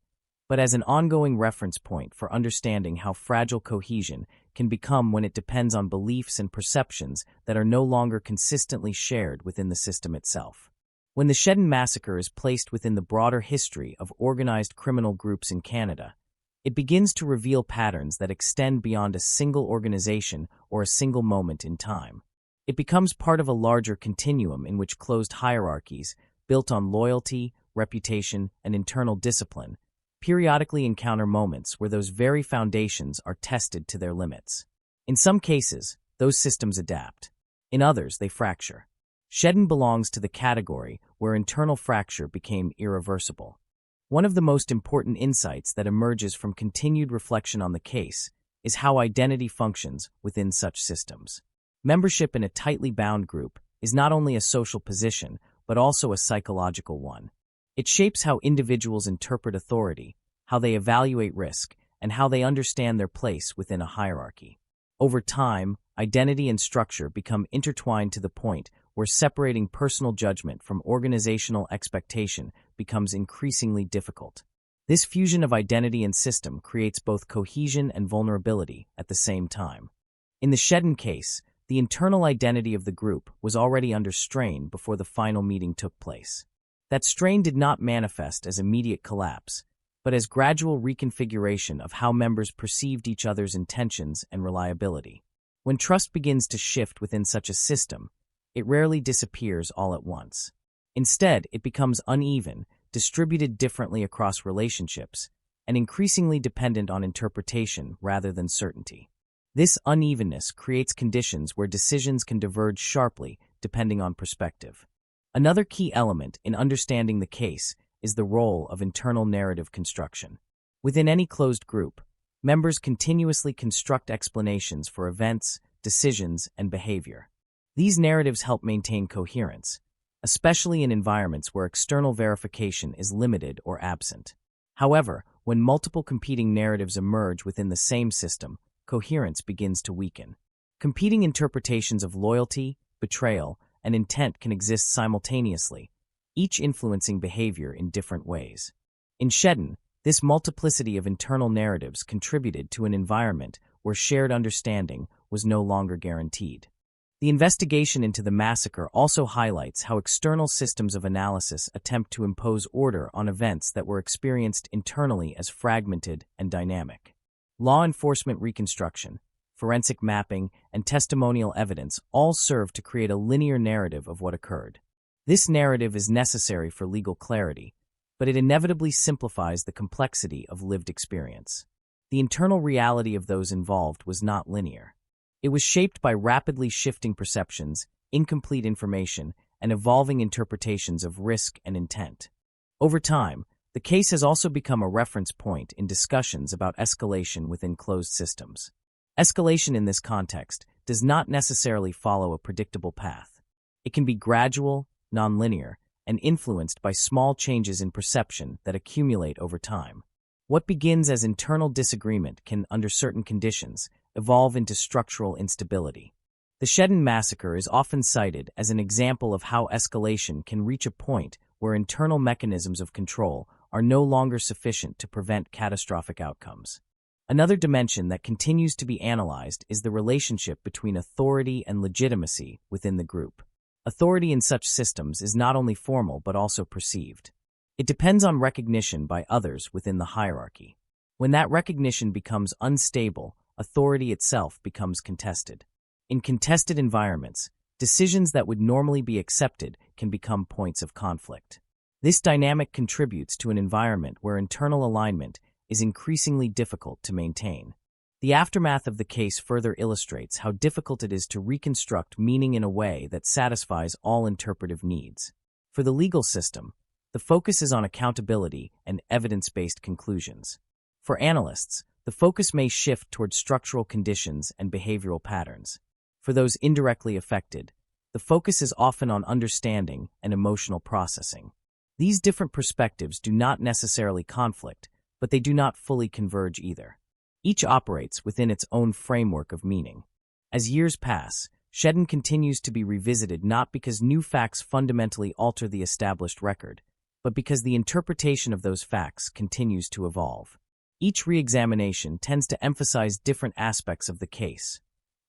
but as an ongoing reference point for understanding how fragile cohesion can become when it depends on beliefs and perceptions that are no longer consistently shared within the system itself. When the Shedden massacre is placed within the broader history of organized criminal groups in Canada, it begins to reveal patterns that extend beyond a single organization or a single moment in time. It becomes part of a larger continuum in which closed hierarchies, built on loyalty, reputation, and internal discipline, periodically encounter moments where those very foundations are tested to their limits. In some cases, those systems adapt. In others, they fracture. Shedden belongs to the category where internal fracture became irreversible. One of the most important insights that emerges from continued reflection on the case is how identity functions within such systems. Membership in a tightly bound group is not only a social position, but also a psychological one. It shapes how individuals interpret authority, how they evaluate risk, and how they understand their place within a hierarchy. Over time, identity and structure become intertwined to the point where separating personal judgment from organizational expectation becomes increasingly difficult. This fusion of identity and system creates both cohesion and vulnerability at the same time. In the Shedden case, the internal identity of the group was already under strain before the final meeting took place. That strain did not manifest as immediate collapse, but as gradual reconfiguration of how members perceived each other's intentions and reliability. When trust begins to shift within such a system, it rarely disappears all at once. Instead, it becomes uneven, distributed differently across relationships, and increasingly dependent on interpretation rather than certainty. This unevenness creates conditions where decisions can diverge sharply depending on perspective. Another key element in understanding the case is the role of internal narrative construction. Within any closed group, members continuously construct explanations for events, decisions, and behavior. These narratives help maintain coherence, especially in environments where external verification is limited or absent. However, when multiple competing narratives emerge within the same system, coherence begins to weaken. Competing interpretations of loyalty, betrayal, and intent can exist simultaneously, each influencing behavior in different ways. In Shedden, this multiplicity of internal narratives contributed to an environment where shared understanding was no longer guaranteed. The investigation into the massacre also highlights how external systems of analysis attempt to impose order on events that were experienced internally as fragmented and dynamic. Law enforcement reconstruction, forensic mapping, and testimonial evidence all serve to create a linear narrative of what occurred. This narrative is necessary for legal clarity, but it inevitably simplifies the complexity of lived experience. The internal reality of those involved was not linear. It was shaped by rapidly shifting perceptions, incomplete information, and evolving interpretations of risk and intent. Over time, the case has also become a reference point in discussions about escalation within closed systems. Escalation in this context does not necessarily follow a predictable path. It can be gradual, nonlinear, and influenced by small changes in perception that accumulate over time. What begins as internal disagreement can, under certain conditions, evolve into structural instability. The Shedden massacre is often cited as an example of how escalation can reach a point where internal mechanisms of control are no longer sufficient to prevent catastrophic outcomes. Another dimension that continues to be analyzed is the relationship between authority and legitimacy within the group. Authority in such systems is not only formal but also perceived. It depends on recognition by others within the hierarchy. When that recognition becomes unstable, authority itself becomes contested. In contested environments, decisions that would normally be accepted can become points of conflict. This dynamic contributes to an environment where internal alignment is increasingly difficult to maintain. The aftermath of the case further illustrates how difficult it is to reconstruct meaning in a way that satisfies all interpretive needs. For the legal system, the focus is on accountability and evidence-based conclusions. For analysts, the focus may shift toward structural conditions and behavioral patterns. For those indirectly affected, the focus is often on understanding and emotional processing. These different perspectives do not necessarily conflict, but they do not fully converge either. Each operates within its own framework of meaning. As years pass, Shedden continues to be revisited not because new facts fundamentally alter the established record, but because the interpretation of those facts continues to evolve. Each re-examination tends to emphasize different aspects of the case: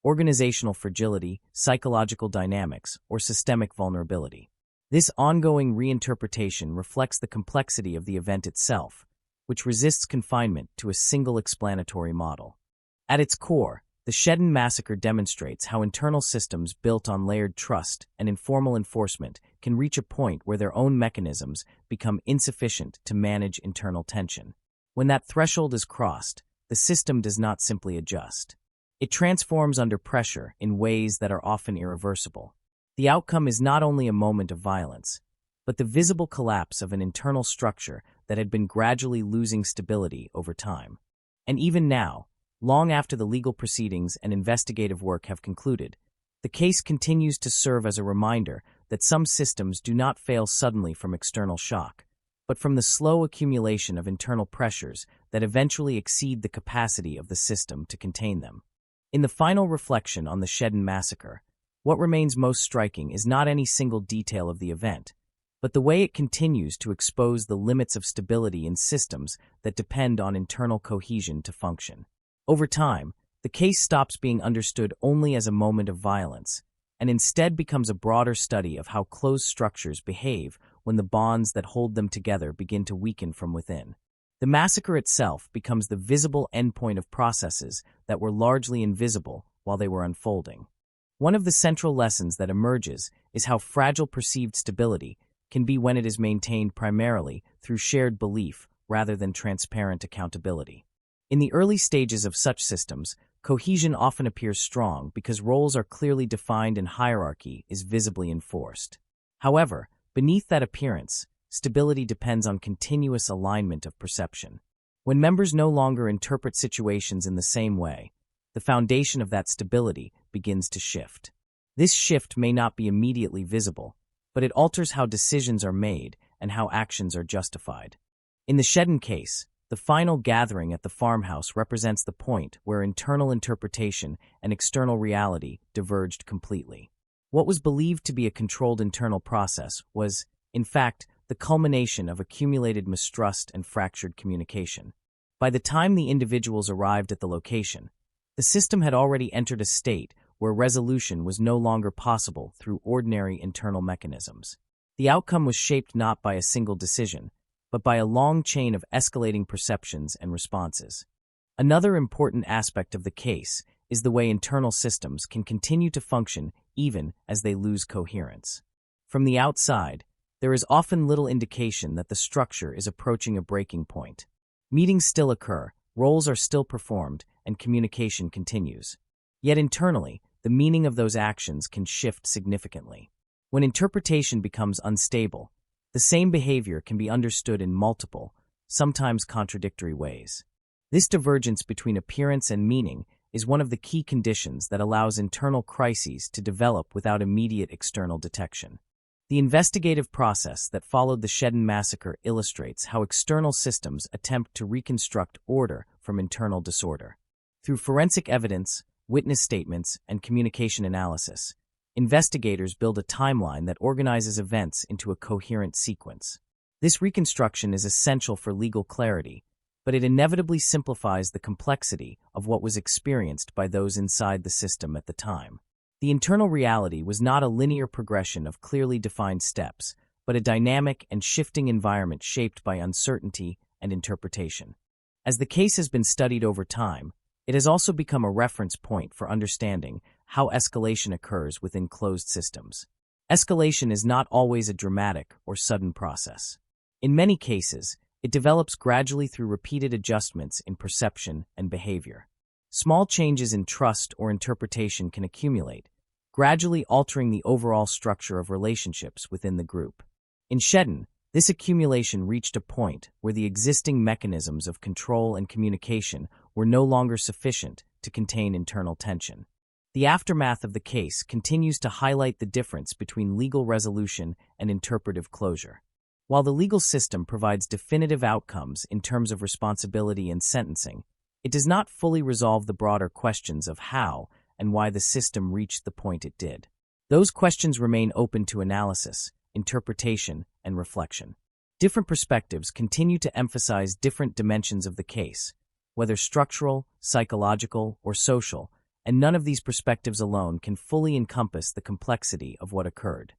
organizational fragility, psychological dynamics, or systemic vulnerability. This ongoing reinterpretation reflects the complexity of the event itself, which resists confinement to a single explanatory model. At its core, the Shedden massacre demonstrates how internal systems built on layered trust and informal enforcement can reach a point where their own mechanisms become insufficient to manage internal tension. When that threshold is crossed, the system does not simply adjust. It transforms under pressure in ways that are often irreversible. The outcome is not only a moment of violence, but the visible collapse of an internal structure that had been gradually losing stability over time. And even now, long after the legal proceedings and investigative work have concluded, the case continues to serve as a reminder that some systems do not fail suddenly from external shock, but from the slow accumulation of internal pressures that eventually exceed the capacity of the system to contain them. In the final reflection on the Shedden massacre, what remains most striking is not any single detail of the event, but the way it continues to expose the limits of stability in systems that depend on internal cohesion to function. Over time, the case stops being understood only as a moment of violence, and instead becomes a broader study of how closed structures behave when the bonds that hold them together begin to weaken from within. The massacre itself becomes the visible endpoint of processes that were largely invisible while they were unfolding. One of the central lessons that emerges is how fragile perceived stability can be when it is maintained primarily through shared belief rather than transparent accountability. In the early stages of such systems, cohesion often appears strong because roles are clearly defined and hierarchy is visibly enforced. However, beneath that appearance, stability depends on continuous alignment of perception. When members no longer interpret situations in the same way, the foundation of that stability begins to shift. This shift may not be immediately visible, but it alters how decisions are made and how actions are justified. In the Shedden case, the final gathering at the farmhouse represents the point where internal interpretation and external reality diverged completely. What was believed to be a controlled internal process was, in fact, the culmination of accumulated mistrust and fractured communication. By the time the individuals arrived at the location, the system had already entered a state where resolution was no longer possible through ordinary internal mechanisms. The outcome was shaped not by a single decision, but by a long chain of escalating perceptions and responses. Another important aspect of the case is the way internal systems can continue to function even as they lose coherence. From the outside, there is often little indication that the structure is approaching a breaking point. Meetings still occur, roles are still performed, and communication continues. Yet internally, the meaning of those actions can shift significantly. When interpretation becomes unstable, the same behavior can be understood in multiple, sometimes contradictory ways. This divergence between appearance and meaning is one of the key conditions that allows internal crises to develop without immediate external detection. The investigative process that followed the Shedden massacre illustrates how external systems attempt to reconstruct order from internal disorder. Through forensic evidence, witness statements, and communication analysis, investigators build a timeline that organizes events into a coherent sequence. This reconstruction is essential for legal clarity, but it inevitably simplifies the complexity of what was experienced by those inside the system at the time. The internal reality was not a linear progression of clearly defined steps, but a dynamic and shifting environment shaped by uncertainty and interpretation. As the case has been studied over time, it has also become a reference point for understanding how escalation occurs within closed systems. Escalation is not always a dramatic or sudden process. In many cases, it develops gradually through repeated adjustments in perception and behavior. Small changes in trust or interpretation can accumulate, gradually altering the overall structure of relationships within the group. In Shedden, this accumulation reached a point where the existing mechanisms of control and communication were no longer sufficient to contain internal tension. The aftermath of the case continues to highlight the difference between legal resolution and interpretive closure. While the legal system provides definitive outcomes in terms of responsibility and sentencing, it does not fully resolve the broader questions of how and why the system reached the point it did. Those questions remain open to analysis, interpretation, and reflection. Different perspectives continue to emphasize different dimensions of the case, whether structural, psychological, or social, and none of these perspectives alone can fully encompass the complexity of what occurred.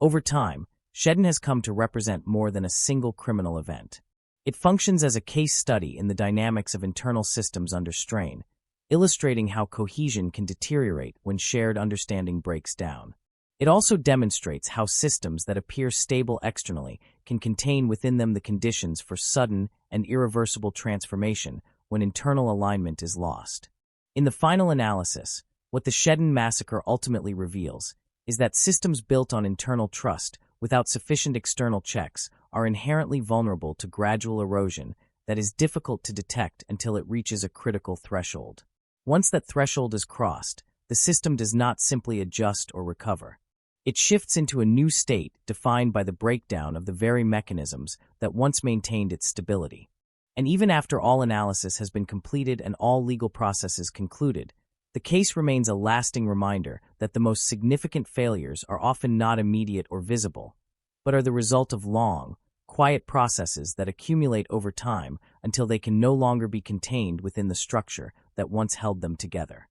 Over time, Shedden has come to represent more than a single criminal event. It functions as a case study in the dynamics of internal systems under strain, illustrating how cohesion can deteriorate when shared understanding breaks down. It also demonstrates how systems that appear stable externally can contain within them the conditions for sudden and irreversible transformation when internal alignment is lost. In the final analysis, what the Shedden massacre ultimately reveals is that systems built on internal trust without sufficient external checks are inherently vulnerable to gradual erosion that is difficult to detect until it reaches a critical threshold. Once that threshold is crossed, the system does not simply adjust or recover. It shifts into a new state defined by the breakdown of the very mechanisms that once maintained its stability. And even after all analysis has been completed and all legal processes concluded, the case remains a lasting reminder that the most significant failures are often not immediate or visible, but are the result of long, quiet processes that accumulate over time until they can no longer be contained within the structure that once held them together.